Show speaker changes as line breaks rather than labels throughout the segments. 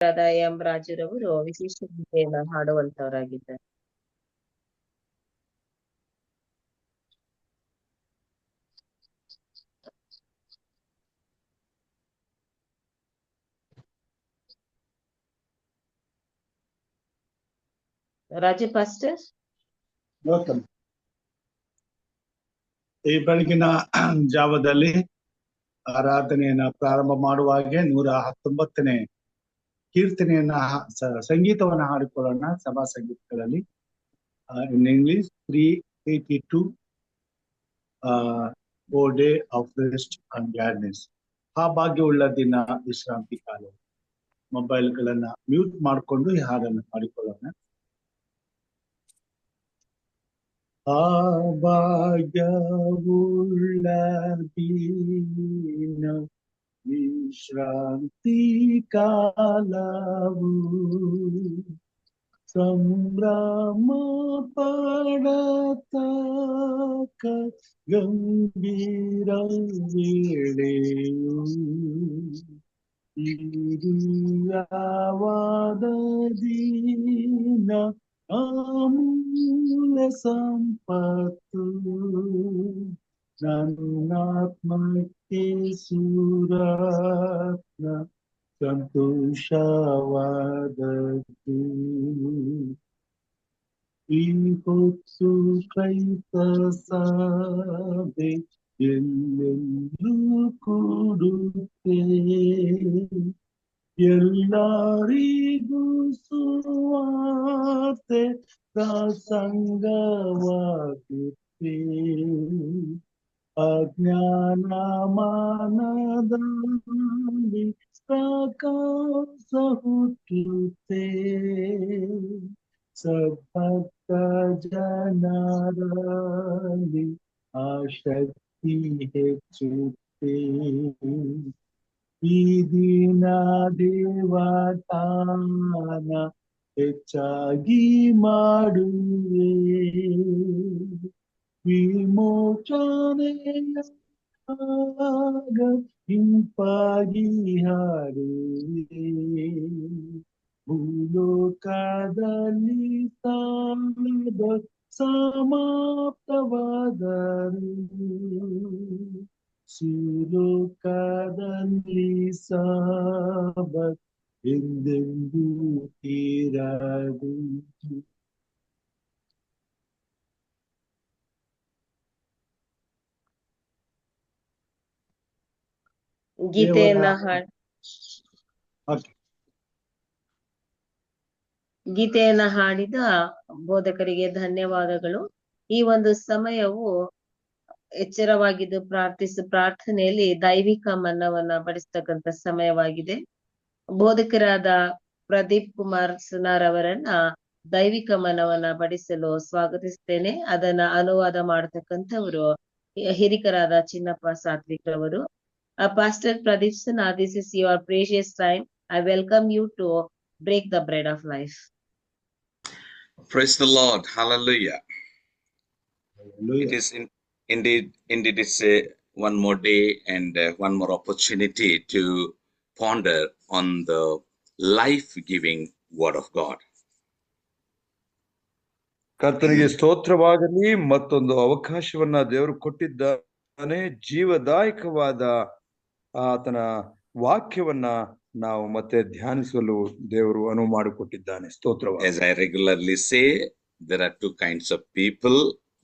M ರಾಜುರವರು ವಿಶೇಷ ಗೀತೆಯನ್ನು ಹಾಡುವಂತವರಾಗಿದ್ದಾರೆ. Raju pastor,
welcome. ಈ ಬೆಳಗಿನ ಜಾವದಲ್ಲಿ ಆರಾಧನೆಯನ್ನ ಪ್ರಾರಂಭ ಮಾಡುವಾಗೆ 119ನೇ ಕೀರ್ತನೆಯನ್ನ ಸಂಗೀತವನ್ನ ಹಾಡಿಕೊಳ್ಳೋಣ. ಸಭಾ ಸಂಗೀತಗಳಲ್ಲಿ in English 382 O day of rest and gladness. ಆ ಭಾಗ್ಯವುಳ್ಳ ದಿನ ವಿಶ್ರಾಂತಿ ಕಾಲ. ಮೊಬೈಲ್ಗಳನ್ನ ಮ್ಯೂಟ್ ಮಾಡಿಕೊಂಡು ಈ ಹಾಡನ್ನು ಹಾಡಿಕೊಳ್ಳೋಣ. ಆ ಭಾಗ್ಯವುಳ್ಳ ದಿನ ವಿಶ್ರಾಂತಿ ಕಾಲವು ಸಂಭ್ರಮ ಪಡತಕ್ಕ ಗಂಭೀರ ವೇಳೆಯು ಹಿರಿಯವಾದ ದಿನ ಅಮೂಲ್ಯ ಸಂಪತ್ತು ನನ್ನಾತ್ಮಕ್ಕೆ ಸುರತ್ನ ಸಂತೋಷವಾದದ್ದು. ಈ ಹೊತ್ತು ಕ್ರೈಸ್ತ ಸಭೆ ಎಲ್ಲೆಲ್ಲೂ ಕೂಡುತ್ತೆ, ಎಲ್ಲರಿಗೂ ಸುವಾರ್ತೆ ಪ್ರಸಂಗವಾಗುತ್ತೆ. ಅಜ್ಞಾನ ಮಾನದಲ್ಲಿ ಪ್ರಕಾಶ ಹುಟ್ಟುತ್ತೆ, ಸಭಕ್ತ ಜನರಲ್ಲಿ ಆ ಶಕ್ತಿ ಹೆಚ್ಚುತ್ತೆ. ಈ ದಿನ ದೇವತಾನ ಹೆಚ್ಚಾಗಿ ಮಾಡುವೆ, ವಿಮೋಚನೆಯಾಗ ಹಿಂಪಾಗಿ ಹಾಡುವೆ. ಭೂಲೋಕದಲ್ಲಿ ಸಾದ ಸಮಾಪ್ತವಾದರು, ಸುಲೋಕದಲ್ಲಿ ಸಾಬತ್ ಎಂದೆಂದೂ ತೀರದು.
ಗೀತೆಯನ್ನ ಹಾಡಿದ ಬೋಧಕರಿಗೆ ಧನ್ಯವಾದಗಳು. ಈ ಒಂದು ಸಮಯವು ಎಚ್ಚರವಾಗಿದ್ದು ಪ್ರಾರ್ಥನೆಯಲ್ಲಿ ದೈವಿಕ ಮನ್ನವನ್ನ ಪಡಿಸ್ತಕ್ಕಂಥ ಸಮಯವಾಗಿದೆ. ಬೋಧಕರಾದ ಪ್ರದೀಪ್ ಕುಮಾರ್ ಸುನಾರ್ ಅವರನ್ನ ದೈವಿಕ ಮನ್ನವನ್ನ ಪಡಿಸಲು ಸ್ವಾಗತಿಸ್ತೇನೆ. ಅದನ್ನ ಅನುವಾದ ಮಾಡತಕ್ಕಂಥವರು ಹಿರಿಕರಾದ ಚಿನ್ನಪ್ಪ ಸಾತ್ವಿಕ್ ಅವರು. Pastor Pradeep Sunar, this is your precious time. I welcome you to break the bread of life.
Praise the Lord. Hallelujah. Hallelujah. It is indeed it's one more day and one more opportunity to ponder on the life-giving Word of God.
ಕರ್ತನಿಗೆ ಸ್ತೋತ್ರವಾಗಲಿ. ಮತ್ತೊಂದು ಅವಕಾಶವನ್ನ ದೇವರು ಕೊಟ್ಟಿದ್ದಾನೆ. ಜೀವದಾಯಕವಾದ ಆತನ ವಾಕ್ಯವನ್ನ ನಾವು ಮತ್ತೆ ಧ್ಯಾನಿಸಲು ದೇವರು ಅನುವು ಮಾಡಿಕೊಟ್ಟಿದ್ದಾನೆ. ಸ್ತೋತ್ರವಾಗಲಿ.
As I regularly say, there are two kinds of people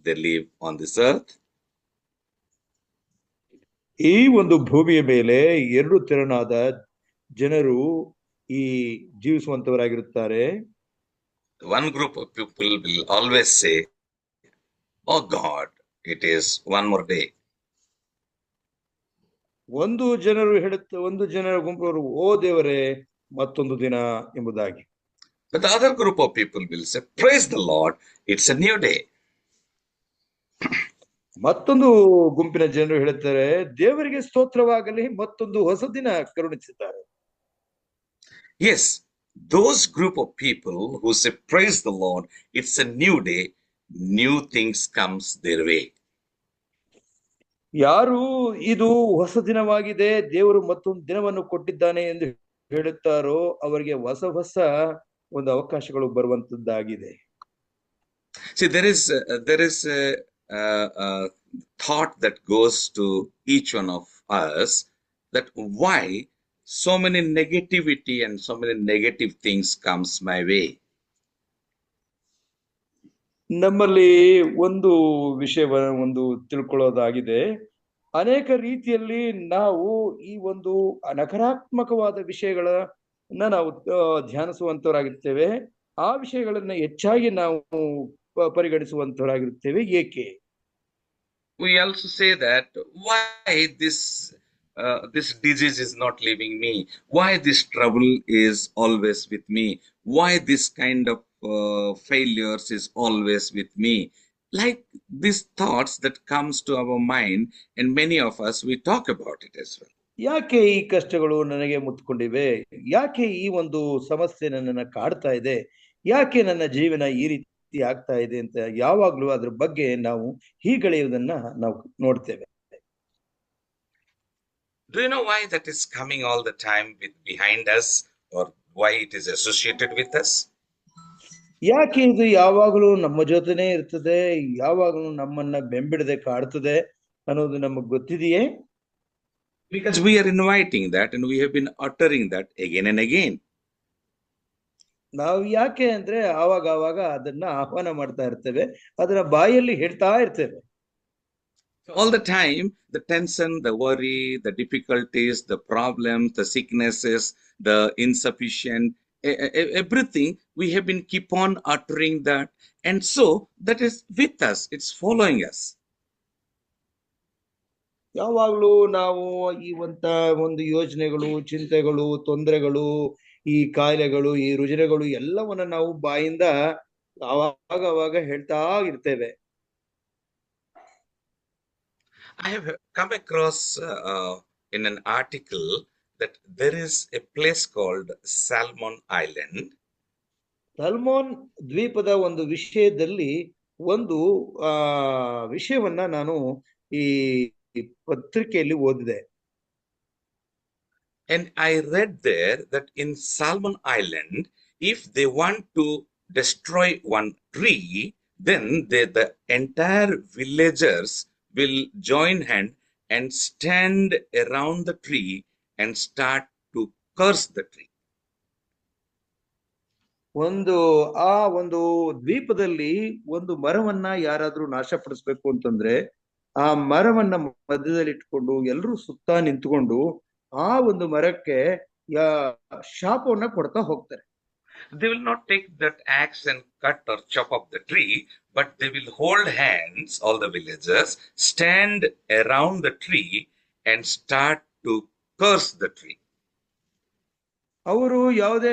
that live on this earth.
ಈ ಒಂದು ಭೂಮಿಯ ಮೇಲೆ ಎರಡು ತೆರನಾದ ಜನರು ಈ ಜೀವಿಸುವಂತವರಾಗಿರುತ್ತಾರೆ.
One group of people will always say, "Oh God, it is one more day."
ಒಂದು ಜನರ ಗುಂಪವರು, ಓ ದೇವರೇ, ಮತ್ತೊಂದು ದಿನ ಎಂಬುದಾಗಿ.
But the other group of people will say, "Praise the Lord, it's a new day."
ಮತ್ತೊಂದು ಗುಂಪಿನ ಜನರು ಹೇಳುತ್ತಾರೆ, ದೇವರಿಗೆ ಸ್ತೋತ್ರವಾಗಲಿ, ಮತ್ತೊಂದು ಹೊಸ ದಿನ ಕರುಣಿಸಿದ್ದಾರೆ.
Yes, those group of people who say, "Praise the Lord, it's a new day," new things comes their way.
ಯಾರು ಇದು ಹೊಸ ದಿನವಾಗಿದೆ, ದೇವರು ಮತ್ತೊಂದು ದಿನವನ್ನು ಕೊಟ್ಟಿದ್ದಾನೆ ಎಂದು ಹೇಳುತ್ತಾರೋ ಅವರಿಗೆ ಹೊಸ ಹೊಸ ಒಂದು ಅವಕಾಶಗಳು ಬರುವಂತದ್ದಾಗಿದೆ.
See, there is a thought that goes to each one of us, that why so many negativity and so many negative things comes my way.
ನಮ್ಮಲ್ಲಿ ಒಂದು ವಿಷಯವನ್ನು ತಿಳ್ಕೊಳ್ಳೋದಾಗಿದೆ. ಅನೇಕ ರೀತಿಯಲ್ಲಿ ನಾವು ಈ ಒಂದು ನಕಾರಾತ್ಮಕವಾದ ವಿಷಯಗಳನ್ನ ನಾವು ಧ್ಯಾನಿಸುವಂತವರಾಗಿರ್ತೇವೆ. ಆ ವಿಷಯಗಳನ್ನ ಹೆಚ್ಚಾಗಿ ನಾವು ಪರಿಗಣಿಸುವಂತವರಾಗಿರ್ತೇವೆ. ಏಕೆ?
We also say that why this disease is not leaving me, why this trouble is always with me, why this kind of failures is always with me, like these thoughts that comes to our mind, and many of us we talk about it as well.
ಯಾಕೆ ಈ ಕಷ್ಟಗಳು ನನಗೆ ಮುತ್ಕೊಂಡಿವೆ, ಯಾಕೆ ಈ ಒಂದು ಸಮಸ್ಯೆ ನನ್ನನ್ನು ಕಾಡ್ತಾ ಇದೆ, ಯಾಕೆ ನನ್ನ ಜೀವನ ಈ ರೀತಿ ಆಗ್ತಾ ಇದೆ ಅಂತ ಯಾವಾಗ್ಲೂ ಅದ್ರ ಬಗ್ಗೆ ನಾವು ಹೀಗಳೆಯುವುದನ್ನ ನಾವು ನೋಡ್ತೇವೆ.
Do you know why that is coming all the time behind us, or why it is associated with us?
ಯಾಕೆ ಇದು ಯಾವಾಗಲೂ ನಮ್ಮ ಜೊತೆನೇ ಇರ್ತದೆ, ಯಾವಾಗಲೂ ನಮ್ಮನ್ನ ಬೆಂಬಿಡದೆ ಕಾಡ್ತದೆ ಅನ್ನೋದು ನಮಗೆ ಗೊತ್ತಿದೆಯೇ?
Because we are inviting that and we have been uttering that again and again.
ನಾವು ಯಾಕೆ ಅಂದ್ರೆ ಆವಾಗ ಅದನ್ನ ಆಹ್ವಾನ ಮಾಡ್ತಾ ಇರ್ತೇವೆ, ಅದನ್ನ ಬಾಯಲ್ಲಿ ಹೇಳ್ತಾ ಇರ್ತೇವೆ.
All the time, the tension, the worry, the difficulties, the problems, the sicknesses, the insufficient, everything, we have been keep on uttering that. And so that is with us, it's following us.
ಯಾವಾಗ್ಲೂ ನಾವು ಈ ಒಂದು ಯೋಚನೆಗಳು, ಚಿಂತೆಗಳು, ತೊಂದರೆಗಳು, ಈ ಕಾಯಿಲೆಗಳು, ಈ ರುಜಿನಗಳು ಎಲ್ಲವನ್ನ ನಾವು ಬಾಯಿಂದ ಅವಾಗ ಹೇಳ್ತಾ ಇರ್ತೇವೆ.
I have come across in an article that there is a place called Salmon Island.
ಸಲ್ಮೋನ್ ದ್ವೀಪದ ಒಂದು ವಿಷಯದಲ್ಲಿ ಒಂದು ವಿಷಯವನ್ನ ನಾನು ಈ ಪತ್ರಿಕೆಯಲ್ಲಿ ಓದಿದೆ.
And I read there that in Salmon Island, if they want to destroy one tree, then the entire villagers will join hand and stand around the tree and start to curse the tree.
ಆ ಒಂದು ದ್ವೀಪದಲ್ಲಿ ಒಂದು ಮರವನ್ನ ಯಾರಾದ್ರೂ ನಾಶಪಡಿಸ್ಬೇಕು ಅಂತಂದ್ರೆ ಆ ಮರವನ್ನ ಮಧ್ಯದಲ್ಲಿ ಇಟ್ಕೊಂಡು ಎಲ್ಲರೂ ಸುತ್ತ ನಿಂತ್ಕೊಂಡು ಆ ಒಂದು ಮರಕ್ಕೆ ಶಾಪವನ್ನ ಕೊಡ್ತಾ ಹೋಗ್ತಾರೆ.
They will not take that axe and cut or chop up the tree, but they will hold hands, all the villagers, stand around the tree and start to curse the tree.
ಅವರು ಯಾವುದೇ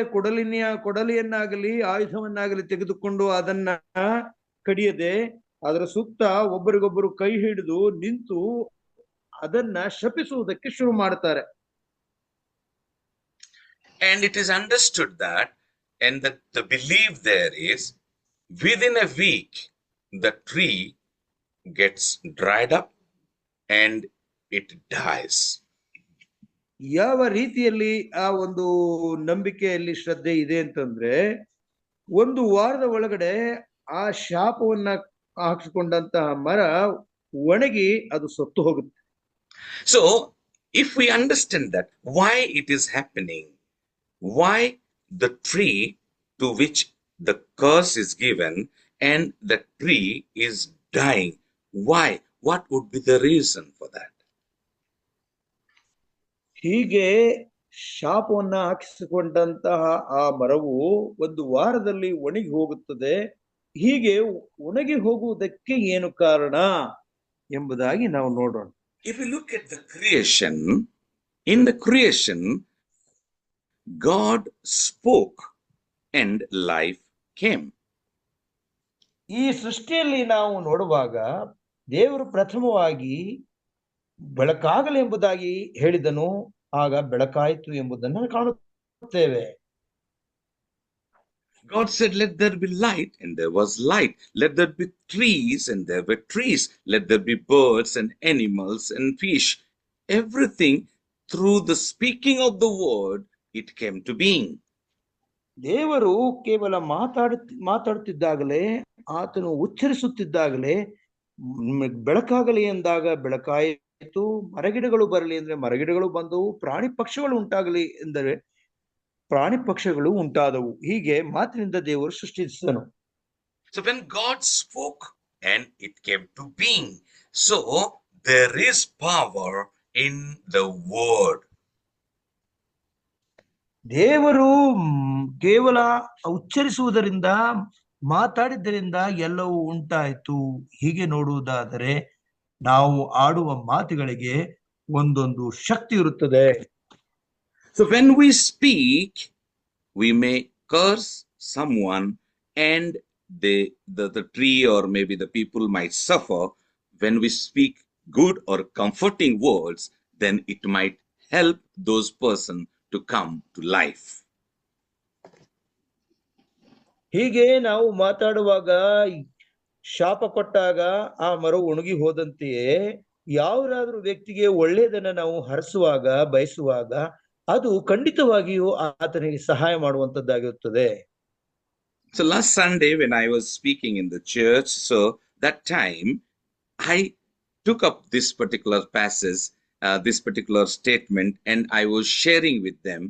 ಕೊಡಲಿಯನ್ನಾಗಲಿ ಆಯುಧವನ್ನಾಗಲಿ ತೆಗೆದುಕೊಂಡು ಅದನ್ನ ಕಡಿಯದೆ ಅದರ ಸುತ್ತ ಒಬ್ಬರಿಗೊಬ್ಬರು ಕೈ ಹಿಡಿದು ನಿಂತು ಅದನ್ನ ಶಪಿಸುವುದಕ್ಕೆ ಶುರು ಮಾಡ್ತಾರೆ.
And it is understood that, and that the belief there is, within a week the tree gets dried up and it dies.
ಯಾವ ರೀತಿಯಲ್ಲಿ ಆ ಒಂದು ನಂಬಿಕೆಯಲ್ಲಿ ಶ್ರದ್ಧೆ ಇದೆ ಅಂತಂದ್ರೆ ಒಂದು ವಾರದ ಒಳಗಡೆ ಆ ಶಾಪವನ್ನ ಹಾಕಿಕೊಂಡಂತಹ ಮರ ಒಣಗಿ ಅದು ಸತ್ತು ಹೋಗುತ್ತೆ.
So if we understand that why it is happening, why the tree to which the curse is given and the tree is dying, why, what would be the reason for that?
ಹೀಗೆ ಶಾಪವನ್ನ ಹಾಕಿಸಿಕೊಂಡಂತಹ ಆ ಮರವು ಒಂದು ವಾರದಲ್ಲಿ ಒಣಗಿ ಹೋಗುತ್ತದೆ. ಹೀಗೆ ಒಣಗಿ ಹೋಗುವುದಕ್ಕೆ ಏನು ಕಾರಣ ಎಂಬುದಾಗಿ ನಾವು ನೋಡೋಣ.
If you look at the creation, in the creation, God spoke and life came.
ಈ ಸೃಷ್ಟಿಯಲ್ಲಿ ನಾವು ನೋಡುವಾಗ ದೇವರು ಪ್ರಥಮವಾಗಿ ಬೆಳಕಾಗಲಿ ಎಂಬುದಾಗಿ ಹೇಳಿದನು, ಆಗ ಬೆಳಕಾಯಿತು ಎಂಬುದನ್ನು ಕಾಣುತ್ತೇವೆ.
God said, let there be light, and there was light. Let there be trees, and there were trees. Let there be birds and animals and fish. Everything through the speaking of the word it came to being.
ದೇವರು ಕೇವಲ ಮಾತಾಡುತ್ತಿದ್ದಾಗಲೇ, ಆತನು ಉಚ್ಚರಿಸುತ್ತಿದ್ದಾಗಲೇ ಬೆಳಕಾಗಲಿ ಎಂದಾಗ ಬೆಳಕಾಯಿತು, ಮರಗಿಡಗಳು ಬರಲಿ ಅಂದ್ರೆ ಮರಗಿಡಗಳು ಬಂದವು, ಪ್ರಾಣಿ ಪಕ್ಷಿಗಳು ಉಂಟಾಗಲಿ ಎಂದರೆ ಪ್ರಾಣಿ ಪಕ್ಷಿಗಳು ಉಂಟಾದವು. ಹೀಗೆ ಮಾತಿನಿಂದ ದೇವರು ಸೃಷ್ಟಿಸಿದನು.
So when God spoke and it came to being, so there is power in the word.
ದೇವರು ಕೇವಲ ಉಚ್ಚರಿಸುವುದರಿಂದ, ಮಾತಾಡಿದ್ದರಿಂದ ಎಲ್ಲವೂ ಉಂಟಾಯಿತು. ಹೀಗೆ ನೋಡುವುದಾದರೆ ನಾವು ಆಡುವ ಮಾತುಗಳಿಗೆ ಒಂದೊಂದು ಶಕ್ತಿ ಇರುತ್ತದೆ.
So when we speak, we may curse someone and the tree or maybe the people might suffer. When we speak good or comforting words, then it might help those person to come to life.
ಹೀಗೆ ನಾವು ಮಾತಾಡುವಾಗ, ಶಾಪ ಕೊಟ್ಟಾಗ ಆ ಮರ ಒಣಗಿ ಹೋದಂತೆಯೇ ಯಾವ್ದಾದ್ರೂ ವ್ಯಕ್ತಿಗೆ ಒಳ್ಳೆಯದನ್ನ ನಾವು ಹರಸುವಾಗ, ಬಯಸುವಾಗ ಅದು ಖಂಡಿತವಾಗಿಯೂ ಆತನಿಗೆ ಸಹಾಯ ಮಾಡುವಂತದ್ದಾಗಿರುತ್ತದೆ.
So last Sunday when I was speaking in the church, so that time I took up this particular passage, this particular statement, and I was sharing with them.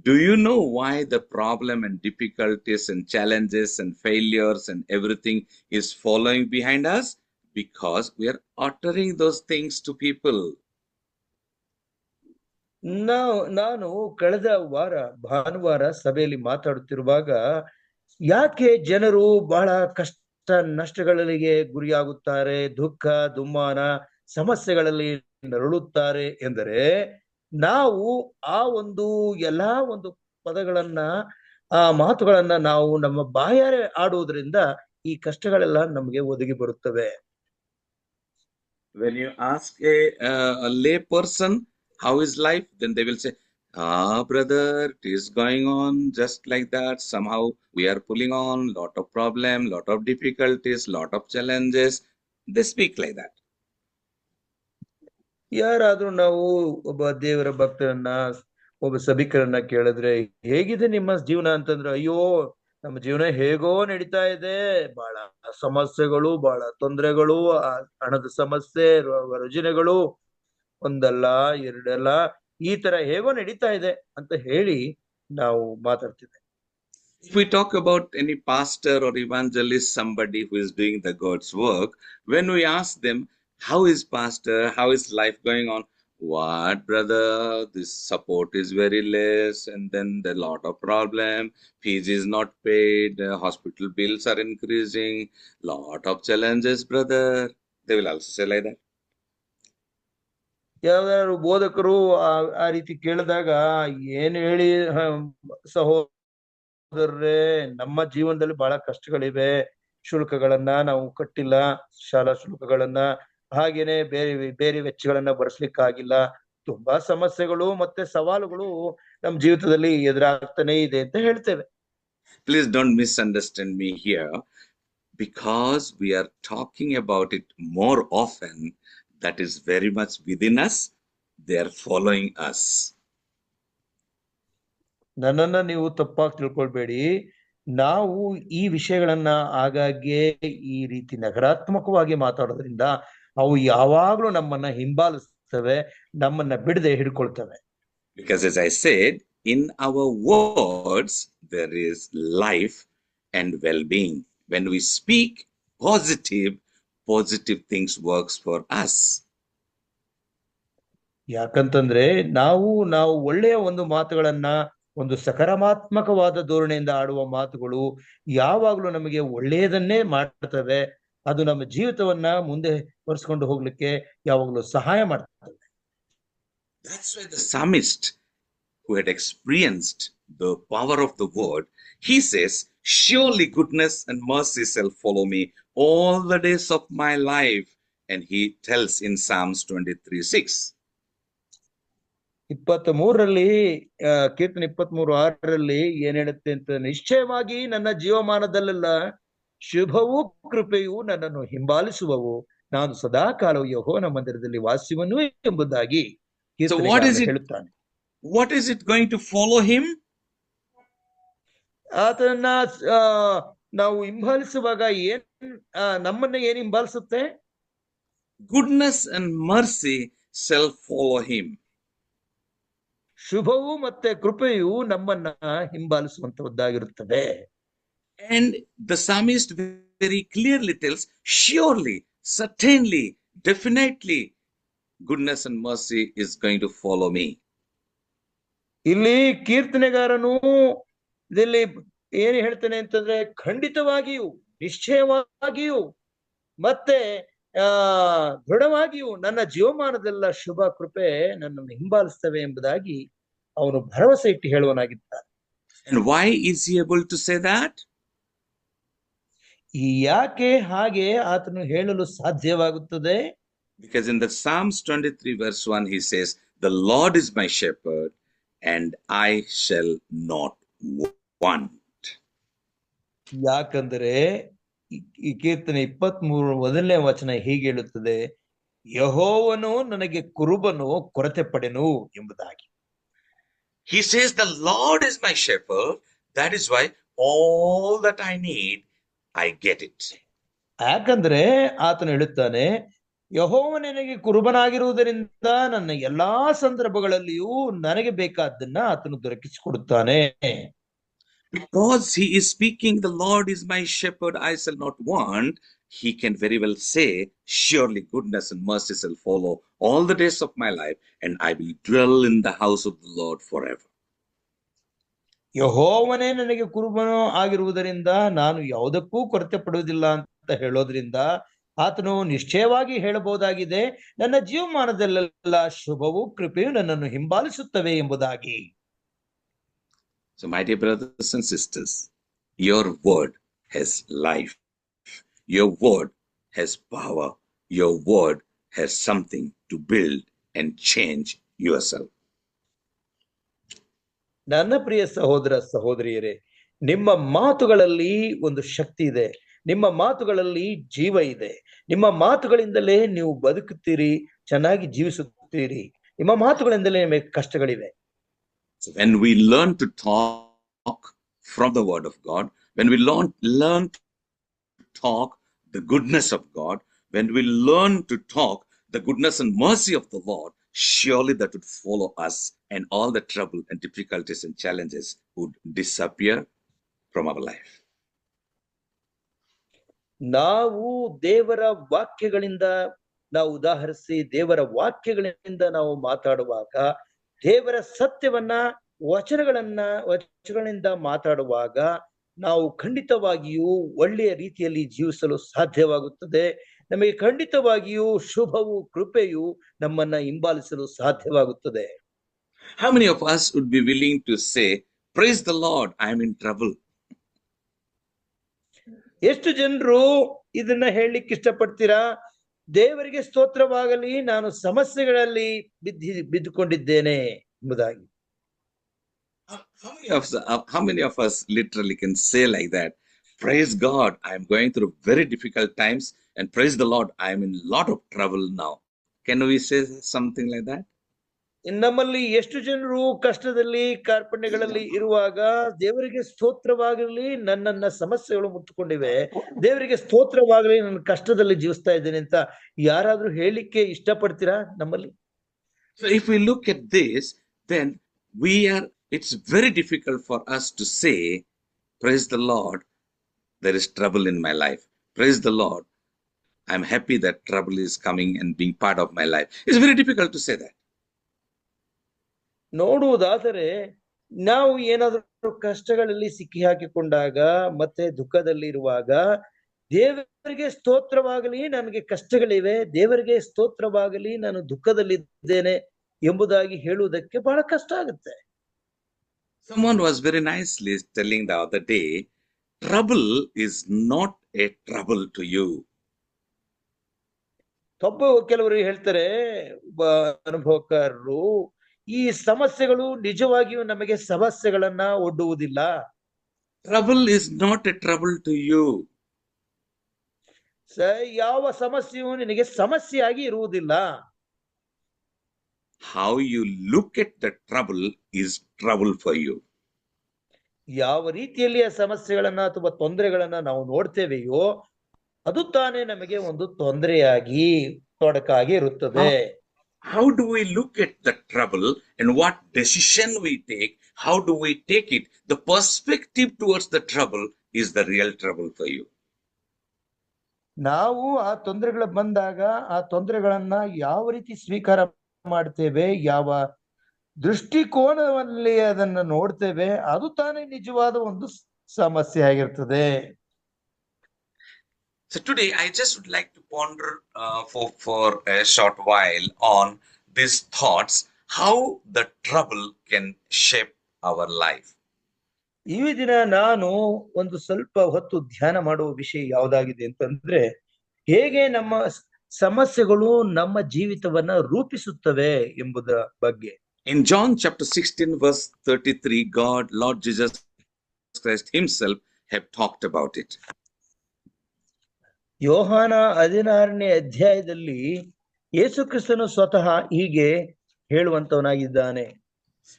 Do you know why the problem and difficulties and challenges and failures and everything is following behind us? Because we are uttering those things to people.
ನಾನು ಕಳೆದ ವಾರ ಭಾನುವಾರ ಸಭೆಯಲ್ಲಿ ಮಾತಾಡುತ್ತಿರುವಾಗ, ಯಾಕೆ ಜನರು ಬಹಳ ಕಷ್ಟ ನಷ್ಟಗಳಿಗೆ ಗುರಿಯಾಗುತ್ತಾರೆ, ದುಃಖ ದುಮ್ಮಾನ ಸಮಸ್ಯೆಗಳಲ್ಲಿ ನರಳುತ್ತಾರೆ ಎಂದರೆ, ನಾವು ಆ ಒಂದು ಎಲ್ಲಾ ಒಂದು ಪದಗಳನ್ನ, ಆ ಮಾತುಗಳನ್ನ ನಾವು ನಮ್ಮ ಬಾಯಾರೆ ಆಡುವುದರಿಂದ ಈ ಕಷ್ಟಗಳೆಲ್ಲ ನಮಗೆ ಒದಗಿ ಬರುತ್ತವೆ.
When you ask a lay person how is life, then they will say, brother, it is going on just like that. Somehow we are pulling on, lot of problem, lot of difficulties, lot of challenges. They speak like that.
ಯಾರಾದ್ರೂ ನಾವು ಒಬ್ಬ ದೇವರ ಭಕ್ತರನ್ನ, ಒಬ್ಬ ಸಭಿಕರನ್ನ ಕೇಳಿದ್ರೆ, ಹೇಗಿದೆ ನಿಮ್ಮ ಜೀವನ ಅಂತಂದ್ರೆ, ಅಯ್ಯೋ ನಮ್ಮ ಜೀವನ ಹೇಗೋ ನಡೀತಾ ಇದೆ, ಬಹಳ ಸಮಸ್ಯೆಗಳು, ಬಹಳ ತೊಂದರೆಗಳು, ಹಣದ ಸಮಸ್ಯೆ, ರುಜಿನಗಳು, ಒಂದಲ್ಲ ಎರಡಲ್ಲ, ಈ ತರ ಹೇಗೋ ನಡೀತಾ ಇದೆ ಅಂತ ಹೇಳಿ ನಾವು ಮಾತಾಡ್ತಿದ್ದೇವೆ.
If we talk about any pastor or evangelist, somebody who is doing the God's work, when we ask them, how is pastor, how is life going on? What, brother, this support is very less, and then the lot of problem, fees is not paid, hospital bills are increasing, lot of challenges, brother. They will also say like that.
ಯಾವ್ದಾದ್ರು ಬೋಧಕರು ಆ ರೀತಿ ಕೇಳಿದಾಗ, ಏನ್ ಹೇಳಿ ಸಹೋದರರೇ, ನಮ್ಮ ಜೀವನದಲ್ಲಿ ಬಹಳ ಕಷ್ಟಗಳಿವೆ, ಶುಲ್ಕಗಳನ್ನ ನಾವು ಕಟ್ಟಿಲ್ಲ, ಶಾಲಾ ಶುಲ್ಕಗಳನ್ನ, ಹಾಗೇನೆ ಬೇರೆ ಬೇರೆ ವೆಚ್ಚಗಳನ್ನ ಭರಿಸ್ಲಿಕ್ಕಾಗಿಲ್ಲ, ತುಂಬಾ ಸಮಸ್ಯೆಗಳು ಮತ್ತೆ ಸವಾಲುಗಳು ನಮ್ಮ ಜೀವಿತದಲ್ಲಿ ಎದುರಾಗ್ತಾನೆ ಇದೆ ಅಂತ ಹೇಳ್ತೇವೆ.
Please don't misunderstand me here, because we are talking about it more often. That is very much within us. They are following us.
ನನ್ನನ್ನ ನೀವು ತಪ್ಪಾಗಿ ತಿಳ್ಕೊಳ್ಬೇಡಿ. ನಾವು ಈ ವಿಷಯಗಳನ್ನ ಆಗಾಗ್ಗೆ ಈ ರೀತಿ ನಕಾರಾತ್ಮಕವಾಗಿ ಮಾತಾಡೋದ್ರಿಂದ ಅವು ಯಾವಾಗ್ಲೂ ನಮ್ಮನ್ನ ಹಿಂಬಾಲಿಸ್ತವೆ, ನಮ್ಮನ್ನ ಬಿಡದೆ ಹಿಡ್ಕೊಳ್ತವೆ.
Because as I said, in our words there is life and well-being. When we speak positive things works for us.
ಯಾಕಂತಂದ್ರೆ ನಾವು ಒಳ್ಳೆಯ ಒಂದು ಮಾತುಗಳನ್ನ, ಒಂದು ಸಕಾರಾತ್ಮಕವಾದ ಧೋರಣೆಯಿಂದ ಆಡುವ ಮಾತುಗಳು ಯಾವಾಗ್ಲೂ ನಮಗೆ ಒಳ್ಳೆಯದನ್ನೇ ಮಾಡ್ತವೆ. ಅದು ನಮ್ಮ ಜೀವಿತವನ್ನ ಮುಂದೆ ಹೊರಿಸ್ಕೊಂಡು ಹೋಗ್ಲಿಕ್ಕೆ ಯಾವಾಗ್ಲೂ ಸಹಾಯ ಮಾಡ್ತವೆ.
That's why the psalmist, who had experienced the power of the word, he says, surely goodness and mercy shall follow me all the days of my life. And he tells in Psalms 23:6.
23ರಲ್ಲಿ ಕೀರ್ತನೆ 23:6 ಏನ್ ಹೇಳುತ್ತೆ ಅಂತ, ನಿಶ್ಚಯವಾಗಿ ನನ್ನ ಜೀವಮಾನದಲ್ಲೆಲ್ಲ ಶುಭವೂ ಕೃಪೆಯೂ ನನ್ನನ್ನು ಹಿಂಬಾಲಿಸುವವು, ನಾನು ಸದಾ ಕಾಲವು ಯೆಹೋವನ ಮಂದಿರದಲ್ಲಿ ವಾಸಿಸುವೆನು ಎಂಬುದಾಗಿ ಹೇಳುತ್ತಾನೆ.
what is it going to follow him?
ಆತನನ್ನ ನಾವು ಹಿಂಬಾಲಿಸುವಾಗ ನಮ್ಮನ್ನ ಏನ್ ಹಿಂಬಾಲಿಸುತ್ತೆ?
Goodness and mercy shall follow him.
ಶುಭವು ಮತ್ತೆ ಕೃಪೆಯು ನಮ್ಮನ್ನ ಹಿಂಬಾಲಿಸುವಂತದ್ದಾಗಿರುತ್ತದೆ.
And the psalmist very clearly tells, surely, certainly, definitely, goodness and mercy is going to follow me.
ಇಲ್ಲಿ ಕೀರ್ತನೆಗಾರನು ಇದರಲ್ಲಿ ಏನು ಹೇಳ್ತಾನೆ ಅಂತಂದ್ರೆ, ಖಂಡಿತವಾಗಿಯೂ, ನಿಶ್ಚಯವಾಗಿಯೂ, ಮತ್ತೆ ದೃಢವಾಗಿಯೂ ನನ್ನ ಜೀವಮಾನದೆಲ್ಲ ಶುಭ ಕೃಪೆ ನನ್ನನ್ನು ಹಿಂಬಾಲಿಸ್ತವೆ ಎಂಬುದಾಗಿ ಅವನು ಭರವಸೆ ಇಟ್ಟು ಹೇಳುವನಾಗಿದ್ದಾನೆ.
And why is he able to say that?
ಯಾಕೆ ಹಾಗೆ ಆತನು ಹೇಳಲು ಸಾಧ್ಯವಾಗುತ್ತದೆ?
Because in the Psalms 23 verse 1 he says, the Lord is my shepherd and I shall not want.
ಯಾಕಂದ್ರೆ ಈ ಕೀರ್ತನೆ 23 ಮೊದಲನೇ ವಚನ ಹೀಗೆ ಹೇಳುತ್ತದೆ, ಯೆಹೋವನು ನನಗೆ ಕುರುಬನು, ಕೊರತೆ ಪಡೆನು ಎಂಬುದಾಗಿ.
He says the Lord is my shepherd, that is why all that I need I get it.
ಯಾಕಂದ್ರೆ ಆತನು ಹೇಳುತ್ತಾನೆ, ಯೆಹೋವನು ನನಗೆ ಕುರುಬನಾಗಿರುವುದರಿಂದ ನನ್ನ ಎಲ್ಲಾ ಸಂದರ್ಭಗಳಲ್ಲಿಯೂ ನನಗೆ ಬೇಕಾದ್ದನ್ನ ಆತನು ದೊರಕಿಸಿಕೊಡುತ್ತಾನೆ.
Because he is speaking, the Lord is my shepherd, I shall not want, he can very well say, surely goodness and mercy shall follow all the days of my life, and I will dwell in the house of the Lord forever.
ಯೆಹೋವನೇ ನನಗೆ ಕುರುಬನು ಆಗಿರುವುದರಿಂದ ನಾನು ಯಾವುದಕ್ಕೂ ಕೊರತೆ ಪಡುವುದಿಲ್ಲ ಅಂತ ಹೇಳೋದ್ರಿಂದ ಆತನು ನಿಶ್ಚಯವಾಗಿ ಹೇಳಬಹುದಾಗಿದೆ, ನನ್ನ ಜೀವಮಾನದಲ್ಲೆಲ್ಲ ಶುಭವೂ ಕೃಪೆಯು ನನ್ನನ್ನು ಹಿಂಬಾಲಿಸುತ್ತವೆ ಎಂಬುದಾಗಿ.
So my dear brothers and sisters, your word has life. Your word has power. Your word has something to build and change yourself.
ನನ್ನ ಪ್ರಿಯ ಸಹೋದರ ಸಹೋದರಿಯರೇ, ನಿಮ್ಮ ಮಾತುಗಳಲ್ಲಿ ಒಂದು ಶಕ್ತಿ ಇದೆ, ನಿಮ್ಮ ಮಾತುಗಳಲ್ಲಿ ಜೀವ ಇದೆ, ನಿಮ್ಮ ಮಾತುಗಳಿಂದಲೇ ನೀವು ಬದುಕುತ್ತೀರಿ, ಚೆನ್ನಾಗಿ ಜೀವಿಸುತ್ತೀರಿ, ನಿಮ್ಮ ಮಾತುಗಳಿಂದಲೇ ನಿಮಗೆ ಕಷ್ಟಗಳಿವೆ.
So when we learn to talk from the word of God, when we learn to talk the goodness of God, when we learn to talk the goodness and mercy of the Lord, surely that would follow us, and all the trouble and difficulties and challenges would disappear from our life.
ನಾವು ದೇವರ ವಾಕ್ಯಗಳಿಂದ ನಾವು ಉದಾಹರಿಸಿ ದೇವರ ವಾಕ್ಯಗಳಿಂದ ನಾವು ಮಾತಾಡುವಾಗ, ದೇವರ ಸತ್ಯವನ್ನ ವಚನಗಳಿಂದ ಮಾತಾಡುವಾಗ ನಾವು ಖಂಡಿತವಾಗಿಯೂ ಒಳ್ಳೆಯ ರೀತಿಯಲ್ಲಿ ಜೀವಿಸಲು ಸಾಧ್ಯವಾಗುತ್ತದೆ. ನಮಗೆ ಖಂಡಿತವಾಗಿಯೂ ಶುಭವು ಕೃಪೆಯು ನಮ್ಮನ್ನ ಹಿಂಬಾಲಿಸಲು ಸಾಧ್ಯವಾಗುತ್ತದೆ.
How many of us would be willing to say, praise the Lord, I am in trouble?
ಎಷ್ಟು ಜನರು ಇದನ್ನ ಹೇಳಲಿಕ್ಕೆ ಇಷ್ಟಪಡ್ತೀರಾ? ದೇವರಿಗೆ ಸ್ತೋತ್ರವಾಗಲಿ, ನಾನು ಸಮಸ್ಯೆಗಳಲ್ಲಿ ಬಿದ್ದುಕೊಂಡಿದ್ದೇನೆ ಎಂಬುದಾಗಿ.
How many of us literally can say like that? Praise God, I am going through very difficult times, and praise the Lord, I am in a lot of trouble now. Can we say something like that?
ನಮ್ಮಲ್ಲಿ ಎಷ್ಟು ಜನರು ಕಷ್ಟದಲ್ಲಿ ಕಾರ್ಪಣ್ಯಗಳಲ್ಲಿ ಇರುವಾಗ ದೇವರಿಗೆ ಸ್ತೋತ್ರವಾಗಲಿ, ನನ್ನನ್ನ ಸಮಸ್ಯೆಗಳು ಮುಟ್ಟಿಕೊಂಡಿವೆ, ದೇವರಿಗೆ ಸ್ತೋತ್ರವಾಗಲಿ, ನನ್ನ ಕಷ್ಟದಲ್ಲಿ ಜೀವಿಸ್ತಾ ಇದ್ದೇನೆ ಅಂತ ಯಾರಾದ್ರೂ ಹೇಳಿಕ್ಕೆ ಇಷ್ಟಪಡ್ತೀರಾ ನಮ್ಮಲ್ಲಿ?
So if we look at this, then it's very difficult for us to say, praise the Lord, there is trouble in my life. Praise the Lord, I'm happy that trouble is coming and being part of my life. It's very difficult to say that.
ನೋಡುವುದಾದರೆ ನಾವು ಏನಾದರೂ ಕಷ್ಟಗಳಲ್ಲಿ ಸಿಕ್ಕಿ ಹಾಕಿಕೊಂಡಾಗ ಮತ್ತೆ ದುಃಖದಲ್ಲಿ ಇರುವಾಗ ದೇವರಿಗೆ ಸ್ತೋತ್ರವಾಗಲಿ, ನನಗೆ ಕಷ್ಟಗಳಿವೆ, ದೇವರಿಗೆ ಸ್ತೋತ್ರವಾಗಲಿ, ನಾನು ದುಃಖದಲ್ಲಿದ್ದೇನೆ ಎಂಬುದಾಗಿ ಹೇಳುವುದಕ್ಕೆ ಬಹಳ ಕಷ್ಟ ಆಗುತ್ತೆ.
Someone was very nicely telling the other day, trouble is not a trouble to you.
ಕೆಲವರು ಹೇಳ್ತಾರೆ, ಅನುಭವಕಾರರು, ಈ ಸಮಸ್ಯೆಗಳು ನಿಜವಾಗಿಯೂ ನಮಗೆ ಸಮಸ್ಯೆಗಳನ್ನ ಒಡ್ಡುವುದಿಲ್ಲ.
Trouble is not a trouble to you.
ಯಾವ ಸಮಸ್ಯೆಯೂ ನಿನಗೆ ಸಮಸ್ಯೆಯಾಗಿ ಇರುವುದಿಲ್ಲ.
how you look at the trouble is trouble for you.
ಯಾವ ರೀತಿಯಲ್ಲಿ ಆ ಸಮಸ್ಯೆಗಳನ್ನ ಅಥವಾ ತೊಂದರೆಗಳನ್ನ ನಾವು ನೋಡ್ತೇವೆಯೋ ಅದು ತಾನೇ ನಮಗೆ ಒಂದು ತೊಂದರೆಯಾಗಿ ತೊಡಕಾಗಿ ಇರುತ್ತದೆ.
How do we look at the trouble and what decision we take? How do we take it? The perspective towards the trouble is the real trouble for you.
ನಾವು ಆ ತೊಂದರೆಗಳು ಬಂದಾಗ ಆ ತೊಂದರೆಗಳನ್ನ ಯಾವ ರೀತಿ ಸ್ವೀಕಾರ ಮಾಡ್ತೇವೆ, ಯಾವ ದೃಷ್ಟಿಕೋನದಲ್ಲಿ ಅದನ್ನ ನೋಡ್ತೇವೆ, ಅದು ತಾನೇ ನಿಜವಾದ ಒಂದು ಸಮಸ್ಯೆ ಆಗಿರ್ತದೆ.
So today I just would like to ponder for a short while on these thoughts, how the trouble can shape our life.
ಈ ದಿನ ನಾನು ಒಂದು ಸ್ವಲ್ಪ ಹೊತ್ತು ಧ್ಯಾನ ಮಾಡುವ ವಿಷಯ ಯಾವುದಾಗಿದೆ ಅಂತಂದ್ರೆ, ಹೇಗೆ ನಮ್ಮ ಸಮಸ್ಯೆಗಳು ನಮ್ಮ ಜೀವಿತವನ್ನ ರೂಪಿಸುತ್ತವೆ ಎಂಬುದರ ಬಗ್ಗೆ.
In John chapter 16 verse 33, Lord Jesus Christ himself have talked about it.
ಯೋಹಾನ 16ನೇ ಅಧ್ಯಾಯದಲ್ಲಿ ಯೇಸು ಕ್ರಿಸ್ತನು ಸ್ವತಃ ಹೀಗೆ ಹೇಳುವಂತವನಾಗಿದ್ದಾನೆ.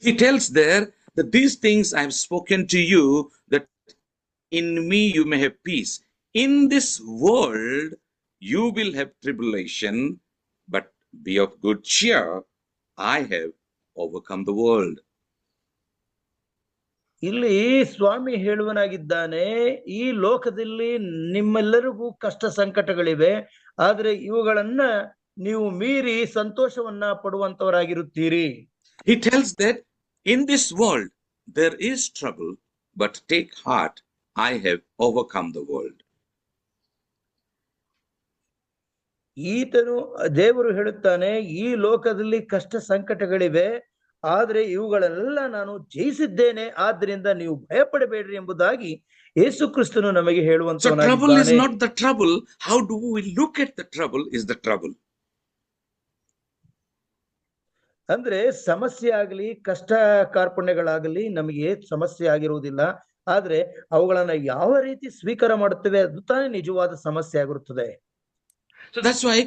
He tells there that these things I have spoken to you, that in me you may have peace. In this world you will have tribulation, but be of good cheer. I have overcome the world.
ಇಲ್ಲಿ ಸ್ವಾಮಿ ಹೇಳುವನಾಗಿದ್ದಾನೆ, ಈ ಲೋಕದಲ್ಲಿ ನಿಮ್ಮೆಲ್ಲರಿಗೂ ಕಷ್ಟ ಸಂಕಟಗಳಿವೆ, ಆದ್ರೆ ಇವುಗಳನ್ನ ನೀವು ಮೀರಿ ಸಂತೋಷವನ್ನ ಪಡುವಂತವರಾಗಿರುತ್ತೀರಿ.
He tells that in this world there is trouble, but take heart, I have overcome the world.
ಈತನು ದೇವರು ಹೇಳುತ್ತಾನೆ, ಈ ಲೋಕದಲ್ಲಿ ಕಷ್ಟ ಸಂಕಟಗಳಿವೆ, ಆದ್ರೆ ಇವುಗಳೆಲ್ಲ ನಾನು ಜಯಿಸಿದ್ದೇನೆ, ಆದ್ರಿಂದ ನೀವು ಭಯಪಡಬೇಡ್ರಿ ಎಂಬುದಾಗಿ ಯೇಸು ಕ್ರಿಸ್ತನು ನಮಗೆ ಹೇಳುವಂತವನಾಗಿದ್ದಾನೆ.
So trouble is not the trouble. How do we look at the trouble is the trouble.
ಅಂದ್ರೆ ಸಮಸ್ಯೆ ಆಗಲಿ ಕಷ್ಟ ಕಾರ್ಪಣ್ಯಗಳಾಗಲಿ ನಮಗೆ ಸಮಸ್ಯೆ ಆಗಿರುವುದಿಲ್ಲ, ಆದ್ರೆ ಅವುಗಳನ್ನ ಯಾವ ರೀತಿ ಸ್ವೀಕಾರ ಮಾಡುತ್ತೇವೆ ಅದು ತಾನೇ ನಿಜವಾದ ಸಮಸ್ಯೆ ಆಗಿರುತ್ತದೆ.
So that's why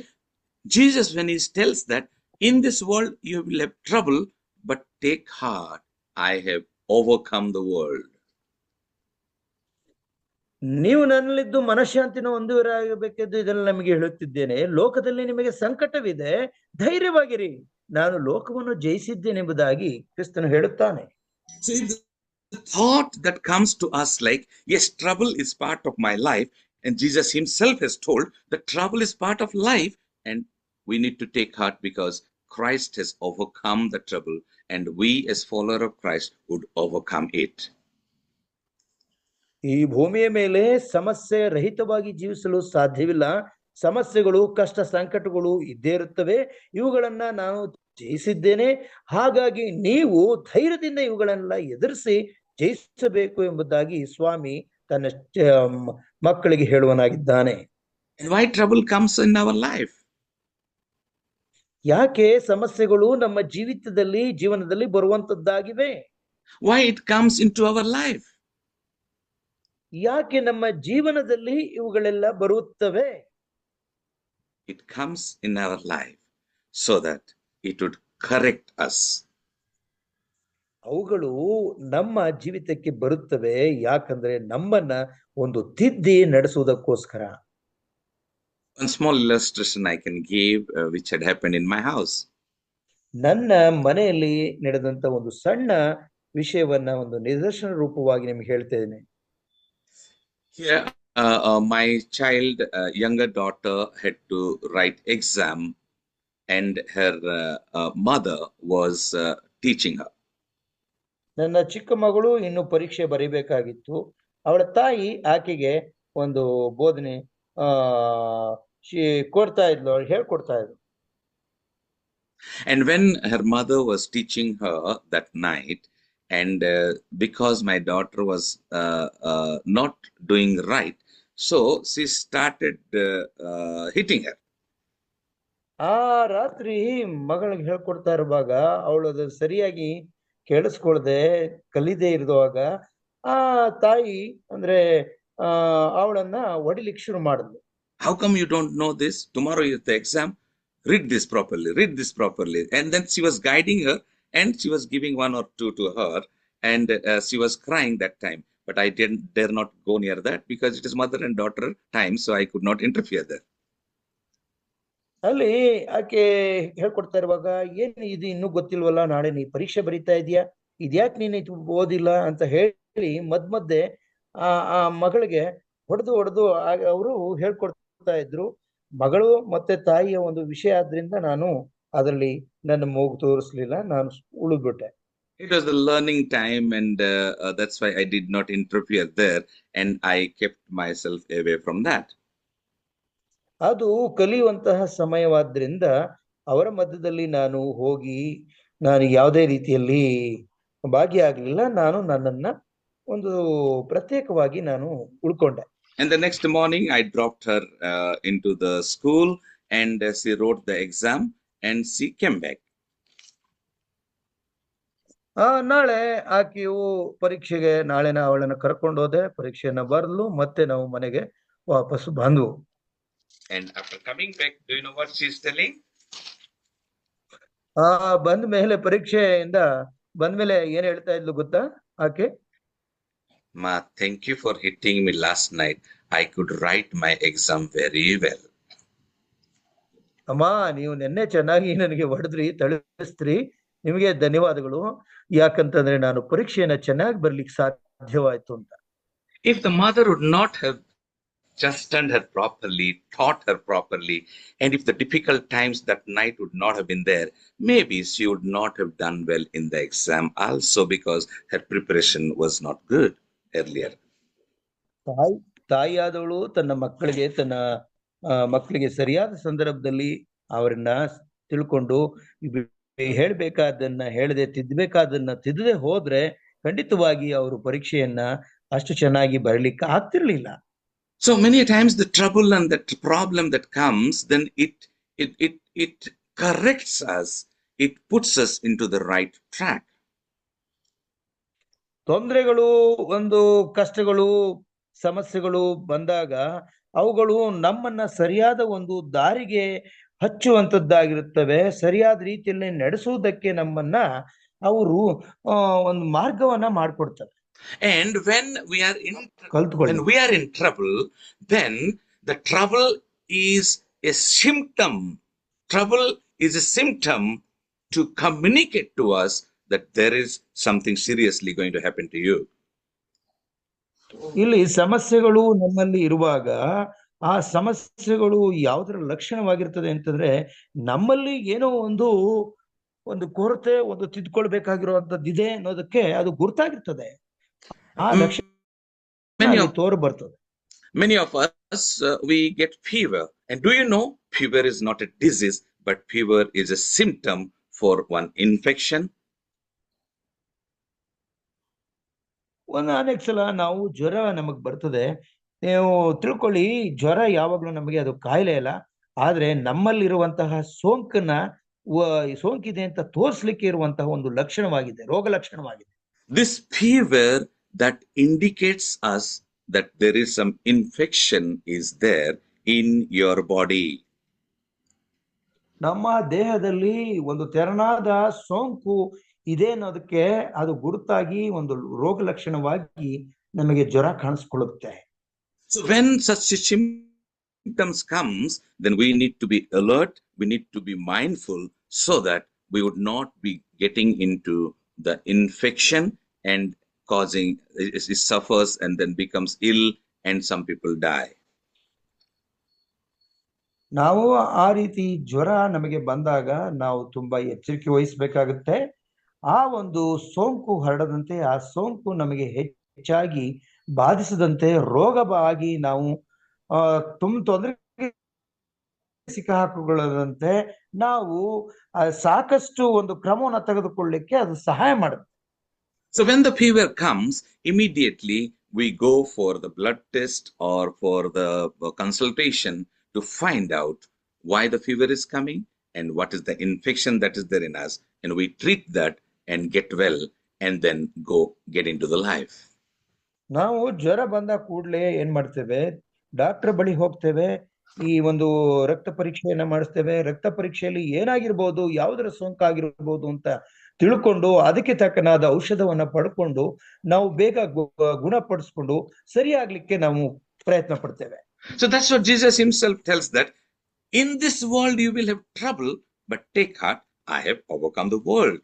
Jesus, when he tells that in this world you will have trouble, but take heart, I have overcome the world.
ನೀವು ನನ್ನಲ್ಲಿದ್ದು ಮನಃಶಾಂತಿನ ಹೊಂದುವರಾಗಬೇಕೆಂದು ಇದನ್ನು ನಮಗೆ ಹೇಳುತ್ತಿದ್ದೇನೆ. ಲೋಕದಲ್ಲಿ ನಿಮಗೆ ಸಂಕಟವಿದೆ, ಧೈರ್ಯವಾಗಿರಿ, ನಾನು ಲೋಕವನ್ನು ಜಯಿಸಿದ್ದೇನೆಂಬುದಾಗಿ ಕ್ರಿಸ್ತನು ಹೇಳುತ್ತಾನೆ.
So the thought that comes to us like, yes, trouble is part of my life, and Jesus himself has told that trouble is part of life, and we need to take heart because Christ has overcome the trouble, and we as followers of Christ would overcome it.
ಈ ಭೂಮಿಯ ಮೇಲೆ ಸಮಸ್ಯೆ ರಹಿತವಾಗಿ ಜೀವಿಸಲು ಸಾಧ್ಯವಿಲ್ಲ. ಸಮಸ್ಯೆಗಳು ಕಷ್ಟ ಸಂಕಟಗಳು ಇದ್ದೇ ಇರುತ್ತವೆ, ಇವುಗಳನ್ನ ನಾನು ಜಯಿಸಿದ್ದೇನೆ, ಹಾಗಾಗಿ ನೀವು ಧೈರ್ಯದಿಂದ ಇವುಗಳನ್ನೆಲ್ಲ ಎದುರಿಸಿ ಜಯಿಸಬೇಕು ಎಂಬುದಾಗಿ ಸ್ವಾಮಿ ತನ್ನ ಮಕ್ಕಳಿಗೆ ಹೇಳುವನಾಗಿದ್ದಾನೆ.
And why trouble comes in our life?
ಯಾಕೆ ಸಮಸ್ಯೆಗಳು ನಮ್ಮ ಜೀವನದಲ್ಲಿ ಬರುವಂತದ್ದಾಗಿವೆ?
Why it comes into our life?
ಯಾಕೆ ನಮ್ಮ ಜೀವನದಲ್ಲಿ ಇವುಗಳೆಲ್ಲ ಬರುತ್ತವೆ?
It comes in our life so that it would correct us.
ಅವುಗಳು ನಮ್ಮ ಜೀವಿತಕ್ಕೆ ಬರುತ್ತವೆ ಯಾಕಂದ್ರೆ ನಮ್ಮನ್ನ ಒಂದು ತಿದ್ದಿ ನಡೆಸುವುದಕ್ಕೋಸ್ಕರ.
One small illustration I can give which had happened in my house.
ನನ್ನ ಮನೆಯಲ್ಲಿ ನಡೆದಂತ ಒಂದು ಸಣ್ಣ ವಿಷಯವನ್ನ ಒಂದು ನಿದರ್ಶನ ರೂಪವಾಗಿ ನಿಮಗೆ ಹೇಳ್ತೇನೆ.
Here my child, younger daughter, had to write exam, and her mother was teaching her.
ನನ್ನ ಚಿಕ್ಕ ಮಗಳು ಇನ್ನು ಪರೀಕ್ಷೆ ಬರೀಬೇಕಾಗಿತ್ತು. ಅವಳ ತಾಯಿ ಆಕೆಗೆ ಒಂದು ಬೋಧನೆ ಕೊಡ್ತಾ ಇದ್ಲು, ಹೇಳ್ಕೊಡ್ತಾ ಇದ್ಲು.
And when her mother was teaching her that night, and because my daughter was not doing right, so she started hitting her.
ಆ ರಾತ್ರಿ ಮಗಳಿಗೆ ಹೇಳ್ಕೊಡ್ತಾ ಇರುವಾಗ ಅವಳು ಅದು ಸರಿಯಾಗಿ ಕೇಳಿಸ್ಕೊಳ್ದೆ ಕಲಿದೇ ಇರುವಾಗ ಆ ತಾಯಿ ಅಂದ್ರೆ ಅವಳನ್ನ ಹೊಡಿಲಿಕ್ಕೆ ಶುರು ಮಾಡಿದ್ಲು.
How come you don't know this? Tomorrow is the exam. read this properly. And then she was guiding her, and she was giving one or two to her, and she was crying that time. But I dare not go near that because it is mother and daughter time, so I could not interfere there.
ಅಲ್ಲಿ ಆಕೆ ಹೇಳ್ಕೊಡ್ತಾ ಇರುವಾಗ, ಏನ್ ಇದು ಇನ್ನೂ ಗೊತ್ತಿಲ್ವಲ್ಲ, ನಾಳೆ ನೀ ಪರೀಕ್ಷೆ ಬರೀತಾ ಇದೀಯಾ, ಇದ್ಯಾಕ್ ನೀನ್ ಇದು ಓದಿಲ್ಲ ಅಂತ ಹೇಳಿ ಮಧ್ಯೆ ಆ ಮಗಳಿಗೆ ಹೊಡೆದು ಅವರು ಹೇಳ್ಕೊಡ್ತಾ ಇದ್ರು. ಮಗಳು ಮತ್ತೆ ತಾಯಿಯ ಒಂದು ವಿಷಯ ಆದ್ರಿಂದ ನಾನು ಅದರಲ್ಲಿ ನನ್ನ ಮೂಗು ತೋರಿಸ್ಲಿಲ್ಲ, ನಾನು ಉಳಿದ್ಬಿಟ್ಟೆ.
It was the learning time, and that's why I did not interfere there, and I kept myself away from that.
ಅದು ಕಲಿಯುವಂತಹ ಸಮಯವಾದ್ರಿಂದ ಅವರ ಮಧ್ಯದಲ್ಲಿ ನಾನು ಹೋಗಿ ನಾನು ಯಾವುದೇ ರೀತಿಯಲ್ಲಿ ಭಾಗಿಯಾಗಲಿಲ್ಲ. ನಾನು ನನ್ನನ್ನ ಒಂದು ಪ್ರತ್ಯೇಕವಾಗಿ ನಾನು ಉಳ್ಕೊಂಡೆ.
And the next morning I dropped her into the school, and she wrote the exam and she came back.
ನಾಳೆ ಆಕೆಯು ಪರೀಕ್ಷೆಗೆ ನಾಳೆನ ಅವಳನ್ನ ಕರ್ಕೊಂಡು ಹೋದೆ, ಪರೀಕ್ಷೆಯನ್ನ ಬರೆದ್ಲು, ಮತ್ತೆ ನಾವು ಮನೆಗೆ ವಾಪಸ್ ಬಂದ್ವು.
And after coming back, do you know what she is telling?
ಬಂದ ಮೇಲೆ ಪರೀಕ್ಷೆಯಿಂದ ಬಂದ್ಮೇಲೆ ಏನ್ ಹೇಳ್ತಾ ಇದ್ಲು ಗೊತ್ತಾ ಆಕೆ?
Ma, thank you for hitting me last night. I could write my exam very well.
ಅಮ್ಮ, ನೀವು ನೆನ್ನೆ ಚೆನ್ನಾಗಿ ನನಗೆ ಹೊಡೆದ್ರಿ, ತಳಿಸ್ತ್ರಿ, ನಿಮಗೆ ಧನ್ಯವಾದಗಳು. ಯಾಕಂತಂದ್ರೆ ನಾನು ಪರೀಕ್ಷೆಯನ್ನ ಚೆನ್ನಾಗಿ ಬರ್ಲಿಕ್ಕೆ ಸಾಧ್ಯವಾಯ್ತು ಅಂತ.
If the mother would not have just done her properly, taught her properly, and if the difficult times that night would not have been there, maybe she would not have done well in the exam also, because her preparation was not good earlier.
ತಾಯಿಯಾದವಳು ತನ್ನ ಮಕ್ಕಳಿಗೆ ಸರಿಯಾದ ಸಂದರ್ಭದಲ್ಲಿ ಅವರನ್ನ ತಿಳ್ಕೊಂಡು ಹೇಳ್ಬೇಕಾದನ್ನ ಹೇಳದೆ, ತಿದ್ದಬೇಕಾದನ್ನ ತಿದ್ದದೆ ಹೋದ್ರೆ ಖಂಡಿತವಾಗಿ ಅವರು ಪರೀಕ್ಷೆಯನ್ನ ಅಷ್ಟು ಚೆನ್ನಾಗಿ ಬರಲಿಕ್ಕೆ ಆಗ್ತಿರ್ಲಿಲ್ಲ.
So many times the trouble and the problem that comes, then it corrects us, it puts us into the right track.
ತೊಂದರೆಗಳು, ಒಂದು ಕಷ್ಟಗಳು, ಸಮಸ್ಯೆಗಳು ಬಂದಾಗ ಅವುಗಳು ನಮ್ಮನ್ನ ಸರಿಯಾದ ಒಂದು ದಾರಿಗೆ ಹಚ್ಚುವಂತದ್ದಾಗಿರುತ್ತವೆ. ಸರಿಯಾದ ರೀತಿಯಲ್ಲಿ ನಡೆಸುವುದಕ್ಕೆ ನಮ್ಮನ್ನ ಅವರು ಒಂದು ಮಾರ್ಗವನ್ನ ಮಾಡಿಕೊಡ್ತವೆ.
And when we are in trouble, then the trouble is a symptom. Trouble is a symptom to communicate to us that there is something seriously going to happen to you.
ಇಲ್ಲಿ ಸಮಸ್ಯೆಗಳು ನಮ್ಮಲ್ಲಿ ಇರುವಾಗ ಆ ಸಮಸ್ಯೆಗಳು ಯಾವುದರ ಲಕ್ಷಣವಾಗಿರ್ತದೆ ಅಂತಂದ್ರೆ, ನಮ್ಮಲ್ಲಿ ಏನೋ ಒಂದು ಕೊರತೆ, ಒಂದು ತಿದ್ಕೊಳ್ಬೇಕಾಗಿರುವಂತದ್ದಿದೆ ಅನ್ನೋದಕ್ಕೆ ಅದು ಗುರ್ತಾಗಿರ್ತದೆ. ಆ ಲಕ್ಷಣ ತೋರು ಬರ್ತದೆ.
Many of us we get fever, and do you know, fever is not a disease, but fever is a symptom for one infection.
ಅನೇಕ ಸಲ ನಾವು ಜ್ವರ ನಮಗ್ ಬರ್ತದೆ. ನೀವು ತಿಳ್ಕೊಳ್ಳಿ, ಜ್ವರ ಯಾವಾಗ್ಲೂ ನಮಗೆ ಅದು ಕಾಯಿಲೆ ಅಲ್ಲ, ಆದ್ರೆ ನಮ್ಮಲ್ಲಿರುವಂತಹ ಸೋಂಕಿದೆ ಅಂತ ತೋರಿಸ್ಲಿಕ್ಕೆ ಇರುವಂತಹ ಒಂದು ಲಕ್ಷಣವಾಗಿದೆ, ರೋಗ ಲಕ್ಷಣವಾಗಿದೆ.
This fever that indicates us that there is some infection is there in your body.
ನಮ್ಮ ದೇಹದಲ್ಲಿ ಒಂದು ತೆರನಾದ ಸೋಂಕು ಇದೆ ಅನ್ನೋದಕ್ಕೆ ಅದು ಗುರುತಾಗಿ ಒಂದು ರೋಗ ಲಕ್ಷಣವಾಗಿ ನಮಗೆ ಜ್ವರ ಕಾಣಿಸ್ಕೊಳ್ಳುತ್ತೆ.
So when such symptoms comes, then we need to be alert, we need to be mindful, so that we would not be getting into the infection and causing it suffers and then becomes ill, and some people die.
ನಾವು ಆ ರೀತಿ ಜ್ವರ ನಮಗೆ ಬಂದಾಗ ನಾವು ತುಂಬಾ ಎಚ್ಚರಿಕೆ ವಹಿಸಬೇಕಾಗುತ್ತೆ. ಆ ಒಂದು ಸೋಂಕು ಹರಡದಂತೆ, ಆ ಸೋಂಕು ನಮಗೆ ಹೆಚ್ಚಾಗಿ ಬಾಧಿಸದಂತೆ, ರೋಗವಾಗಿ ನಾವು ತೊಂದರೆ ಸಿಕ್ಕಾಕೊಳ್ಳದಂತೆ ನಾವು ಸಾಕಷ್ಟು ಒಂದು ಕ್ರಮವನ್ನು ತೆಗೆದುಕೊಳ್ಳಲಿಕ್ಕೆ ಅದು ಸಹಾಯ ಮಾಡುತ್ತೆ.
So when the fever comes, immediately we go for the blood test or for the consultation to find out why the fever is coming and what is the infection that is there in us, and we treat that and get well, and then get into the life.
ನಾವು ಜ್ವರ ಬಂದ ಕೂಡಲೇ ಏನ್ ಮಾಡ್ತೇವೆ, doctor ಬಳಿ ಹೋಗ್ತೇವೆ. ಈ ಒಂದು ರಕ್ತ ಪರೀಕ್ಷೆಯನ್ನ ಮಾಡಿಸ್ತೇವೆ. ರಕ್ತ ಪರೀಕ್ಷೆಯಲ್ಲಿ ಏನಾಗಿರ್ಬೋದು, ಯಾವುದರ ಸೋಂಕಾಗಿರ್ಬೋದು ಅಂತ ತಿಳ್ಕೊಂಡು ಅದಕ್ಕೆ ತಕ್ಕನಾದ ಔಷಧವನ್ನ ಪಡ್ಕೊಂಡು ನಾವು ಬೇಗ ಗುಣಪಡಿಸ್ಕೊಂಡು ಸರಿಯಾಗ್ಲಿಕ್ಕೆ ನಾವು ಪ್ರಯತ್ನ ಪಡ್ತೇವೆ.
So that's what Jesus himself tells, that in this world you will have trouble, but take heart, I have overcome the world.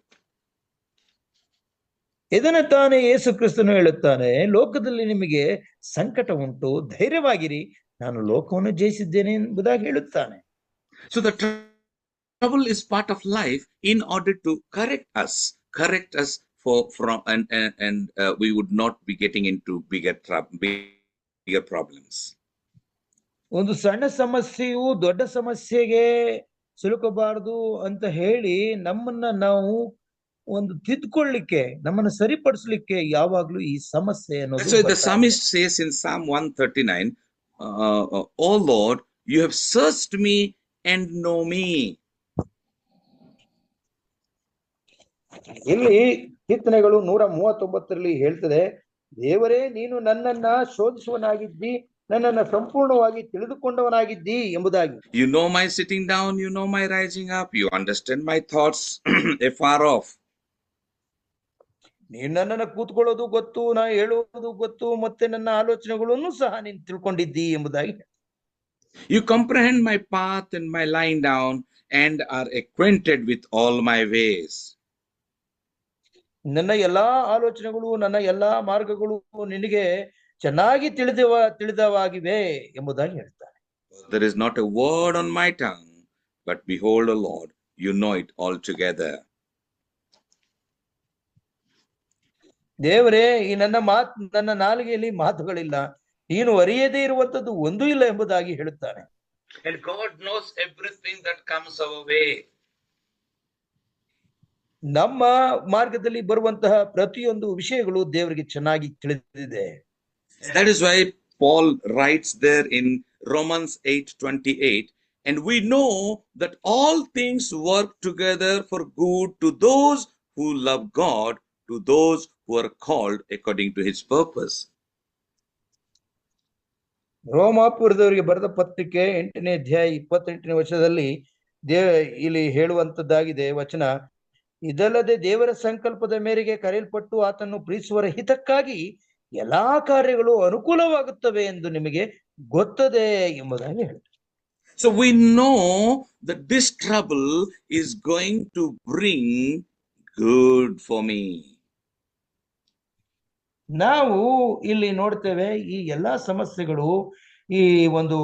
ಇದನ್ನ ತಾನೇ ಯೇಸು ಕ್ರಿಸ್ತನು ಹೇಳುತ್ತಾನೆ, ಲೋಕದಲ್ಲಿ ನಿಮಗೆ ಸಂಕಟ ಉಂಟು, ಧೈರ್ಯವಾಗಿರಿ, ನಾನು ಲೋಕವನ್ನು ಜಯಿಸಿದ್ದೇನೆ ಎಂಬುದಾಗಿ ಹೇಳುತ್ತಾನೆ.
So the trouble is part of life in order to correct us from and we would not be getting into bigger problems.
ಒಂದು ಸಣ್ಣ ಸಮಸ್ಯೆಯು ದೊಡ್ಡ ಸಮಸ್ಯೆಗೆ ಸಿಲುಕಬಾರದು ಅಂತ ಹೇಳಿ ನಮ್ಮನ್ನ ನಾವು ಒಂದು ತಿದ್ದುಕೊಳ್ಳಿಕ್ಕೆ, ನಮ್ಮನ್ನು ಸರಿಪಡಿಸಲಿಕ್ಕೆ ಯಾವಾಗ್ಲೂ ಈ ಸಮಸ್ಯೆ ಅನ್ನೋದು.
So the psalmist says in Psalm 139, "O Lord, you have searched me and know me."
ಇಲ್ಲಿ ಕೀರ್ತನೆಗಳು 139ರಲ್ಲಿ ಹೇಳ್ತದೆ, ದೇವರೇ ನೀನು ನನ್ನನ್ನ ಶೋಧಿಸುವನಾಗಿದ್ದಿ, ನನ್ನನ್ನ ಸಂಪೂರ್ಣವಾಗಿ ತಿಳಿದುಕೊಂಡವನಾಗಿದ್ದಿ ಎಂಬುದಾಗಿ.
You know my sitting down, you know my rising up, you understand my thoughts afar off.
ನೀನು ನನ್ನನ್ನ ಕೂತ್ಕೊಳ್ಳೋದು ಗೊತ್ತು, ನಾ ಹೇಳುವುದು ಗೊತ್ತು, ಮತ್ತೆ ನನ್ನ ಆಲೋಚನೆಗಳನ್ನು ಸಹ ನೀನು ತಿಳ್ಕೊಂಡಿದ್ದಿ ಎಂಬುದಾಗಿ.
You comprehend my path and my lying down and are acquainted with all my ways.
ನನ್ನ ಎಲ್ಲಾ ಆಲೋಚನೆಗಳು, ನನ್ನ ಎಲ್ಲಾ ಮಾರ್ಗಗಳು ನಿನಗೆ ಚೆನ್ನಾಗಿ ತಿಳಿದವಾಗಿವೆ ಎಂಬುದಾಗಿ ಹೇಳ್ತಾನೆ.
There is not a word on my tongue, but behold, O Lord, you know it altogether.
ದೇವರೇ, ಈ ನನ್ನ ನಾಲಿಗೆಯಲ್ಲಿ ಮಾತುಗಳಿಲ್ಲ, ನೀನು ಅರಿಯದೇ ಇರುವಂತದ್ದು ಒಂದೂ ಇಲ್ಲ ಎಂಬುದಾಗಿ ಹೇಳುತ್ತಾನೆ.
And God knows everything that comes our way.
ನಮ್ಮ ಮಾರ್ಗದಲ್ಲಿ ಬರುವಂತಹ ಪ್ರತಿಯೊಂದು ವಿಷಯಗಳು ದೇವರಿಗೆ ಚೆನ್ನಾಗಿ ತಿಳಿದಿದೆ.
That is why Paul writes there in Romans 8:28, and we know that all things work together for good to those who love God, to those who are called according to his purpose.
ರೋಮಾಪುರದವರಿಗೆ ಬರೆದ ಪತ್ರಿಕೆ 8ನೇ ಅಧ್ಯಾಯ 28ನೇ ವಚನದಲ್ಲಿ ಇಲ್ಲಿ ಹೇಳುವಂತದ್ದಾಗಿದೆ ವಚನ, ಇದಲ್ಲದೆ ದೇವರ ಸಂಕಲ್ಪದ ಮೇರೆಗೆ ಕರೆಯಲ್ಪಟ್ಟು ಆತನ್ನು ಪ್ರೀತಿಸುವರ ಹಿತಕ್ಕಾಗಿ ಎಲ್ಲಾ ಕಾರ್ಯಗಳು ಅನುಕೂಲವಾಗುತ್ತವೆ ಎಂದು ನಿಮಗೆ ಗೊತ್ತದೆ ಎಂಬುದಾಗಿ ಹೇಳ್ತಾರೆ.
So we know that this trouble is going to bring good for me.
ನಾವು ಇಲ್ಲಿ ನೋಡ್ತೇವೆ, ಈ ಎಲ್ಲಾ ಸಮಸ್ಯೆಗಳು, ಈ ಒಂದು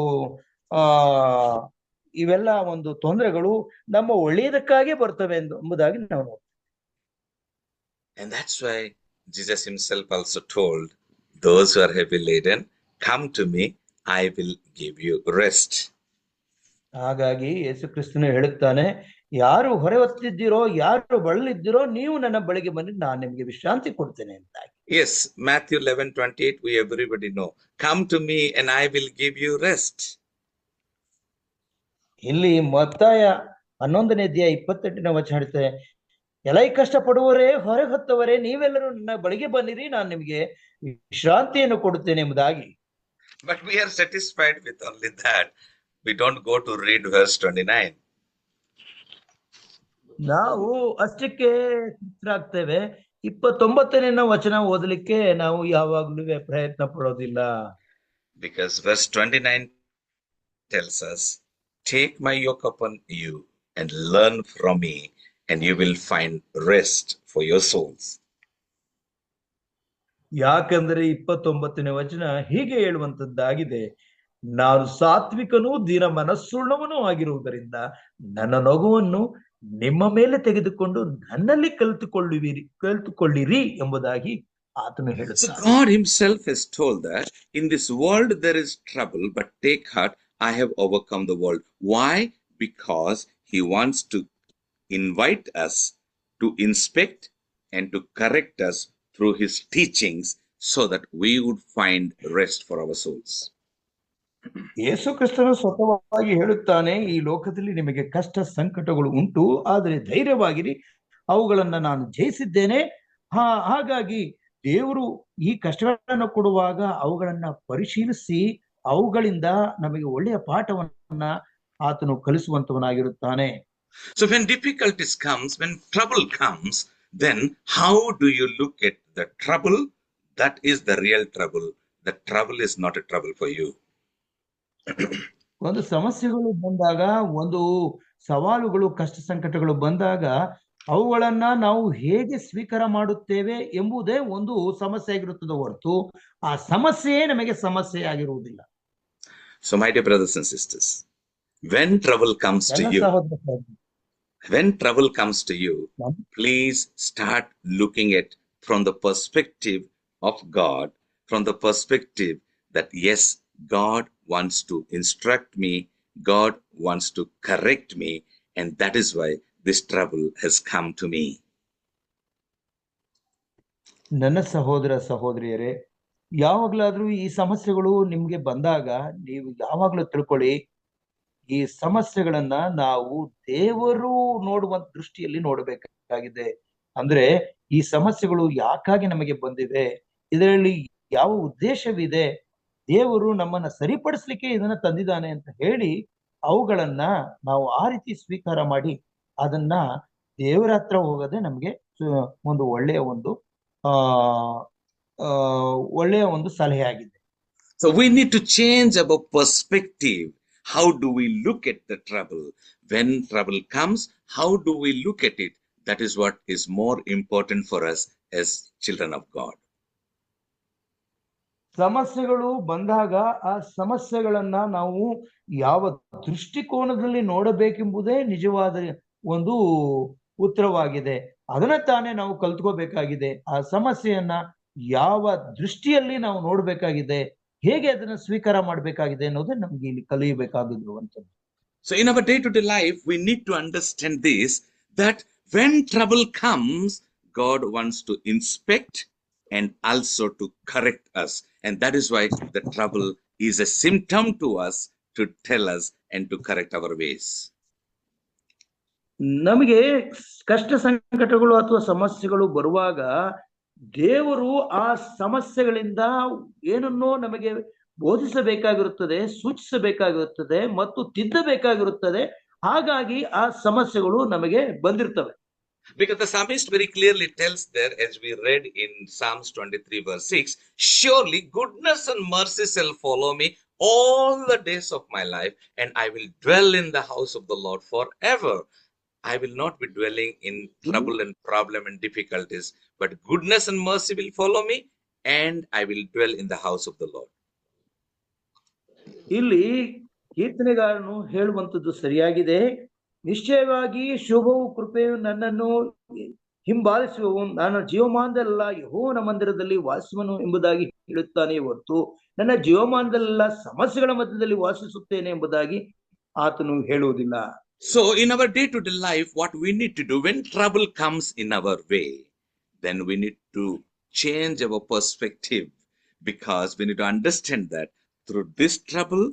ಇವೆಲ್ಲ ಒಂದು ತೊಂದರೆಗಳು ನಮ್ಮ ಒಳ್ಳೆಯದಕ್ಕಾಗಿ ಬರ್ತವೆ ಎಂಬುದಾಗಿ ನಾವು ನೋಡ್ತೇವೆ.
And that's why Jesus himself also told those who are heavy laden, come to me, I will give you rest.
ಹಾಗಾಗಿ ಯೇಸು ಕ್ರಿಸ್ತನು ಹೇಳುತ್ತಾನೆ, ಯಾರು ಹೊರೆ ಹೊತ್ತಿದ್ದೀರೋ, ಯಾರು ಬಳಲಿದ್ದೀರೋ, ನೀವು ನನ್ನ ಬಳಿಗೆ ಬನ್ನಿ, ನಾನು ನಿಮಗೆ ವಿಶ್ರಾಂತಿ ಕೊಡ್ತೇನೆ ಅಂತ.
Yes, Matthew 11:28, we everybody know. Come to me and I will give you rest.
ಇಲ್ಲಿ ಮತ್ತಾಯ 11ನೇ ಅಧ್ಯಾಯ 28ನೇ ವಚನ ಹೇಳ್ತೇವೆ, ಎಲೈ ಕಷ್ಟಪಡುವವರೇ, ಹೊರೆ ಹೊತ್ತವರೇ, ನೀವೆಲ್ಲರೂ ನನ್ನ ಬಳಿಗೆ ಬನ್ನಿರಿ, ನಾನು ನಿಮಗೆ ವಿಶ್ರಾಂತಿಯನ್ನು ಕೊಡುತ್ತೇನೆ ಎಂಬುದಾಗಿ.
But we are satisfied with only that. We don't go to read verse 29.
ನಾವು ಅಷ್ಟಕ್ಕೆ ಆಗ್ತೇವೆ, 29ನೇ ವಚನ ಓದಲಿಕ್ಕೆ ನಾವು ಯಾವಾಗ್ಲೂ ಪ್ರಯತ್ನ ಪಡೋದಿಲ್ಲ.
Because verse 29 tells us, take my yoke upon you and learn from me, and you will find rest for your souls.
ಯಾಕಂದ್ರೆ 29ನೇ ವಚನ ಹೀಗೆ ಹೇಳುವಂತದ್ದಾಗಿದೆ, ನಾನು ಸಾತ್ವಿಕನೂ ದೀನ ಮನಸ್ಸುಳ್ಳವನೂ ಆಗಿರುವುದರಿಂದ ನನ್ನ ನಗುವನ್ನು ನಿಮ್ಮ ಮೇಲೆ ತೆಗೆದುಕೊಂಡು ನನ್ನಲ್ಲಿ ಕಲಿತುಕೊಳ್ಳಿರಿ ಎಂಬುದಾಗಿ ಆತನು ಹೇಳುತ್ತಾನೆ.
So God himself has told that in this world there is trouble, but take heart, I have overcome the world. Why? Because he wants to invite us to inspect and to correct us through his teachings so that we would find rest for our souls.
ಯೇಸು ಕ್ರಿಸ್ತನು ಸ್ವತಃವಾಗಿ ಹೇಳುತ್ತಾನೆ, ಈ ಲೋಕದಲ್ಲಿ ನಿಮಗೆ ಕಷ್ಟ ಸಂಕಟಗಳು ಉಂಟು, ಆದರೆ ಧೈರ್ಯವಾಗಿರಿ, ಅವುಗಳನ್ನ ನಾನು ಜಯಿಸಿದ್ದೇನೆ. ಹಾಗಾಗಿ ದೇವರು ಈ ಕಷ್ಟಗಳನ್ನು ಕೊಡುವಾಗ ಅವುಗಳನ್ನ ಪರಿಶೀಲಿಸಿ ಅವುಗಳಿಂದ ನಮಗೆ ಒಳ್ಳೆಯ ಪಾಠವನ್ನ ಆತನು ಕಲಿಸುವಂತವನಾಗಿರುತ್ತಾನೆ.
So when difficulties comes, when trouble comes, then how do you look at the trouble? That is the real trouble. The trouble is not a trouble for you.
ಒಂದು ಸಮಸ್ಯೆಗಳು ಬಂದಾಗ, ಒಂದು ಸವಾಲುಗಳು, ಕಷ್ಟ ಸಂಕಟಗಳು ಬಂದಾಗ ಅವುಗಳನ್ನ ನಾವು ಹೇಗೆ ಸ್ವೀಕಾರ ಮಾಡುತ್ತೇವೆ ಎಂಬುದೇ ಒಂದು ಸಮಸ್ಯೆ ಆಗಿರುತ್ತದೆ ಹೊರತು ಆ ಸಮಸ್ಯೆಯೇ ನಮಗೆ ಸಮಸ್ಯೆ ಆಗಿರುವುದಿಲ್ಲ.
So my dear brothers and sisters, when trouble comes to you, please start looking at from the perspective of God, from the perspective that yes, God wants to instruct me, God wants to correct me, and that is why this trouble has come to me.
ನನ್ನ ಸಹೋದರ ಸಹೋದರಿಯರೇ, ಯಾವಾಗ್ಲಾದ್ರೂ ಈ ಸಮಸ್ಯೆಗಳು ನಿಮ್ಗೆ ಬಂದಾಗ ನೀವು ಯಾವಾಗ್ಲೂ ತಿಳ್ಕೊಳ್ಳಿ, ಈ ಸಮಸ್ಯೆಗಳನ್ನ ನಾವು ದೇವರು ನೋಡುವ ದೃಷ್ಟಿಯಲ್ಲಿ ನೋಡಬೇಕಾಗಿದೆ. ಅಂದ್ರೆ ಈ ಸಮಸ್ಯೆಗಳು ಯಾಕಾಗಿ ನಮಗೆ ಬಂದಿವೆ, ಇದರಲ್ಲಿ ಯಾವ ಉದ್ದೇಶವಿದೆ, ದೇವರು ನಮ್ಮನ್ನ ಸರಿಪಡಿಸ್ಲಿಕ್ಕೆ ಇದನ್ನ ತಂದಿದ್ದಾನೆ ಅಂತ ಹೇಳಿ ಅವುಗಳನ್ನ ನಾವು ಆ ರೀತಿ ಸ್ವೀಕಾರ ಮಾಡಿ ಅದನ್ನ ದೇವರ ಹತ್ರ ಹೋಗೋದೇ ನಮ್ಗೆ ಒಂದು ಒಳ್ಳೆಯ ಒಂದು ಸಲಹೆ ಆಗಿದೆ.
So we need to change our perspective. How do we look at the trouble? When trouble comes, how do we look at it? That is what is more important for us as children of God.
ಸಮಸ್ಯೆಗಳು ಬಂದಾಗ ಆ ಸಮಸ್ಯೆಗಳನ್ನ ನಾವು ಯಾವ ದೃಷ್ಟಿಕೋನದಲ್ಲಿ ನೋಡಬೇಕೆಂಬುದೇ ನಿಜವಾದ ಒಂದು ಉತ್ತರವಾಗಿದೆ. ಅದನ್ನ ತಾನೇ ನಾವು ಕಲ್ತ್ಕೋಬೇಕಾಗಿದೆ. ಆ ಸಮಸ್ಯೆಯನ್ನ ಯಾವ ದೃಷ್ಟಿಯಲ್ಲಿ ನಾವು ನೋಡ್ಬೇಕಾಗಿದೆ, ಹೇಗೆ ಅದನ್ನ ಸ್ವೀಕಾರ ಮಾಡಬೇಕಾಗಿದೆ ಅನ್ನೋದೇ ನಮ್ಗೆ ಇಲ್ಲಿ ಕಲಿಯಬೇಕಾದದ್ದು ಅಂತ.
So in our day-to-day life, we need to understand this, that when trouble comes, God wants to inspect and also to correct us. And that is why the trouble is a symptom to us to tell us and to correct our ways.
ನಮಗೆ ಕಷ್ಟ ಸಂಕಟಗಳು ಅಥವಾ ಸಮಸ್ಯೆಗಳು ಬರುವಾಗ ದೇವರು ಆ ಸಮಸ್ಯೆಗಳಿಂದ ಏನನ್ನೋ ನಮಗೆ ಬೋಧಿಸಬೇಕಾಗಿರುತ್ತದೆ, ಸೂಚಿಸಬೇಕಾಗಿರುತ್ತದೆ ಮತ್ತು ತಿದ್ದಬೇಕಾಗಿರುತ್ತದೆ. ಹಾಗಾಗಿ ಆ ಸಮಸ್ಯೆಗಳು ನಮಗೆ ಬಂದಿರ್ತವೆ.
Because the psalmist very clearly tells there, as we read in Psalms 23 verse 6, surely goodness and mercy shall follow me all the days of my life, and I will dwell in the house of the Lord forever. I will not be dwelling in trouble and problem and difficulties, but goodness and mercy will follow me, and I will dwell in the house of the Lord.
ಇಲ್ಲಿ ಕೀರ್ತನೆಗಾರನು ಹೇಳುವಂಥದ್ದು ಸರಿಯಾಗಿದೆ. ನಿಶ್ಚಯವಾಗಿ ಶುಭವು ಕೃಪೆಯು ನನ್ನನ್ನು ಹಿಂಬಾಲಿಸುವವು, ನಾನು ಜೀವಮಾನದಲ್ಲ ಯೆಹೋವನ ಮಂದಿರದಲ್ಲಿ ವಾಸಿಸುವನು ಎಂಬುದಾಗಿ ಹೇಳುತ್ತಾನೆ ಹೊರತು ನನ್ನ ಜೀವಮಾನದಲ್ಲ ಸಮಸ್ಯೆಗಳ ಮಧ್ಯದಲ್ಲಿ ವಾಸಿಸುತ್ತೇನೆ ಎಂಬುದಾಗಿ ಆತನು ಹೇಳುವುದಿಲ್ಲ.
So in our day-to-day life, what we need to do when trouble comes in our way, then we need to change our perspective, because we need to understand that through this trouble,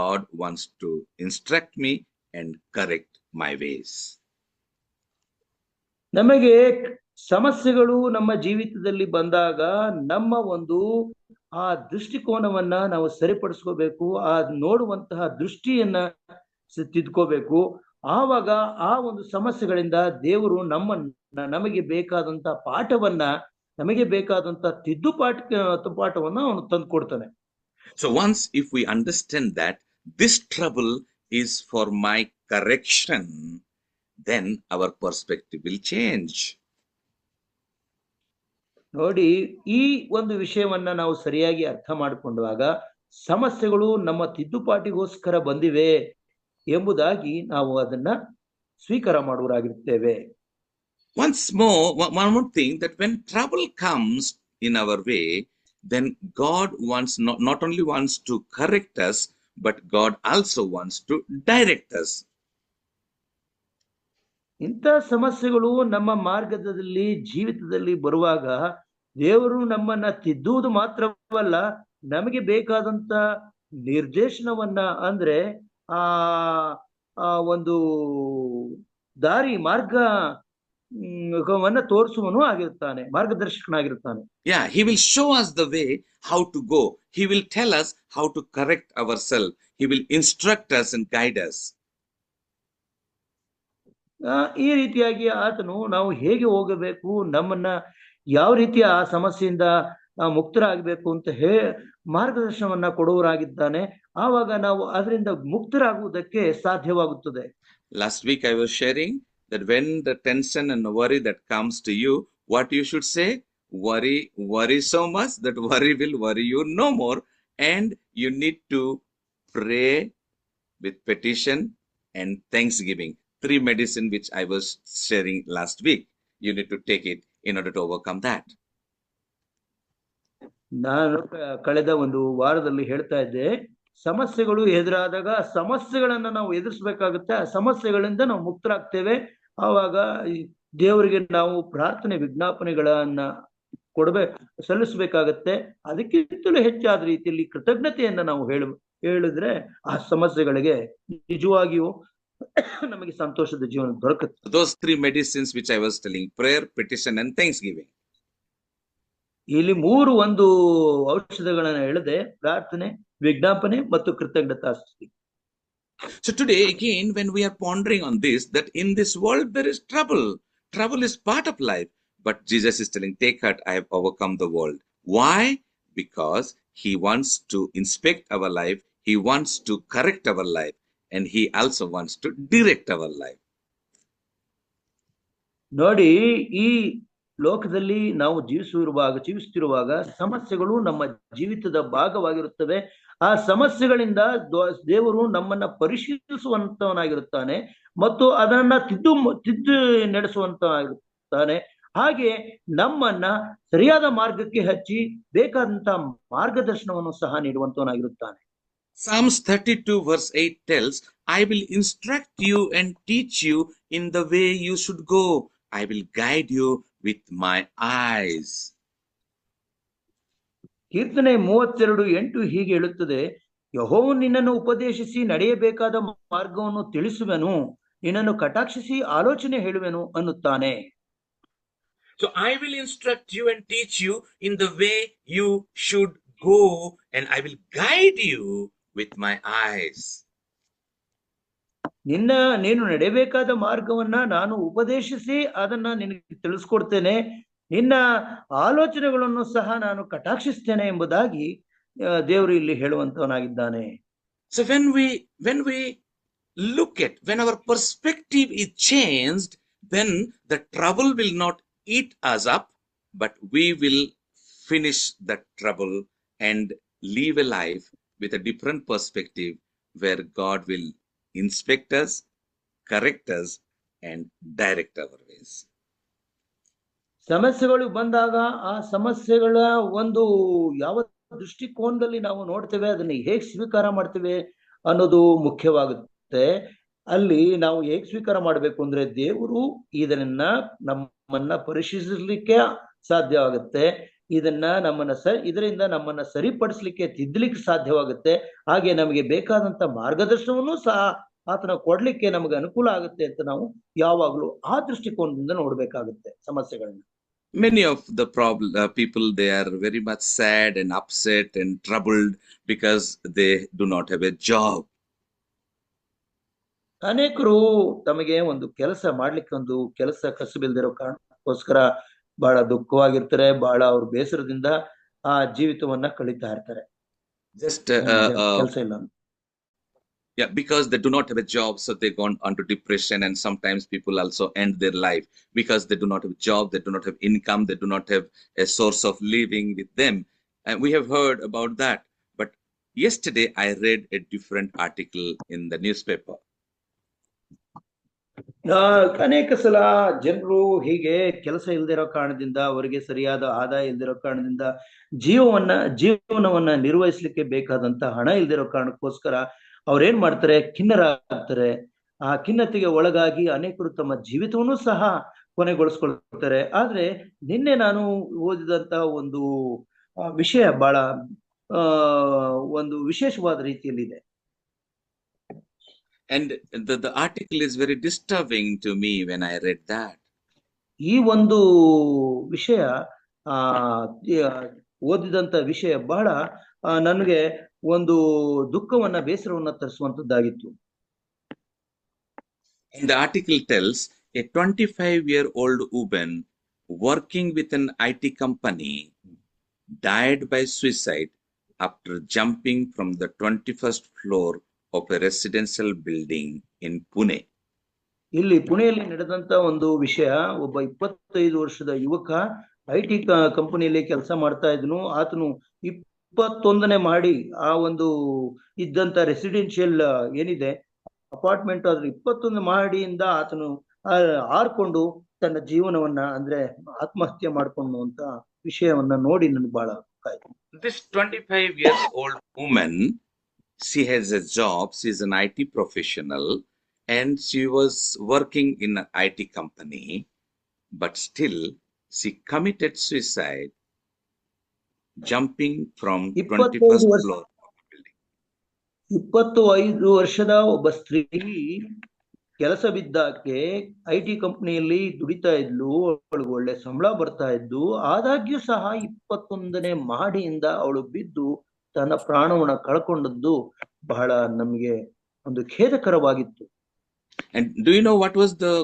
God wants to instruct me and correct my ways.
ನಮಗೆ ಸಮಸ್ಯೆಗಳು ನಮ್ಮ ಜೀವಿತದಲ್ಲಿ ಬಂದಾಗ ನಮ್ಮ ಒಂದು ಆ ದೃಷ್ಟಿಕೋನವನ್ನ ನಾವು ಸರಿಪಡಿಸ್ಕೋಬೇಕು, ಆ ನೋಡುವಂತಹ ದೃಷ್ಟಿಯನ್ನ ತಿದ್ಕೋಬೇಕು. ಆವಾಗ ಆ ಒಂದು ಸಮಸ್ಯೆಗಳಿಂದ ದೇವರು ನಮಗೆ ಬೇಕಾದಂತ ಪಾಠವನ್ನ, ನಮಗೆ ಬೇಕಾದಂತ ಪಾಠವನ್ನ ಅವನು ತಂದು ಕೊಡ್ತಾನೆ.
So once if we understand that this trouble is for my correction, then our perspective will change.
ನೋಡಿ, ಈ ಒಂದು ವಿಷಯವನ್ನ ನಾವು ಸರಿಯಾಗಿ ಅರ್ಥ ಮಾಡಿಕೊಂಡಾಗ ಸಮಸ್ಯೆಗಳು ನಮ್ಮ ತಿದ್ದುಪಾಟಿಗೋಸ್ಕರ ಬಂದಿವೆ ಎಂಬುದಾಗಿ ನಾವು ಅದನ್ನ ಸ್ವೀಕಾರ ಮಾಡುವರಾಗಿರುತ್ತೇವೆ.
One more thing, that when trouble comes in our way, then God wants not only wants to correct us, but God also wants to direct us.
ಇಂಥ ಸಮಸ್ಯೆಗಳು ನಮ್ಮ ಮಾರ್ಗದಲ್ಲಿ ಜೀವಿತದಲ್ಲಿ ಬರುವಾಗ ದೇವರು ನಮ್ಮನ್ನ ತಿದ್ದುವುದು ಮಾತ್ರವಲ್ಲ, ನಮಗೆ ಬೇಕಾದಂತ ನಿರ್ದೇಶನವನ್ನ, ಅಂದ್ರೆ ಆ ಒಂದು ಮಾರ್ಗ ತೋರಿಸುವನು ಆಗಿರುತ್ತಾನೆ, ಮಾರ್ಗದರ್ಶಕನಾಗಿರುತ್ತಾನೆ.
Yeah, he will show us the way how to go. He will tell us how to correct ourselves. He will instruct us and guide us.
ಈ ರೀತಿಯಾಗಿ ಆತನು ನಾವು ಹೇಗೆ ಹೋಗಬೇಕು, ನಮ್ಮನ್ನ ಯಾವ ರೀತಿಯ ಆ ಸಮಸ್ಯೆಯಿಂದ ಮುಕ್ತರಾಗಬೇಕು ಅಂತ ಮಾರ್ಗದರ್ಶನವನ್ನ ಕೊಡುವರಾಗಿದ್ದಾನೆ. ಆವಾಗ ನಾವು ಅದರಿಂದ ಮುಕ್ತರಾಗುವುದಕ್ಕೆ ಸಾಧ್ಯವಾಗುತ್ತದೆ.
Last week I was sharing that when the tension and worry that comes to you, what you should say, worry so much that worry will worry you no more, and you need to pray with petition and thanksgiving. 3 medicine which I was sharing last week. You need to take it in order to overcome that.
ನಾನು ಕಳೆದ ಒಂದು ವಾರದಲ್ಲಿ ಹೇಳ್ತಾ ಇದ್ದೆ, ಸಮಸ್ಯೆಗಳು ಎದುರಾದಾಗ ಸಮಸ್ಯೆಗಳನ್ನ ನಾವು ಎದುರಿಸಬೇಕಾಗುತ್ತೆ. ಆ ಸಮಸ್ಯೆಗಳಿಂದ ನಾವು ಮುಕ್ತರಾಗ್ತೇವೆ. ಆವಾಗ ದೇವರಿಗೆ ನಾವು ಪ್ರಾರ್ಥನೆ ವಿಜ್ಞಾಪನೆಗಳನ್ನ ಸಲ್ಲಿಸಬೇಕಾಗತ್ತೆ. ಅದಕ್ಕಿಂತಲೂ ಹೆಚ್ಚಾದ ರೀತಿಯಲ್ಲಿ ಕೃತಜ್ಞತೆಯನ್ನ ನಾವು ಹೇಳಿದ್ರೆ ಆ ಸಮಸ್ಯೆಗಳಿಗೆ ನಿಜವಾಗಿಯೂ ನಮಗೆ ಸಂತೋಷದ ಜೀವನ ದೊರಕುತ್ತೆ.
Those 3 medicines which I was telling, prayer, petition and thanksgiving.
ಇಲ್ಲಿ 3 ಒಂದು ಔಷಧಗಳನ್ನ ಹೇಳಿದೆ, ಪ್ರಾರ್ಥನೆ, ವಿಜ್ಞಾಪನೆ ಮತ್ತು ಕೃತಜ್ಞತಾಸ್ತುತಿ.
So today again, when we are pondering on this, that in this world there is trouble. Trouble is part of life. But Jesus is telling, take heart, I have overcome the world. Why? Because he wants to inspect our life. He wants to correct our life. And he also wants to direct our life.
ನೋಡಿ, ಈ ಲೋಕದಲ್ಲಿ ನಾವು ಜೀವಿಸುತ್ತಿರುವಾಗ ಸಮಸ್ಯೆಗಳು ನಮ್ಮ ಜೀವಿತದ ಭಾಗವಾಗಿರುತ್ತವೆ. ಆ ಸಮಸ್ಯೆಗಳಿಂದ ದೇವರು ನಮ್ಮನ್ನ ಪರಿಶೀಲಿಸುವಂತವನಾಗಿರುತ್ತಾನೆ ಮತ್ತು ಅದನ್ನ ತಿದ್ದು ನಡೆಸುವಂತವನಾಗಿರುತ್ತಾನೆ. ಹಾಗೆ ನಮ್ಮನ್ನ ಸರಿಯಾದ ಮಾರ್ಗಕ್ಕೆ ಹಚ್ಚಿ ಬೇಕಾದಂತ ಮಾರ್ಗದರ್ಶನವನ್ನು ಸಹ ನೀಡುವಂತವನಾಗಿರುತ್ತಾನೆ.
Psalms 32 verse 8 tells, I will instruct you and teach you in the way you should go. I will guide you with my eyes.
ಕೀರ್ತನೆ 32:8 ಹೀಗೆ ಹೇಳುತ್ತದೆ, ಯೆಹೋವನು ನಿನ್ನನ್ನು ಉಪದೇಶಿಸಿ ನಡೆಯಬೇಕಾದ ಮಾರ್ಗವನ್ನು ತಿಳಿಸುವೆನು, ನಿನ್ನನ್ನು ಕಟಾಕ್ಷಿಸಿ ಆಲೋಚನೆ ಹೇಳುವೆನು ಅನ್ನುತ್ತಾನೆ.
So I will instruct you and teach you in the way you should go, and I will guide you with my eyes.
ನೀನು ನಡೆಯಬೇಕಾದ ಮಾರ್ಗವನ್ನ ನಾನು ಉಪದೇಶಿಸಿ ಅದನ್ನ ನಿನಗೆ ತಿಳಿಸ್ಕೊಡ್ತೇನೆ, ನಿನ್ನ ಆಲೋಚನೆಗಳನ್ನು ಸಹ ನಾನು ಕಟಾಕ್ಷಿಸ್ತೇನೆ ಎಂಬುದಾಗಿ ದೇವರು ಇಲ್ಲಿ ಹೇಳುವಂತವನಾಗಿದ್ದಾನೆ.
So when we look at, when our perspective is changed, then the trouble will not eat us up, but we will finish the trouble and live a life with a different perspective where God will inspect us, correct us, and direct our ways.
ಸಮಸ್ಯೆಗಳು ಬಂದಾಗ ಆ ಸಮಸ್ಯೆಗಳ ಒಂದು ಯಾವ ದೃಷ್ಟಿಕೋನದಲ್ಲಿ ನಾವು ನೋಡ್ತೇವೆ, ಅದನ್ನ ಹೇಗೆ ಸ್ವೀಕಾರ ಮಾಡ್ತೇವೆ ಅನ್ನೋದು ಮುಖ್ಯವಾಗುತ್ತೆ. ಅಲ್ಲಿ ನಾವು ಹೇಗೆ ಸ್ವೀಕಾರ ಮಾಡಬೇಕು ಅಂದ್ರೆ, ದೇವರು ನಮ್ಮನ್ನ ಪರಿಶೀಲಿಸಲಿಕ್ಕೆ ಸಾಧ್ಯವಾಗುತ್ತೆ, ಇದರಿಂದ ನಮ್ಮನ್ನ ಸರಿಪಡಿಸ್ಲಿಕ್ಕೆ, ತಿದ್ದಲಿಕ್ಕೆ ಸಾಧ್ಯವಾಗುತ್ತೆ. ಹಾಗೆ ನಮಗೆ ಬೇಕಾದಂತ ಮಾರ್ಗದರ್ಶನವನ್ನು ಸಹ ಆತನ ಕೊಡ್ಲಿಕ್ಕೆ ನಮಗೆ ಅನುಕೂಲ ಆಗುತ್ತೆ ಅಂತ ನಾವು ಯಾವಾಗ್ಲೂ ಆ ದೃಷ್ಟಿಕೋನದಿಂದ ನೋಡ್ಬೇಕಾಗುತ್ತೆ ಸಮಸ್ಯೆಗಳನ್ನ.
Many of the people, they are very much sad and upset and troubled because they do not have a job.
ಅನೇಕರು ತಮಗೆ ಒಂದು ಕೆಲಸ ಮಾಡ್ಲಿಕ್ಕೆ ಒಂದು ಕೆಲಸ ಕಸುಬಿಲ್ದಿರೋ ಕಾರಣಕ್ಕೋಸ್ಕರ ಬಹಳ ದುಃಖವಾಗಿರ್ತಾರೆ, ಬಹಳ ಅವ್ರ ಬೇಸರದಿಂದ ಆ ಜೀವಿತವನ್ನ ಕಳೀತಾ ಇರ್ತಾರೆ.
Just
ಕೆಲಸ ಇಲ್ಲ.
Yeah, because they do not have a job, so they go on to depression, and sometimes people also end their life because they do not have a job, they do not have income, they do not have a source of living with them. And we have heard about that. But yesterday I read a different article in the newspaper.
ಅನೇಕ ಸಲ ಜನರು ಹೀಗೆ ಕೆಲಸ ಇಲ್ದಿರೋ ಕಾರಣದಿಂದ, ಅವರಿಗೆ ಸರಿಯಾದ ಆದಾಯ ಇಲ್ದಿರೋ ಕಾರಣದಿಂದ, ಜೀವನವನ್ನ ನಿರ್ವಹಿಸ್ಲಿಕ್ಕೆ ಬೇಕಾದಂತ ಹಣ ಇಲ್ದಿರೋ ಕಾರಣಕ್ಕೋಸ್ಕರ ಅವ್ರೇನ್ ಮಾಡ್ತಾರೆ, ಖಿನ್ನರಾಗ್ತಾರೆ. ಆ ಖಿನ್ನತೆಗೆ ಒಳಗಾಗಿ ಅನೇಕರು ತಮ್ಮ ಜೀವಿತವನ್ನು ಸಹ ಕೊನೆಗೊಳಿಸ್ಕೊಳ್ತಾರೆ. ಆದ್ರೆ ನಿನ್ನೆ ನಾನು ಓದಿದಂತ ಒಂದು ವಿಷಯ ಬಹಳ ಒಂದು ವಿಶೇಷವಾದ ರೀತಿಯಲ್ಲಿದೆ.
And the article is very disturbing to me when I read that.
ಈ ಒಂದು ವಿಷಯ ಆ ಓದಿದಂತ ವಿಷಯ ಬಹಳ ನನಗೆ ಒಂದು ದುಃಖವನ್ನ ಬೇಸರವನ್ನ ತರಿಸುವಂತದ್ದಾಗಿತ್ತು.
And the article tells a 25-year-old woman working with an IT company died by suicide after jumping from the 21st floor of a residential building in Pune.
ಇಲ್ಲಿ ಪುಣೆಯಲ್ಲಿ ನಡೆದಂತ ಒಂದು ವಿಷಯ, ಒಬ್ಬ 25 ವರ್ಷದ ಯುವಕ IT ಕಂಪನಿಯಲ್ಲಿ ಕೆಲಸ ಮಾಡ್ತಾ ಇದ್ನು. ಆತನು 21ನೇ ಮಾಡಿ ಆ ಒಂದು ಇದ್ದಂತ ರೆಸಿಡೆನ್ಷಿಯಲ್ ಏನಿದೆ ಅಪಾರ್ಟ್ಮೆಂಟ್, ಅದ್ರ 21 ಮಾಡಿಯಿಂದ ಆತನು ಹಾರ್ಕೊಂಡು ತನ್ನ ಜೀವನವನ್ನ ಅಂದ್ರೆ ಆತ್ಮಹತ್ಯೆ ಮಾಡ್ಕೊಂಡು ಅಂತ ವಿಷಯವನ್ನ ನೋಡಿ ನನಗೆ ಬಹಳ ಆಯ್ತು.
This 25-year-old woman, she has a job, she is an IT professional and she was working in an IT company, but still she committed suicide jumping from 21st floor.
25 ವರ್ಷದ ಒಬ್ಬ ಸ್ತ್ರೀ ಕೆಲಸ ಬಿದ್ದಾಕೆ IT ಕಂಪನಿಯಲ್ಲಿ ದುಡಿತಾ ಇದ್ಲು, ಅವಳಿಗೆ ಒಳ್ಳೆ ಸಂಬಳ ಬರ್ತಾ ಇದ್ದು, ಆದಾಗ್ಯೂ ಸಹ 21ನೇ ಮಹಡಿಯಿಂದ ಅವಳು ಬಿದ್ದು ತನ್ನ ಪ್ರಾಣವನ್ನ ಕಳ್ಕೊಂಡದ್ದು ಬಹಳ ನಮಗೆ ಒಂದು ಖೇದಕರವಾಗಿತ್ತು.
And do you know what was the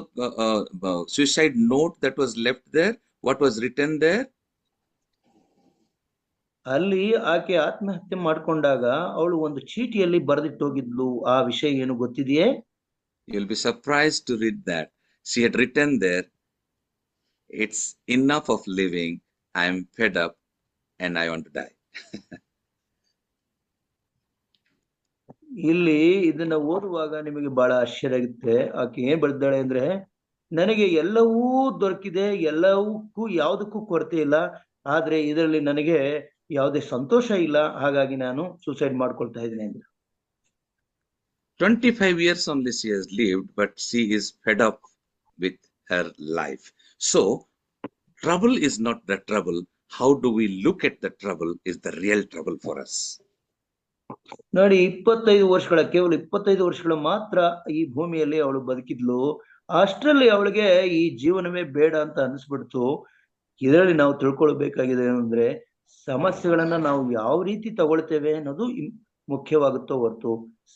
suicide note that was left there? What was written there?
ಅಲ್ಲಿ ಆಕೆ ಆತ್ಮಹತ್ಯೆ ಮಾಡ್ಕೊಂಡಾಗ ಅವಳು ಒಂದು ಚೀಟಿಯಲ್ಲಿ ಬರೆದಿಟ್ಟು ಹೋಗಿದ್ಲು. ಆ ವಿಷಯ ಏನು ಗೊತ್ತಿದೆಯೇ?
You'll be surprised to read that. She had written there, "It's enough of living. I'm fed up and I want to die."
ಇಲ್ಲಿ ಇದನ್ನ ಓದುವಾಗ ನಿಮಗೆ ಬಹಳ ಆಶ್ಚರ್ಯ ಆಗುತ್ತೆ. ಆಕೆ ಏನ್ ಬರೆದಾಳೆ ಅಂದ್ರೆ, ನನಗೆ ಎಲ್ಲವೂ ದೊರಕಿದೆ, ಎಲ್ಲವಕ್ಕೂ ಯಾವುದಕ್ಕೂ ಕೊರತೆ ಇಲ್ಲ, ಆದ್ರೆ ಇದರಲ್ಲಿ ನನಗೆ ಯಾವುದೇ ಸಂತೋಷ ಇಲ್ಲ, ಹಾಗಾಗಿ ನಾನು ಸೂಸೈಡ್ ಮಾಡ್ಕೊಳ್ತಾ ಇದ್ದೀನಿ ಅಂದ್ರೆ.
25 years only she has lived, but she is fed up with her life. So trouble is not the trouble. How do we look at the trouble is the real trouble for us.
ನೋಡಿ, 25 ವರ್ಷಗಳ ಮಾತ್ರ ಈ ಭೂಮಿಯಲ್ಲಿ ಅವಳು ಬದುಕಿದ್ಲು. ಅಷ್ಟರಲ್ಲಿ ಅವಳಿಗೆ ಈ ಜೀವನವೇ ಬೇಡ ಅಂತ ಅನಿಸ್ಬಿಡ್ತು. ಇದರಲ್ಲಿ ನಾವು ತಿಳ್ಕೊಳ್ಬೇಕಾಗಿದೆ ಏನಂದ್ರೆ, ಸಮಸ್ಯೆಗಳನ್ನ ನಾವು ಯಾವ ರೀತಿ ತಗೊಳ್ತೇವೆ ಅನ್ನೋದು ಮುಖ್ಯವಾಗುತ್ತೋ ಹೊರತು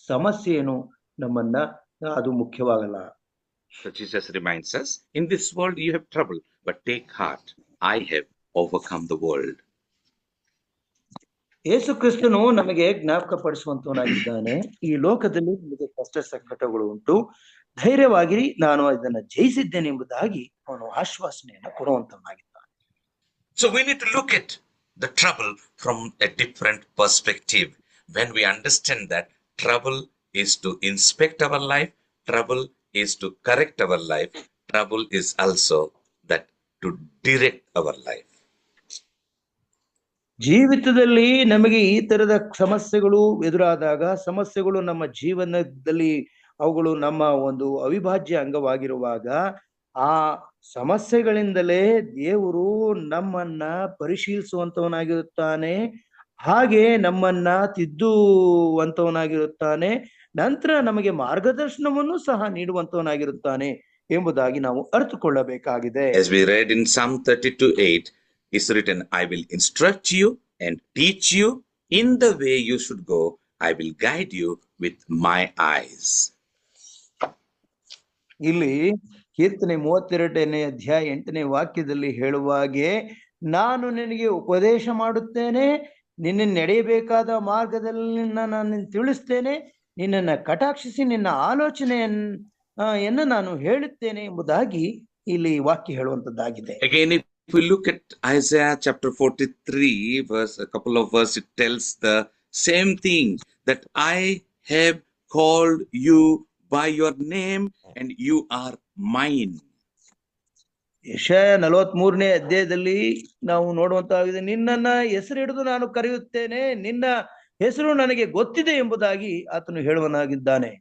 ಸಮಸ್ಯೆ ಏನು ನಮ್ಮನ್ನ ಅದು ಮುಖ್ಯವಾಗಲ್ಲ.
So Jesus reminds us, in this world you have trouble, but take heart, I have overcome the world.
ಯೇಸು ಕ್ರಿಸ್ತನು ನಮಗೆ ಜ್ಞಾಪಕ ಪಡಿಸುವಂತವನಾಗಿದ್ದಾನೆ, ಈ ಲೋಕದಲ್ಲಿ ನಿಮಗೆ ಕಷ್ಟ ಸಂಕಟಗಳು ಉಂಟು, ಧೈರ್ಯವಾಗಿರಿ, ನಾನು ಇದನ್ನ ಜಯಿಸಿದ್ದೇನೆ ಎಂಬುದಾಗಿ ಅವನು ಆಶ್ವಾಸನೆಯನ್ನು ಕೊಡುವಂತವನಾಗಿದ್ದಾನೆ.
So we need to look at the trouble from a different perspective. When we understand that trouble is to inspect our life, trouble is to correct our life, trouble is also that to direct our life.
ಜೀವಿತದಲ್ಲಿ ನಮಗೆ ಈ ತರದ ಸಮಸ್ಯೆಗಳು ಎದುರಾದಾಗ, ಸಮಸ್ಯೆಗಳು ನಮ್ಮ ಜೀವನದಲ್ಲಿ ಅವುಗಳು ನಮ್ಮ ಒಂದು ಅವಿಭಾಜ್ಯ ಅಂಗವಾಗಿರುವಾಗ, ಆ ಸಮಸ್ಯೆಗಳಿಂದಲೇ ದೇವರು ನಮ್ಮನ್ನ ಪರಿಶೀಲಿಸುವಂತವನಾಗಿರುತ್ತಾನೆ, ಹಾಗೆ ನಮ್ಮನ್ನ ತಿದ್ದುವಂತವನಾಗಿರುತ್ತಾನೆ, ನಂತರ ನಮಗೆ ಮಾರ್ಗದರ್ಶನವನ್ನು ಸಹ ನೀಡುವಂತವನಾಗಿರುತ್ತಾನೆ ಎಂಬುದಾಗಿ ನಾವು ಅರ್ಥಕೊಳ್ಳಬೇಕಾಗಿದೆ.
As we read in Psalm 32:8, is written, I will instruct you and teach you in the way you should go. I will guide you with my eyes.
ಇಲ್ಲಿ ಕೀರ್ತನೆ 32ನೇ ಅಧ್ಯಾಯ 8ನೇ ವಾಕ್ಯದಲ್ಲಿ ಹೇಳುವಾಗೆ, ನಾನು ನಿನಗೆ ಉಪದೇಶ ಮಾಡುತ್ತೇನೆ, ನಿನ್ನ ನಡೆಯಬೇಕಾದ ಮಾರ್ಗದಲ್ಲಿ ನಾನು ತಿಳಿಸ್ತೇನೆ, ನಿನ್ನನ್ನ ಕಟಾಕ್ಷಿಸಿ ನಿನ್ನ ಆಲೋಚನೆಯನ್ನ ನಾನು ಹೇಳುತ್ತೇನೆ ಎಂಬುದಾಗಿ ಇಲ್ಲಿ ವಾಕ್ಯ ಹೇಳುವಂತದ್ದಾಗಿದೆ.
Again, if we look at Isaiah chapter 43 verse, a couple of verses, it tells the same thing, that I have called you by your name and you are mine.
ಯೆಶಾಯ 43ನೇ ಅಧ್ಯಾಯದಲ್ಲಿ ನಾವು ನೋಡುವಂತಾಗಿದೆ, ನಿನ್ನನ್ನ ಹೆಸರು ಹಿಡಿದು ನಾನು ಕರೆಯುತ್ತೇನೆ, ನಿನ್ನ ಹೆಸರು ನನಗೆ ಗೊತ್ತಿದೆ ಎಂಬುದಾಗಿ ಆತನು ಹೇಳುವನಾಗಿದ್ದಾನೆ.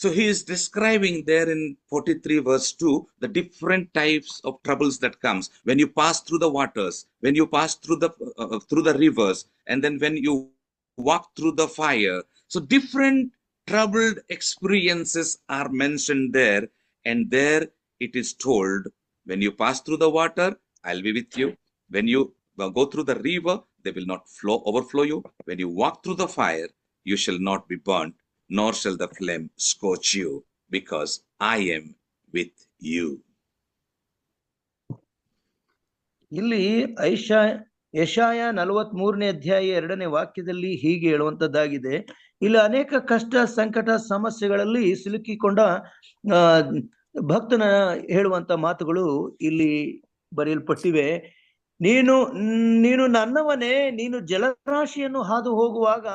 So he is describing there in 43 verse 2 the different types of troubles that comes when you pass through the waters, when you pass through the rivers, and then when you walk through the fire. So different troubled experiences are mentioned there, and there it is told When you pass through the water, I'll be with you. When you go through the river, they will not overflow you. When you walk through the fire, you shall not be burnt, nor shall the flame scorch you, because I am with you.
ಇಲ್ಲಿ ಯೆಶಾಯ 43ನೇ ಅಧ್ಯಾಯ 2ನೇ ವಾಕ್ಯದಲ್ಲಿ ಹೀಗೆ ಹೇಳುವಂತದ್ದಾಗಿದೆ. ಇಲ್ಲಿ ಅನೇಕ ಕಷ್ಟ, ಸಂಕಟ, ಸಮಸ್ಯೆಗಳಲ್ಲಿ ಸಿಲುಕಿಕೊಂಡ ಭಕ್ತನ ಹೇಳುವಂತ ಮಾತುಗಳು ಇಲ್ಲಿ ಬರೆಯಲ್ಪಟ್ಟಿವೆ. ನೀನು ನನ್ನವನೇ, ನೀನು ಜಲರಾಶಿಯನ್ನು ಹಾದು ಹೋಗುವಾಗ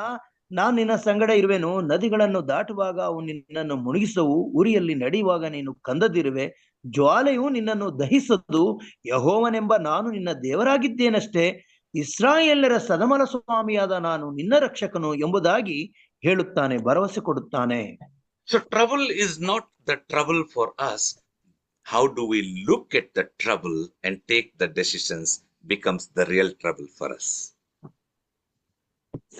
ನಾನು ನಿನ್ನ ಸಂಗಡ ಇರುವೆನು. ನದಿಗಳನ್ನು ದಾಟುವಾಗ ಅವು ನಿನ್ನನ್ನು ಮುಳುಗಿಸವು. ಉರಿಯಲ್ಲಿ ನಡೆಯುವಾಗ ನೀನು ಕಂದದಿರುವೆ. ಜ್ವಾಲೆಯು ನಿನ್ನನ್ನು ದಹಿಸದು. ಯೆಹೋವನೆಂಬ ನಾನು ನಿನ್ನ ದೇವರಾಗಿದ್ದೇನಷ್ಟೇ. ಇಸ್ರಾಯೇಲ್ಯರ ಸದಮಲ ಸ್ವಾಮಿಯಾದ ನಾನು ನಿನ್ನ ರಕ್ಷಕನು ಎಂಬುದಾಗಿ ಹೇಳುತ್ತಾನೆ, ಭರವಸೆ ಕೊಡುತ್ತಾನೆ.
So trouble is not the trouble for us. How do we look at the trouble and take the decisions becomes the real trouble for us.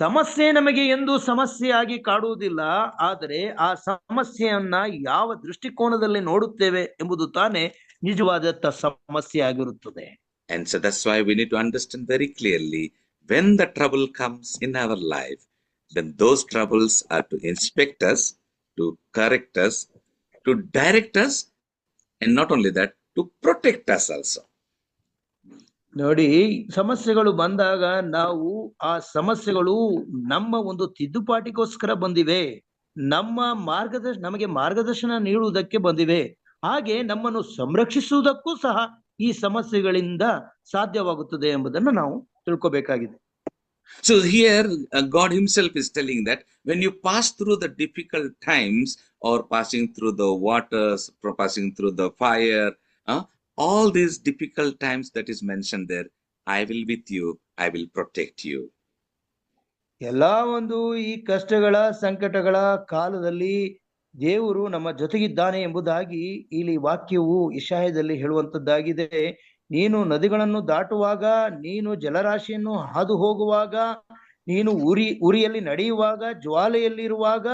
ಸಮಸ್ಯೆ ನಮಗೆ ಎಂದು ಸಮಸ್ಯೆಯಾಗಿ ಕಾಡುವುದಿಲ್ಲ, ಆದರೆ ಆ ಸಮಸ್ಯೆಯನ್ನ ಯಾವ ದೃಷ್ಟಿಕೋನದಲ್ಲಿ ನೋಡುತ್ತೇವೆ ಎಂಬುದು ತಾನೇ ನಿಜವಾದ ಸಮಸ್ಯೆ ಆಗಿರುತ್ತದೆ.
And so that's why we need to understand very clearly, when the trouble comes in our life, then those troubles are to inspect us, to correct us, to direct us, and not only that, to protect us also.
ನೋಡಿ, ಸಮಸ್ಯೆಗಳು ಬಂದಾಗ ನಾವು ಆ ಸಮಸ್ಯೆಗಳು ನಮ್ಮ ಒಂದು ತಿದ್ದುಪಾಟಿಗೋಸ್ಕರ ಬಂದಿವೆ, ನಮಗೆ ಮಾರ್ಗದರ್ಶನ ನೀಡುವುದಕ್ಕೆ ಬಂದಿವೆ, ಹಾಗೆ ನಮ್ಮನ್ನು ಸಂರಕ್ಷಿಸುವುದಕ್ಕೂ ಸಹ ಈ ಸಮಸ್ಯೆಗಳಿಂದ ಸಾಧ್ಯವಾಗುತ್ತದೆ ಎಂಬುದನ್ನು ನಾವು ತಿಳ್ಕೋಬೇಕಾಗಿದೆ.
So here God himself is telling that when you pass through the difficult times, or passing through the waters, passing through the fire, all these difficult times that is mentioned there, I will with you, I will protect you.
ಎಲ್ಲಾ ಒಂದು ಈ ಕಷ್ಟಗಳ ಸಂಕಟಗಳ ಕಾಲದಲ್ಲಿ ದೇವರು ನಮ್ಮ ಜೊತೆಗಿದ್ದಾನೆ ಎಂಬುದಾಗಿ ಇಲ್ಲಿ ವಾಕ್ಯವು ಯೆಶಾಯದಲ್ಲಿ ಹೇಳುವಂತದ್ದಾಗಿದೆ. ನೀನು ನದಿಗಳನ್ನು ದಾಟುವಾಗ, ನೀನು ಜಲರಾಶಿಯನ್ನು ಹಾದು ಹೋಗುವಾಗ, ನೀನು ಉರಿಯಲ್ಲಿ ನಡೆಯುವಾಗ, ಜ್ವಾಲೆಯಲ್ಲಿರುವಾಗ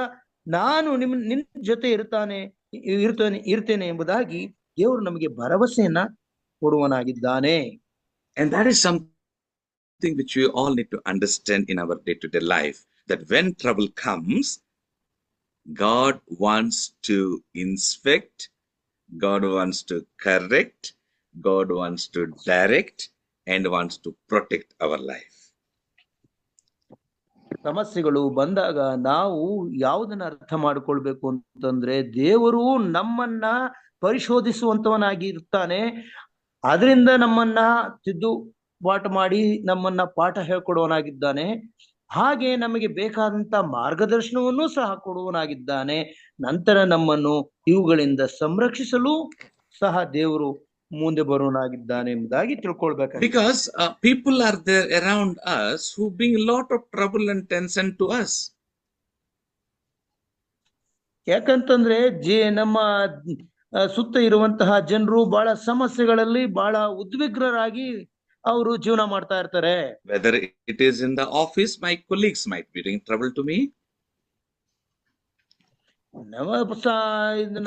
ನಾನು ನಿನ್ನ ಜೊತೆ ಇರ್ತೇನೆ ಎಂಬುದಾಗಿ ದೇವರು ನಮಗೆ ಭರವಸೆಯನ್ನ ಕೊಡುವನಾಗಿದ್ದಾನೆ.
And that is something which we all need to understand in our day-to-day life, that when trouble comes, God wants to inspect, God wants to correct, God wants to direct, and wants to protect our life.
ಸಮಸ್ಯೆಗಳು ಬಂದಾಗ ನಾವು ಯಾವುದನ್ನ ಅರ್ಥ ಮಾಡಿಕೊಳ್ಬೇಕು ಅಂತಂದ್ರೆ, ದೇವರು ನಮ್ಮನ್ನ ಪರಿಶೋಧಿಸುವಂತವನಾಗಿ ಇರ್ತಾನೆ. ಅದರಿಂದ ನಮ್ಮನ್ನ ತಿದ್ದುಪಾಟು ಮಾಡಿ ನಮ್ಮನ್ನ ಪಾಠ ಹೇಳ್ಕೊಡುವನಾಗಿದ್ದಾನೆ. ಹಾಗೆ ನಮಗೆ ಬೇಕಾದಂತ ಮಾರ್ಗದರ್ಶನವನ್ನು ಸಹ ಕೊಡುವನಾಗಿದ್ದಾನೆ. ನಂತರ ನಮ್ಮನ್ನು ಇವುಗಳಿಂದ ಸಂರಕ್ಷಿಸಲು ಸಹ ದೇವರು ಮುಂದೆ ಬರುವನಾಗಿದ್ದಾನೆ ಎಂಬುದಾಗಿ ತಿಳ್ಕೊಳ್ಬೇಕು.
Because people are there around us who bring a lot of trouble and tension to us.
ಯಾಕಂತಂದ್ರೆ ನಮ್ಮ ಸುತ್ತ ಇರುವಂತಹ ಜನರು ಬಹಳ ಸಮಸ್ಯೆಗಳಲ್ಲಿ ಬಹಳ ಉದ್ವಿಗ್ನರಾಗಿ ಅವರು ಜೀವನ ಮಾಡ್ತಾ ಇರ್ತಾರೆ.
Whether it is in the office, my colleagues might bring trouble to me.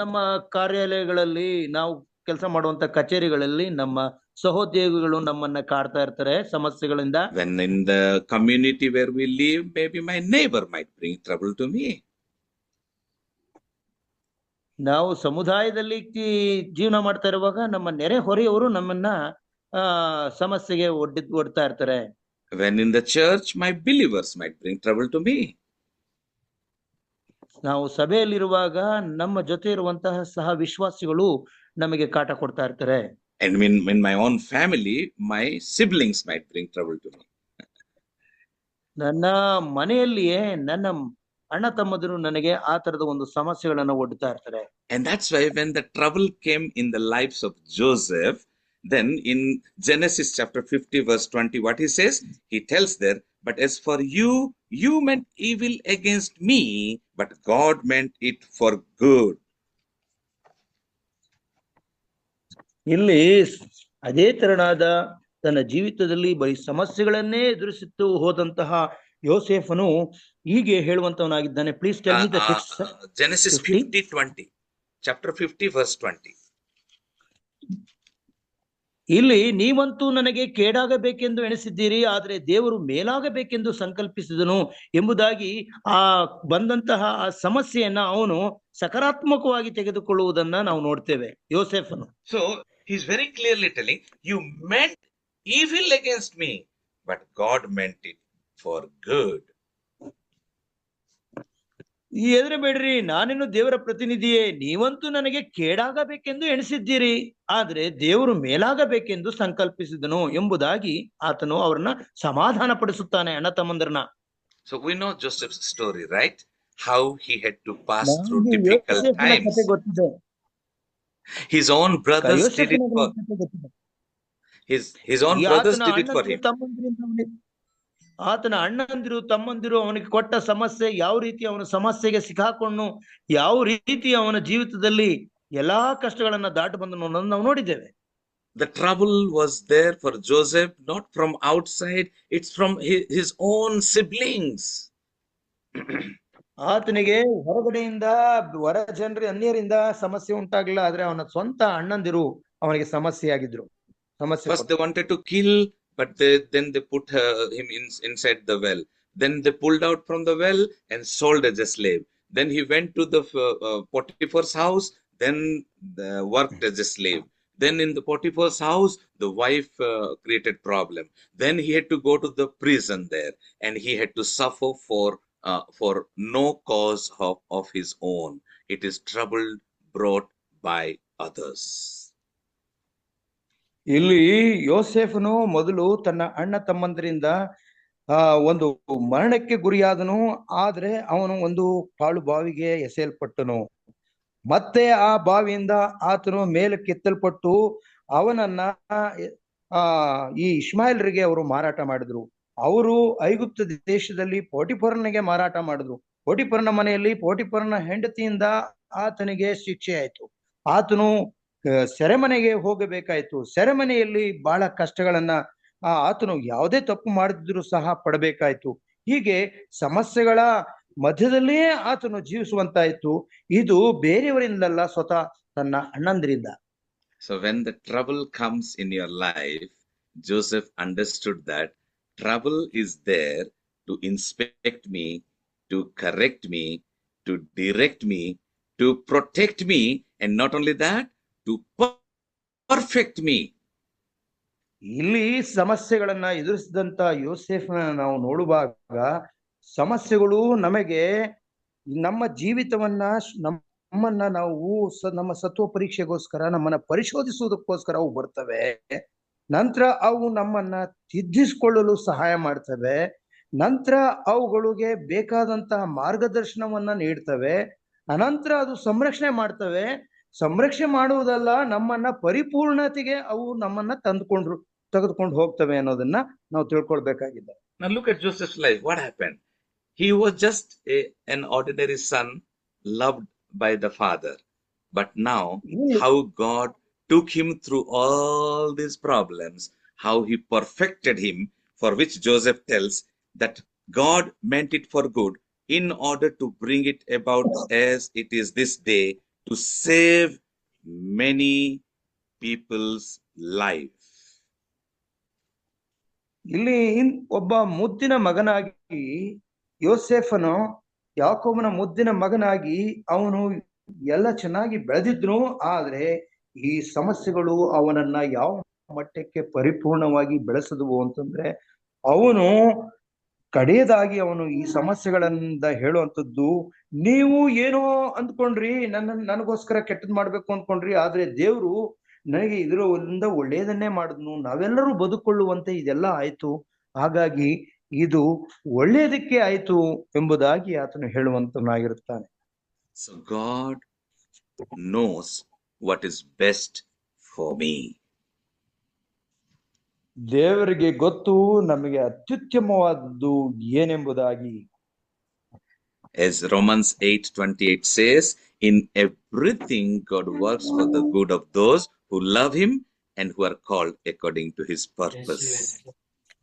ನಮ್ಮ ಕಾರ್ಯಾಲಯಗಳಲ್ಲಿ, ನಾವು ಕೆಲಸ ಮಾಡುವಂತ ಕಚೇರಿಗಳಲ್ಲಿ ನಮ್ಮ ಸಹೋದ್ಯೋಗಿಗಳು ನಮ್ಮನ್ನ ಕಾಡ್ತಾ ಇರ್ತಾರೆ ಸಮಸ್ಯೆಗಳಿಂದ.
When in the community where we live, maybe my neighbor might bring trouble to me.
ನಾವು ಸಮುದಾಯದಲ್ಲಿ ಜೀವನ ಮಾಡ್ತಾ ಇರುವಾಗ ನಮ್ಮ ನೆರೆ ಹೊರೆಯವರು ನಮ್ಮನ್ನ ಸಮಸ್ಯೆಗೆ ಒಡ್ತಾ ಇರ್ತಾರೆ.
When in the church, my believers might bring trouble to me.
ನಾವು ಸಭೆಯಲ್ಲಿರುವಾಗ ನಮ್ಮ ಜೊತೆ ಇರುವಂತಹ ಸಹ ವಿಶ್ವಾಸಿಗಳು ನಮಗೆ ಕಾಟ ಕೊಡ್ತಾ ಇರ್ತಾರೆ.
And in my own family, my siblings might bring trouble to me.
ನನ್ನ ಮನೆಯಲ್ಲಿಯೇ ನನ್ನ ಅಣ್ಣ ತಮ್ಮದರು ನನಗೆ ಆ ತರದ ಒಂದು ಸಮಸ್ಯೆಗಳನ್ನ ಒಡ್ತಾ ಇರ್ತಾರೆ.
And that's why when the trouble came in the lives of Joseph, then in Genesis chapter 50 verse 20, what he says, he tells there, but as for you, you meant evil against me, but God meant it for good.
ಇಲ್ಲಿ ಅದೇ ತರನಾದ ತನ್ನ ಜೀವಿತದಲ್ಲಿ ಬರೀ ಸಮಸ್ಯೆಗಳನ್ನೇ ಎದುರಿಸುತ್ತು ಹೋದಂತಹ ಯೋಸೇಫನು ಹೀಗೆ ಹೇಳುವಂತವನಾಗಿದ್ದಾನೆ. Please tell me the text.
Genesis 50:20, chapter 50 verse 20.
ಇಲ್ಲಿ ನೀವಂತೂ ನನಗೆ ಕೇಡಾಗಬೇಕೆಂದು ಎಣಿಸಿದ್ದೀರಿ, ಆದರೆ ದೇವರು ಮೇಲಾಗಬೇಕೆಂದು ಸಂಕಲ್ಪಿಸಿದನು ಎಂಬುದಾಗಿ ಆ ಬಂದಂತಹ ಆ ಸಮಸ್ಯೆಯನ್ನ ಅವನು ಸಕಾರಾತ್ಮಕವಾಗಿ ತೆಗೆದುಕೊಳ್ಳುವುದನ್ನ ನಾವು ನೋಡ್ತೇವೆ ಯೋಸೇಫನು.
So he's very clearly telling, you meant evil against me, but God meant it for good.
ಹೆದರಬೇಡ್ರಿ, ನಾನೇನು ದೇವರ ಪ್ರತಿನಿಧಿಯೇ, ನೀವಂತೂ ನನಗೆ ಕೇಡಾಗಬೇಕೆಂದು ಎಣಿಸಿದ್ದೀರಿ, ಆದ್ರೆ ದೇವರು ಮೇಲಾಗಬೇಕೆಂದು ಸಂಕಲ್ಪಿಸಿದನು ಎಂಬುದಾಗಿ ಆತನು ಅವರನ್ನ ಸಮಾಧಾನ ಪಡಿಸುತ್ತಾನೆ ಅಣ್ಣ ತಮ್ಮಂದ್ರನ್ನ.
So we know Joseph's story, right? How he had to pass through difficult times. His own brothers did it for his own brothers did it for him.
ಆತನ ಅಣ್ಣಂದಿರು ತಮ್ಮಂದಿರು ಅವನಿಗೆ ಕೊಟ್ಟ ಸಮಸ್ಯೆ, ಯಾವ ರೀತಿ ಅವನ ಸಮಸ್ಯೆಗೆ ಸಿಕ್ಕಾಕೊಂಡು ಯಾವ ರೀತಿ ಅವನ ಜೀವಿತದಲ್ಲಿ ಎಲ್ಲಾ ಕಷ್ಟಗಳನ್ನ ದಾಟಿ ಬಂದನು ಅನ್ನೋದನ್ನ ನಾವು ನೋಡಿದ್ದೇವೆ.
The trouble was there for Joseph, not from outside, it's from his own siblings.
ಆತನಿಗೆ ಹೊರಗಡೆಯಿಂದ ಹೊರ ಜನರ ಅನ್ಯರಿಂದ ಸಮಸ್ಯೆ ಉಂಟಾಗ್ಲಿಲ್ಲ, ಆದ್ರೆ ಅವನ ಸ್ವಂತ ಅಣ್ಣಂದಿರು ಅವನಿಗೆ ಸಮಸ್ಯೆ ಆಗಿದ್ರು.
First they wanted to kill, but then they put him inside the well. Then they pulled out from the well and sold as a slave. Then he went to the Potiphar's house, then worked as a slave. Then in the Potiphar's house, the wife created problem. Then he had to go to the prison there, and he had to suffer for no cause of his own. It is trouble brought by others.
ಇಲ್ಲಿ ಯೋಸೇಫನು ಮೊದಲು ತನ್ನ ಅಣ್ಣ ತಮ್ಮಂದರಿಂದ ಒಂದು ಮರಣಕ್ಕೆ ಗುರಿಯಾದನು, ಆದ್ರೆ ಅವನು ಒಂದು ಪಾಳು ಬಾವಿಗೆ ಎಸೆಯಲ್ಪಟ್ಟನು. ಮತ್ತೆ ಆ ಬಾವಿಯಿಂದ ಆತನು ಮೇಲಕ್ಕೆತ್ತಲ್ಪಟ್ಟು ಅವನನ್ನ ಈ ಇಷ್ಮಾಯೇಲರಿಗೆ ಅವರು ಮಾರಾಟ ಮಾಡಿದ್ರು. ಅವರು ಐಗುಪ್ತ ದೇಶದಲ್ಲಿ ಪೋಟಿಫರನಿಗೆ ಮಾರಾಟ ಮಾಡಿದ್ರು. ಪೋಟಿಫರನ ಮನೆಯಲ್ಲಿ ಪೋಟಿಫರನ ಹೆಂಡತಿಯಿಂದ ಆತನಿಗೆ ಶಿಕ್ಷೆ ಆಯ್ತು. ಆತನು ಸೆರೆಮನೆಗೆ ಹೋಗಬೇಕಾಯ್ತು. ಸೆರೆಮನೆಯಲ್ಲಿ ಬಹಳ ಕಷ್ಟಗಳನ್ನ ಆತನು ಯಾವುದೇ ತಪ್ಪು ಮಾಡಿದ್ರು ಸಹ ಪಡಬೇಕಾಯ್ತು. ಹೀಗೆ ಸಮಸ್ಯೆಗಳ ಮಧ್ಯದಲ್ಲಿಯೇ ಆತನು ಜೀವಿಸುವಂತಾಯ್ತು. ಇದು ಬೇರೆಯವರಿಂದಲ್ಲ, ಸ್ವತಃ ತನ್ನ ಅಣ್ಣಂದಿರಿಂದ.
So when the trouble comes in your life, Joseph understood that trouble is there to inspect me, to correct me, to direct me, to protect me, and not only that, to perfect me.
ಇಲ್ಲಿ ಸಮಸ್ಯೆಗಳನ್ನ ಎದುರಿಸಿದಂತ ಯೋಸೇಫನ ನಾವು ನೋಡುವಾಗ ಸಮಸ್ಯೆಗಳು ನಮಗೆ ನಮ್ಮ ಜೀವಿತವನ್ನ ನಮ್ಮನ್ನ ನಾವು ನಮ್ಮ ಸತ್ವ ಪರೀಕ್ಷೆಗೋಸ್ಕರ ನಮ್ಮನ್ನ ಪರಿಶೋಧಿಸುವುದಕ್ಕೋಸ್ಕರ ಅವು ಬರ್ತವೆ. ನಂತರ ಅವು ನಮ್ಮನ್ನ ತಿದ್ದಿಸಿಕೊಳ್ಳಲು ಸಹಾಯ ಮಾಡ್ತವೆ. ನಂತರ ಅವುಗಳಿಗೆ ಬೇಕಾದಂತಹ ಮಾರ್ಗದರ್ಶನವನ್ನ ನೀಡ್ತವೆ. ಅನಂತರ ಅದು ಸಂರಕ್ಷಣೆ ಮಾಡ್ತವೆ. ಸಂರಕ್ಷಣೆ ಮಾಡುವುದಲ್ಲ, ನಮ್ಮನ್ನ ಪರಿಪೂರ್ಣತೆಗೆ ಅವು ನಮ್ಮನ್ನ ತೆಗೆದುಕೊಂಡು ಹೋಗ್ತವೆ ಅನ್ನೋದನ್ನ ನಾವು ತಿಳ್ಕೊಳ್ಬೇಕಾಗಿದೆ.
Now look at Joseph's life. What happened? He was just an ordinary son, loved by the father. But now, how God took him through all these problems, how he perfected him, for which Joseph tells that God meant it for good in order to bring it about as it is this day, to save many people's life.
ಇಲ್ಲಿ ಒಬ್ಬ ಮುದ್ದಿನ ಮಗನಾಗಿ ಯೋಸೇಫನು, ಯಾಕೋಬನ ಮುದ್ದಿನ ಮಗನಾಗಿ ಅವನು ಎಲ್ಲ ಚೆನ್ನಾಗಿ ಬೆಳೆದಿದ್ರು. ಆದ್ರೆ ಈ ಸಮಸ್ಯೆಗಳು ಅವನನ್ನ ಯಾವ ಮಟ್ಟಕ್ಕೆ ಪರಿಪೂರ್ಣವಾಗಿ ಬೆಳೆಸಿದವು ಅಂತಂದ್ರೆ, ಅವನು ಕಡೆಯದಾಗಿ ಅವನು ಈ ಸಮಸ್ಯೆಗಳಿಂದ ಹೇಳುವಂಥದ್ದು, ನೀವು ಏನೋ ಅಂದ್ಕೊಂಡ್ರಿ, ನನಗೋಸ್ಕರ ಕೆಟ್ಟದ್ ಮಾಡ್ಬೇಕು ಅಂದ್ಕೊಂಡ್ರಿ, ಆದ್ರೆ ದೇವ್ರು ನನಗೆ ಇದರಿಂದ ಒಳ್ಳೆಯದನ್ನೇ ಮಾಡಿದ್ನು, ನಾವೆಲ್ಲರೂ ಬದುಕೊಳ್ಳುವಂತೆ ಇದೆಲ್ಲ ಆಯ್ತು, ಹಾಗಾಗಿ ಇದು ಒಳ್ಳೆಯದಕ್ಕೆ ಆಯ್ತು ಎಂಬುದಾಗಿ ಆತನು ಹೇಳುವಂತನಾಗಿರುತ್ತಾನೆ.
So God knows what is best for me.
ದೇವರಿಗೆ ಗೊತ್ತು ನಮಗೆ ಅತ್ಯುತ್ತಮವಾದದ್ದು ಏನೆಂಬುದಾಗಿ.
As Romans 8:28 says, in everything God works for the good of those who love him and who are called according to his purpose.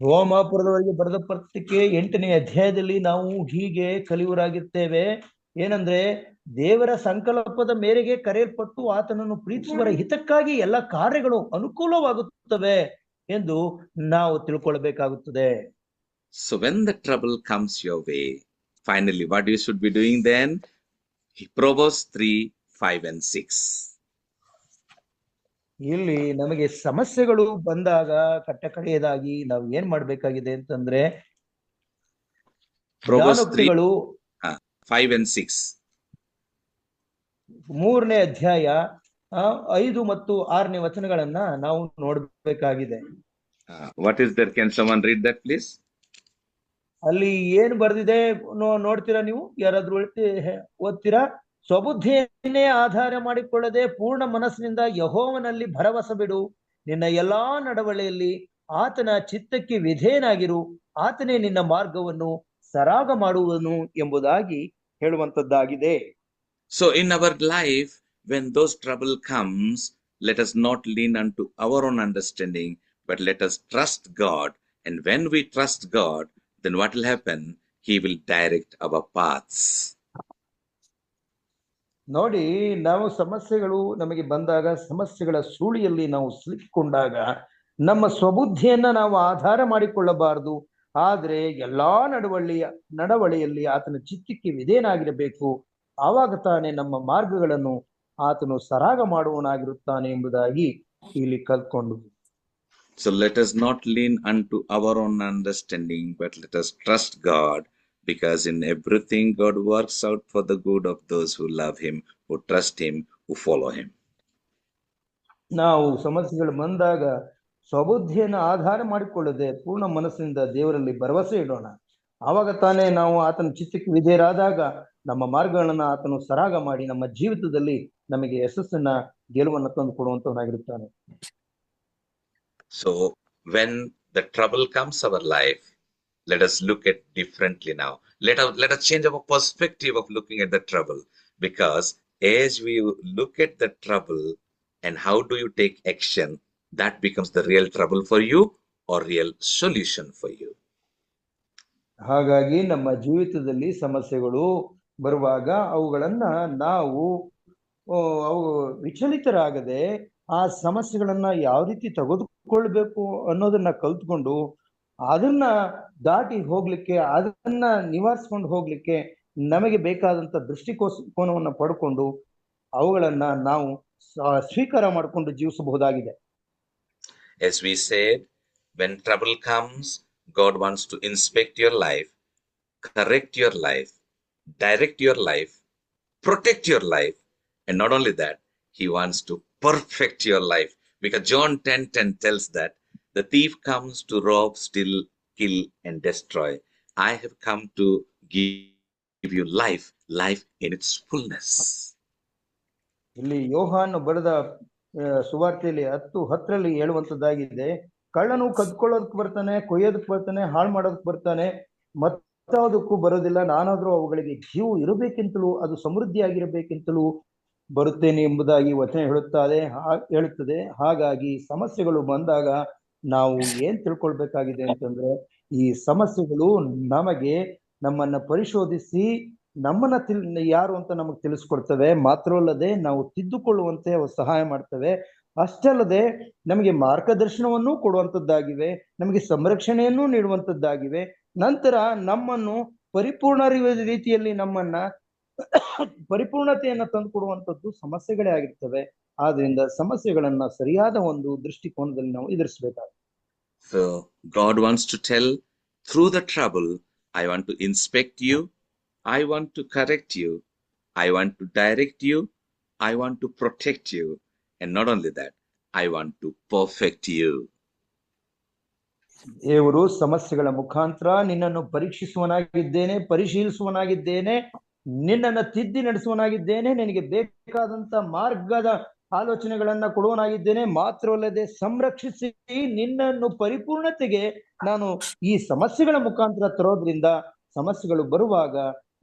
ರೋಮಾಪುರದವರೆಗೆ ಬರೆದ ಪತ್ರಿಕೆ 8ನೇ ಅಧ್ಯಾಯದಲ್ಲಿ ನಾವು ಹೀಗೆ ಕಲಿಯುವರಾಗಿರ್ತೇವೆ. ಏನಂದ್ರೆ ದೇವರ ಸಂಕಲ್ಪದ ಮೇರೆಗೆ ಕರೆಯಲ್ಪಟ್ಟು ಆತನನ್ನು ಪ್ರೀತಿಸುವರ ಹಿತಕ್ಕಾಗಿ ಎಲ್ಲ ಕಾರ್ಯಗಳು ಅನುಕೂಲವಾಗುತ್ತವೆ ಎಂದು ನಾವು ತಿಳ್ಕೊಳ್ಬೇಕಾಗುತ್ತದೆ.
So when the trouble comes your way, finally what you should be doing then? Proverbs 3:5 and 6.
ಇಲ್ಲಿ ನಮಗೆ ಸಮಸ್ಯೆಗಳು ಬಂದಾಗ ಕಟ್ಟಕಡೆಯದಾಗಿ ನಾವು ಏನ್ ಮಾಡ್ಬೇಕಾಗಿದೆ ಅಂತಂದ್ರೆ
Proverbs
3
5 and 6.
3ನೇ ಅಧ್ಯಾಯ 5 ಮತ್ತು 6ನೇ ವಚನಗಳನ್ನ ನಾವು ನೋಡ್ಬೇಕಾಗಿದೆ.
What is there? Can someone read that please?
ಅಲ್ಲಿ ಏನ್ ಬರ್ದಿದೆ ನೋಡ್ತೀರಾ ನೀವು? ಯಾರಾದ್ರೂ ಓದ್ತೀರಾ? ಸ್ವಬುದ್ಧಿಯನ್ನೇ ಆಧಾರ ಮಾಡಿಕೊಳ್ಳದೆ ಪೂರ್ಣ ಮನಸ್ಸಿನಿಂದ ಯೆಹೋವನಲ್ಲಿ ಭರವಸೆ ಬಿಡು. ನಿನ್ನ ಎಲ್ಲಾ ನಡವಳಿಯಲ್ಲಿ ಆತನ ಚಿತ್ತಕ್ಕೆ ವಿಧೇಯನಾಗಿರು. ಆತನೇ ನಿನ್ನ ಮಾರ್ಗವನ್ನು ಸರಾಗ ಮಾಡುವನು ಎಂಬುದಾಗಿ ಹೇಳುವಂತದ್ದಾಗಿದೆ.
So in our life, when those trouble comes, let us not lean unto our own understanding, but let us trust God. And when we trust God, then what will happen? He will direct our paths.
ನೋಡಿ, ನಾವು ಸಮಸ್ಯೆಗಳು ನಮಗೆ ಬಂದಾಗ, ಸಮಸ್ಯೆಗಳ ಸುಳಿಯಲ್ಲಿ ನಾವು ಸಿಲುಕಿಕೊಂಡಾಗ ನಮ್ಮ ಸ್ವಬುದ್ಧಿಯನ್ನ ನಾವು ಆಧಾರ ಮಾಡಿಕೊಳ್ಳಬಾರದು. ಆದ್ರೆ ಎಲ್ಲಾ ನಡವಳಿಯಲ್ಲಿ ಆತನ ಚಿತ್ತಕ್ಕೆ ವಿಧೇಯನಾಗಿರಬೇಕು. ಆವಾಗ ತಾನೇ ನಮ್ಮ ಮಾರ್ಗಗಳನ್ನು ಆತನು ಸರಾಗ ಮಾಡುವನಾಗಿರುತ್ತಾನೆ ಎಂಬುದಾಗಿ ಇಲ್ಲಿ ಕಲ್ತ್ಕೊಂಡು.
So let us not lean unto our own understanding, but let us trust God, because in everything God works out for the good of those who love Him, who trust Him, who follow Him.
ನಾವು ಸಮಸ್ಯೆಗಳು ಬಂದಾಗ ಸ್ವಬುದ್ಧಿಯನ್ನು ಆಧಾರ ಮಾಡಿಕೊಳ್ಳದೆ ಪೂರ್ಣ ಮನಸ್ಸಿನಿಂದ ದೇವರಲ್ಲಿ ಭರವಸೆ ಇಡೋಣ. ಆವಾಗ ತಾನೇ ನಾವು ಆತನ ಚಿತ್ತಕ್ಕೆ ವಿಧೇಯರಾದಾಗ ನಮ್ಮ ಮಾರ್ಗಗಳನ್ನ ಆತನು ಸರಾಗ ಮಾಡಿ ನಮ್ಮ ಜೀವಿತದಲ್ಲಿ ನಮಗೆ ಯಶಸ್ಸನ್ನ ಗೆಲುವನ್ನು ತಂದು ಕೊಡುವಂತವನಾಗಿರುತ್ತಾನೆ.
So when the trouble comes our life, let us look at differently now. Let us change our perspective of looking at the trouble, because as we look at the trouble and how do you take action, that becomes the real trouble for you or real solution for you.
ಹಾಗಾಗಿ ನಮ್ಮ ಜೀವಿತದಲ್ಲಿ ಸಮಸ್ಯೆಗಳು ಬರುವಾಗ ಅವುಗಳನ್ನ ನಾವು ಅವು ವಿಚಲಿತರಾಗದೆ ಆ ಸಮಸ್ಯೆಗಳನ್ನ ಯಾವ ರೀತಿ ತೆಗೆದುಕೊಳ್ಬೇಕು ಅನ್ನೋದನ್ನ ಕಲ್ತ್ಕೊಂಡು ಅದನ್ನ ದಾಟಿ ಹೋಗ್ಲಿಕ್ಕೆ, ಅದನ್ನ ನಿವಾರಿಸ್ಕೊಂಡು ಹೋಗ್ಲಿಕ್ಕೆ ನಮಗೆ ಬೇಕಾದಂತ ದೃಷ್ಟಿಕೋನವನ್ನ ಪಡ್ಕೊಂಡು ಅವುಗಳನ್ನ ನಾವು ಸ್ವೀಕಾರ ಮಾಡಿಕೊಂಡು ಜೀವಿಸಬಹುದಾಗಿದೆ.
As we said, when trouble comes, God wants to inspect your life, correct your life, direct your life, protect your life, and not only that, He wants to perfect your life. Because John 10:10 tells that the thief comes to rob, steal, kill, and destroy. I have come to give you life in its fullness.
ಇಲ್ಲಿ ಯೋಹಾನ್ ಬರೆದ ಸುವಾರ್ತೆಯಲ್ಲಿ 10:10 ಹೇಳುವಂತದ್ದಾಗಿದೆ, ಕಳ್ಳನು ಕದ್ಕೊಳ್ಳೋದಕ್ಕೆ ಬರ್ತಾನೆ, ಕೊಯ್ಯೋದಕ್ಕೆ ಬರ್ತಾನೆ, ಹಾಳು ಮಾಡೋದಕ್ಕೆ ಬರ್ತಾನೆ, ಮತ್ತಾವುದಕ್ಕೂ ಬರೋದಿಲ್ಲ. ನಾನಾದ್ರೂ ಅವುಗಳಿಗೆ ಜೀವ ಇರಬೇಕೆಂತಲೂ ಅದು ಸಮೃದ್ಧಿಯಾಗಿರಬೇಕೆಂತಲೂ ಬರುತ್ತೇನೆ ಎಂಬುದಾಗಿ ವಚನ ಹೇಳುತ್ತದೆ. ಹಾಗಾಗಿ ಸಮಸ್ಯೆಗಳು ಬಂದಾಗ ನಾವು ಏನ್ ತಿಳ್ಕೊಳ್ಬೇಕಾಗಿದೆ ಅಂತಂದ್ರೆ, ಈ ಸಮಸ್ಯೆಗಳು ನಮ್ಮನ್ನ ಪರಿಶೋಧಿಸಿ ನಮ್ಮನ್ನ ಯಾರು ಅಂತ ನಮಗೆ ತಿಳಿಸ್ಕೊಡ್ತವೆ. ಮಾತ್ರವಲ್ಲದೆ ನಾವು ತಿದ್ದುಕೊಳ್ಳುವಂತೆ ಸಹಾಯ ಮಾಡ್ತವೆ. ಅಷ್ಟಲ್ಲದೆ ನಮಗೆ ಮಾರ್ಗದರ್ಶನವನ್ನು ಕೊಡುವಂತದ್ದಾಗಿವೆ, ನಮಗೆ ಸಂರಕ್ಷಣೆಯನ್ನು ನೀಡುವಂತದ್ದಾಗಿವೆ. ನಂತರ ನಮ್ಮನ್ನು ಪರಿಪೂರ್ಣ ರೀತಿಯಲ್ಲಿ ನಮ್ಮನ್ನ ಪರಿಪೂರ್ಣತೆಯನ್ನ ತಂದು ಕೊಡುವಂತದ್ದು ಸಮಸ್ಯೆಗಳೇ ಆಗಿರ್ತವೆ. ಆದ್ರಿಂದ ಸಮಸ್ಯೆಗಳನ್ನ ಸರಿಯಾದ ಒಂದು ದೃಷ್ಟಿಕೋನದಲ್ಲಿ ನಾವು ಎದುರಿಸಬೇಕಾಗುತ್ತೆ.
So God wants to tell, through the trouble, I want to inspect you, I want to correct you, I want to direct you, I want to protect you, and not only that, I want to perfect you.
ದೇವರು ಸಮಸ್ಯೆಗಳ ಮುಖಾಂತರ ನಿನ್ನನ್ನು ಪರೀಕ್ಷಿಸುವನಾಗಿದ್ದೇನೆ, ಪರಿಶೀಲಿಸುವನಾಗಿದ್ದೇನೆ, ನಿನ್ನನ್ನು ತಿದ್ದಿ ನಡೆಸುವನಾಗಿದ್ದೇನೆ, ನಿನಗೆ ಬೇಕಾದಂತ ಮಾರ್ಗದ ಆಲೋಚನೆಗಳನ್ನ ಕೊಡುವನಾಗಿದ್ದೇನೆ. ಮಾತ್ರವಲ್ಲದೆ ಸಂರಕ್ಷಿಸಿ ನಿನ್ನನ್ನು ಪರಿಪೂರ್ಣತೆಗೆ ನಾನು ಈ ಸಮಸ್ಯೆಗಳ ಮುಖಾಂತರ ತರೋದ್ರಿಂದ ಸಮಸ್ಯೆಗಳು ಬರುವಾಗ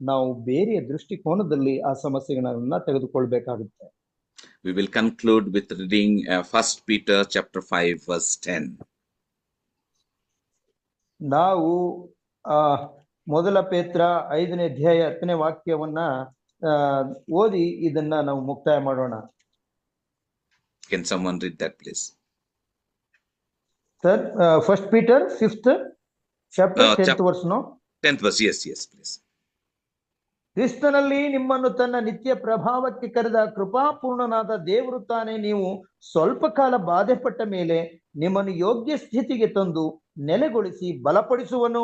ನಾವು ಬೇರೆಯ ದೃಷ್ಟಿಕೋನದಲ್ಲಿ ಆ ಸಮಸ್ಯೆಗಳನ್ನ ತೆಗೆದುಕೊಳ್ಬೇಕಾಗುತ್ತೆ.
We will conclude with reading 1 Peter chapter 5 verse 10.
ನಾವು ಮೊದಲ ಪೇತ್ರ 5ನೇ ಅಧ್ಯಾಯ 10ನೇ ವಾಕ್ಯವನ್ನ ಓದಿ ಇದನ್ನ ನಾವು ಮುಕ್ತಾಯ ಮಾಡೋಣ.
Can someone read that, please?
Sir, 1 Peter 5th chapter 10th verse.
10th verse. Yes, please.
ಕ್ರಿಸ್ತನಲ್ಲಿ ನಿಮ್ಮನ್ನು ತನ್ನ ನಿತ್ಯ ಪ್ರಭಾವಕ್ಕೆ ಕರೆದ ಕೃಪಾಪೂರ್ಣನಾದ ದೇವರು ತಾನೇ ನೀವು ಸ್ವಲ್ಪ ಕಾಲ ಬಾಧೆಪಟ್ಟ ಮೇಲೆ ನಿಮ್ಮನ್ನು ಯೋಗ್ಯ ಸ್ಥಿತಿಗೆ ತಂದು ನೆಲೆಗೊಳಿಸಿ ಬಲಪಡಿಸುವನು.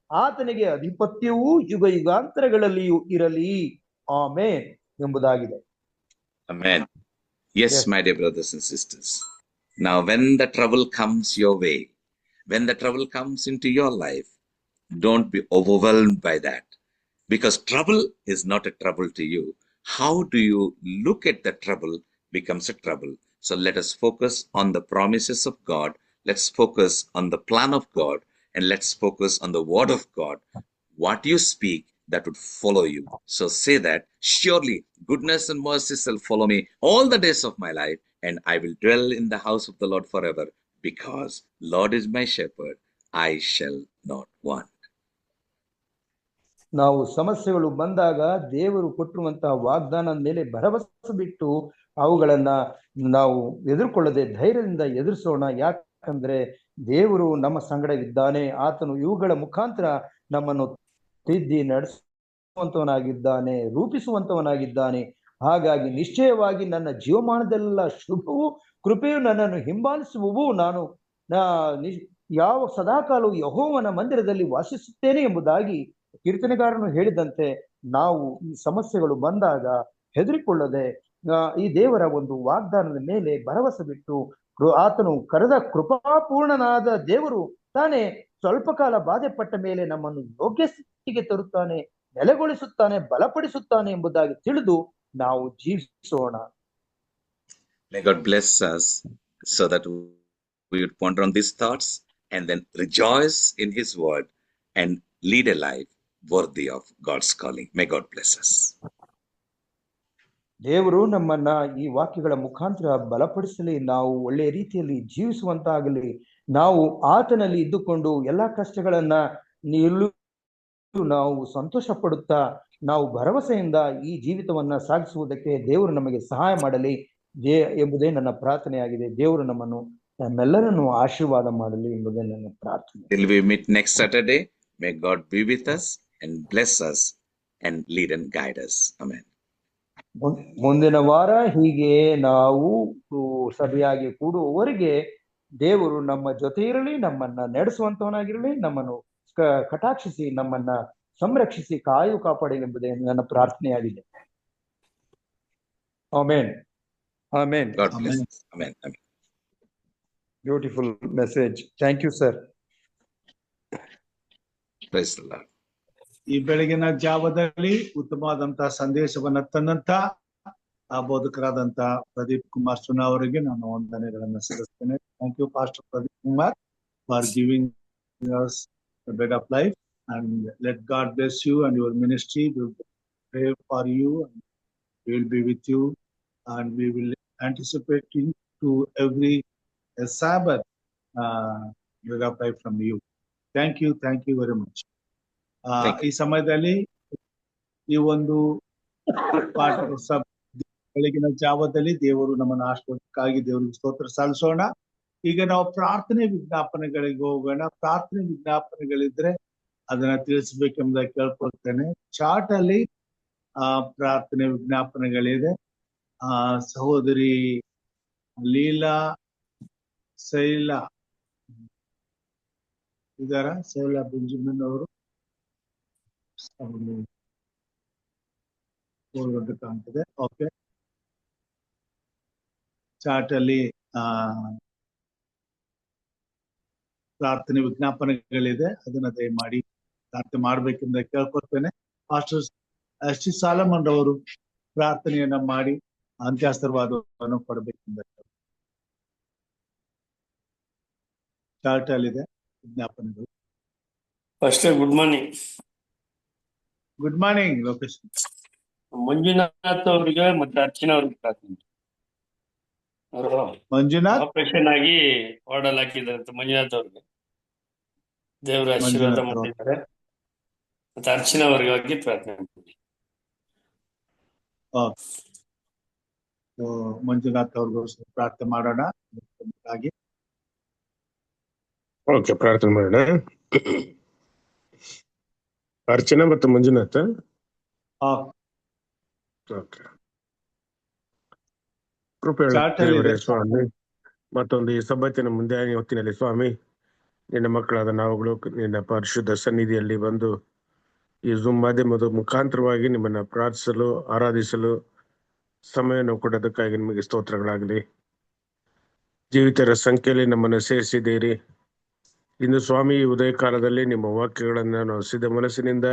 ಆತನಿಗೆ ಅಧಿಪತ್ಯವೂ ಯುಗ ಯುಗಾಂತರಗಳಲ್ಲಿಯೂ ಇರಲಿ. ಆಮೆನ್ ಎಂಬುದಾಗಿದೆ.
Amen. Yes, my dear brothers and sisters. Now, when the trouble comes your way, when the trouble comes into your life, don't be overwhelmed by that, because trouble is not a trouble to you. How do you look at the trouble becomes a trouble. So let us focus on the promises of God. Let's focus on the plan of God, and let's focus on the word of God. What you speak, that would follow you. So say that, surely goodness and mercy shall follow me all the days of my life, and I will dwell in the house of the Lord forever, because Lord is my shepherd, I shall not want.
ನಾವು ಸಮಸ್ಯೆಗಳು ಬಂದಾಗ ದೇವರು ಕೊಟ್ಟಿರುವಂತಹ ವಾಗ್ದಾನದ ಮೇಲೆ ಭರವಸೆ ಬಿಟ್ಟು ಅವುಗಳನ್ನ ನಾವು ಎದುರ್ಕೊಳ್ಳದೆ ಧೈರ್ಯದಿಂದ ಎದುರಿಸೋಣ. ಯಾಕಂದ್ರೆ ದೇವರು ನಮ್ಮ ಸಂಗಡವಿದ್ದಾನೆ. ಆತನು ಇವುಗಳ ಮುಖಾಂತರ ನಮ್ಮನ್ನು ತಿದ್ದಿ ನಡೆಸುವಂತವನಾಗಿದ್ದಾನೆ, ರೂಪಿಸುವಂತವನಾಗಿದ್ದಾನೆ. ಹಾಗಾಗಿ ನಿಶ್ಚಯವಾಗಿ ನನ್ನ ಜೀವಮಾನದೆಲ್ಲ ಶುಭವೂ ಕೃಪೆಯು ನನ್ನನ್ನು ಹಿಂಬಾಲಿಸುವವು. ನಾನು ಯಾವ ಸದಾಕಾಲವು ಯೆಹೋವನ ಮಂದಿರದಲ್ಲಿ ವಾಸಿಸುತ್ತೇನೆ ಎಂಬುದಾಗಿ ಕೀರ್ತನೆಗಾರನು ಹೇಳಿದಂತೆ ನಾವು ಈ ಸಮಸ್ಯೆಗಳು ಬಂದಾಗ ಹೆದರಿಕೊಳ್ಳದೆ ಈ ದೇವರ ಒಂದು ವಾಗ್ದಾನದ ಮೇಲೆ ಭರವಸೆ ಬಿಟ್ಟು ಆತನು ಕರೆದ ಕೃಪಾಪೂರ್ಣನಾದ ದೇವರು ತಾನೇ ಸ್ವಲ್ಪ ಕಾಲ ಬಾಧೆ ಪಟ್ಟ ಮೇಲೆ ನಮ್ಮನ್ನು ಯೋಗ್ಯ ಸ್ಥಿತಿಗೆ ತರುತ್ತಾನೆ, ನೆಲೆಗೊಳಿಸುತ್ತಾನೆ, ಬಲಪಡಿಸುತ್ತಾನೆ ಎಂಬುದಾಗಿ ತಿಳಿದು ನಾವು ಜೀವಿಸೋಣ.
May God bless us so that we would ponder on these thoughts and then rejoice in His word and lead a life worthy of God's calling. May God bless us.
ದೇವರು ನಮ್ಮನ್ನ ಈ ವಾಕ್ಯಗಳ ಮುಖಾಂತರ ಬಲಪಡಿಸಲಿ, ನಾವು ಒಳ್ಳೆಯ ರೀತಿಯಲ್ಲಿ ಜೀವಿಸುವಂತಾಗಲಿ, ನಾವು ಆತನಲ್ಲಿ ಇದ್ದುಕೊಂಡು ಎಲ್ಲಾ ಕಷ್ಟಗಳನ್ನ ನಾವು ಸಂತೋಷ ಪಡುತ್ತಾ ನಾವು ಭರವಸೆಯಿಂದ ಈ ಜೀವಿತವನ್ನ ಸಾಗಿಸುವುದಕ್ಕೆ ದೇವರು ನಮಗೆ ಸಹಾಯ ಮಾಡಲಿ ಎಂಬುದೇ ನನ್ನ ಪ್ರಾರ್ಥನೆಯಾಗಿದೆ. ದೇವರು ನಮ್ಮೆಲ್ಲರನ್ನು ಆಶೀರ್ವಾದ ಮಾಡಲಿ ಎಂಬುದೇ ನನ್ನ ಪ್ರಾರ್ಥನೆ.
Till we meet next Saturday, may God be with us and bless us and lead and guide us. Amen.
ಮುಂದಿನ ವಾರ ಹೀಗೆ ನಾವು ಸಭೆಯಾಗಿ ಕೂಡುವವರೆಗೆ ದೇವರು ನಮ್ಮ ಜೊತೆ ಇರಲಿ, ನಮ್ಮನ್ನ ನಡೆಸುವಂತವನಾಗಿರಲಿ, ನಮ್ಮನ್ನು ಕಟಾಕ್ಷಿಸಿ ನಮ್ಮನ್ನ ಸಂರಕ್ಷಿಸಿ ಕಾಪಾಡಲಿ ಎಂಬುದೇ ನನ್ನ ಪ್ರಾರ್ಥನೆಯಾಗಿದೆ. ಆಮೆನ್. ಆಮೆನ್.
God bless us. Amen. Amen.
Beautiful message. Thank you, sir.
Praise the Lord.
ಈ ಬೆಳಗಿನ ಜಾವದಲ್ಲಿ ಉತ್ತಮವಾದಂತಹ ಸಂದೇಶವನ್ನ ತನ್ನಂತ ಆ ಬೋಧಕರಾದಂತ ಪ್ರದೀಪ್ ಕುಮಾರ್ ಸುನಾ ಅವರಿಗೆ ನಾನು ವಂದನೆಗಳನ್ನ ಸಲ್ಲಿಸ್ತೇನೆ. Thank you pastor Pradeep Kumar for giving us the bread of life, and let God bless you and your ministry. We will pray for you and we will be with you, and we will anticipate to every Sabbath bread of life from you. Thank you very much. ಈ ಸಮಯದಲ್ಲಿ ಈ ಒಂದು ಬೆಳಗಿನ ಜಾವದಲ್ಲಿ ದೇವರು ನಮ್ಮನ್ನು ಆಶೀರ್ವಾದಕ್ಕಾಗಿ ದೇವರಿಗೆ ಸ್ತೋತ್ರ ಸಲ್ಲಿಸೋಣ. ಈಗ ನಾವು ಪ್ರಾರ್ಥನೆ ವಿಜ್ಞಾಪನೆಗಳಿಗೆ ಹೋಗೋಣ. ಪ್ರಾರ್ಥನೆ ವಿಜ್ಞಾಪನೆಗಳಿದ್ರೆ ಅದನ್ನ ತಿಳಿಸ್ಬೇಕೆಂಬುದಾಗಿ ಕೇಳ್ಕೊಳ್ತೇನೆ. ಚಾರ್ಟ್ ಅಲ್ಲಿ ಪ್ರಾರ್ಥನೆ ವಿಜ್ಞಾಪನೆಗಳಿದೆ. ಸಹೋದರಿ ಲೀಲಾ ಶೈಲಾ ಇದಾರ, ಶೈಲಾ ಬೆಂಜಮಿನ್ ಅವರು ಕಾಣ್ತದೆ. ಓಕೆ, ಚಾರ್ಟ್ ಅಲ್ಲಿ ಪ್ರಾರ್ಥನೆ ವಿಜ್ಞಾಪನೆಗಳಿದೆ, ಅದನ್ನ ದಯಮಾಡಿ ಪ್ರಾರ್ಥನೆ ಮಾಡ್ಬೇಕೆಂದ ಕೇಳ್ಕೊಳ್ತೇನೆ. ಪಾಸ್ಟರ್ ಎಸ್ ಟಿ ಸಾಲಮನ್ ಅವರು ಪ್ರಾರ್ಥನೆಯನ್ನ ಮಾಡಿ ಅಂತ್ಯಾಶೀರ್ವಾದವನ್ನು ಕೊಡಬೇಕೆಂದ ಚಾರ್ಟ್ ಅಲ್ಲಿದೆ ವಿಜ್ಞಾಪನೆಗಳು.
First good morning.
Good morning Lokesh.
Manjunath ಅವ್ರಿಗೆ ಮತ್ತೆ ಅರ್ಚನಾ ಅವ್ರಿಗೆ ಪ್ರಾರ್ಥನೆ. ಅವರು
ಮಂಜುನಾಥ್
ಆಪರೇಷನ್ ಆಗಿ ವಾರ್ಡಲ್ಲಿ ಹಾಕಿದಾರೆ. ಮಂಜುನಾಥ್ ಅವ್ರಿಗೆ ದೇವರ ಆಶೀರ್ವಾದ ಮಾಡಿದ್ದಾರೆ. ಮತ್ತೆ ಅರ್ಚನಾ ಅವ್ರಿಗಾಗಿ ಪ್ರಾರ್ಥನೆ ಮಾಡಿ.
ಮಂಜುನಾಥ್ ಅವ್ರಿಗೋಸ್ಕರ ಪ್ರಾರ್ಥನೆ ಮಾಡೋಣ. ಹಾಗೆ
ಓಕೆ, ಪ್ರಾರ್ಥನೆ ಮಾಡೋಣ. ಅರ್ಚನಾ ಮತ್ತು ಮಂಜುನಾಥ. ಓಕೆ. ಕೃಪೆಯುಳ್ಳ ದೇವರೇ ಸ್ವಾಮಿ, ಮತ್ತೊಂದು ಈ ಸಬ್ಬತ್ತಿನ ಮುಂದೆ ಹೊತ್ತಿನಲ್ಲಿ ಸ್ವಾಮಿ, ನಿನ್ನ ಮಕ್ಕಳಾದ ನಾವುಗಳು ನಿನ್ನ ಪರಿಶುದ್ಧ ಸನ್ನಿಧಿಯಲ್ಲಿ ಬಂದು ಈ ಝೂಮ್ ಮಾಧ್ಯಮದ ಮುಖಾಂತರವಾಗಿ ನಿಮ್ಮನ್ನ ಪ್ರಾರ್ಥಿಸಲು, ಆರಾಧಿಸಲು ಸಮಯವನ್ನು ಕೊಡೋದಕ್ಕಾಗಿ ನಿಮಗೆ ಸ್ತೋತ್ರಗಳಾಗಲಿ. ಜೀವಿತರ ಸಂಖ್ಯೆಯಲ್ಲಿ ನಮ್ಮನ್ನು ಸೇರಿಸಿದ್ದೀರಿ. ಇಂದು ಸ್ವಾಮಿ, ಉದಯ ಕಾಲದಲ್ಲಿ ನಿಮ್ಮ ವಾಕ್ಯಗಳನ್ನು ನಾವು ಸಿದ್ಧ ಮನಸ್ಸಿನಿಂದ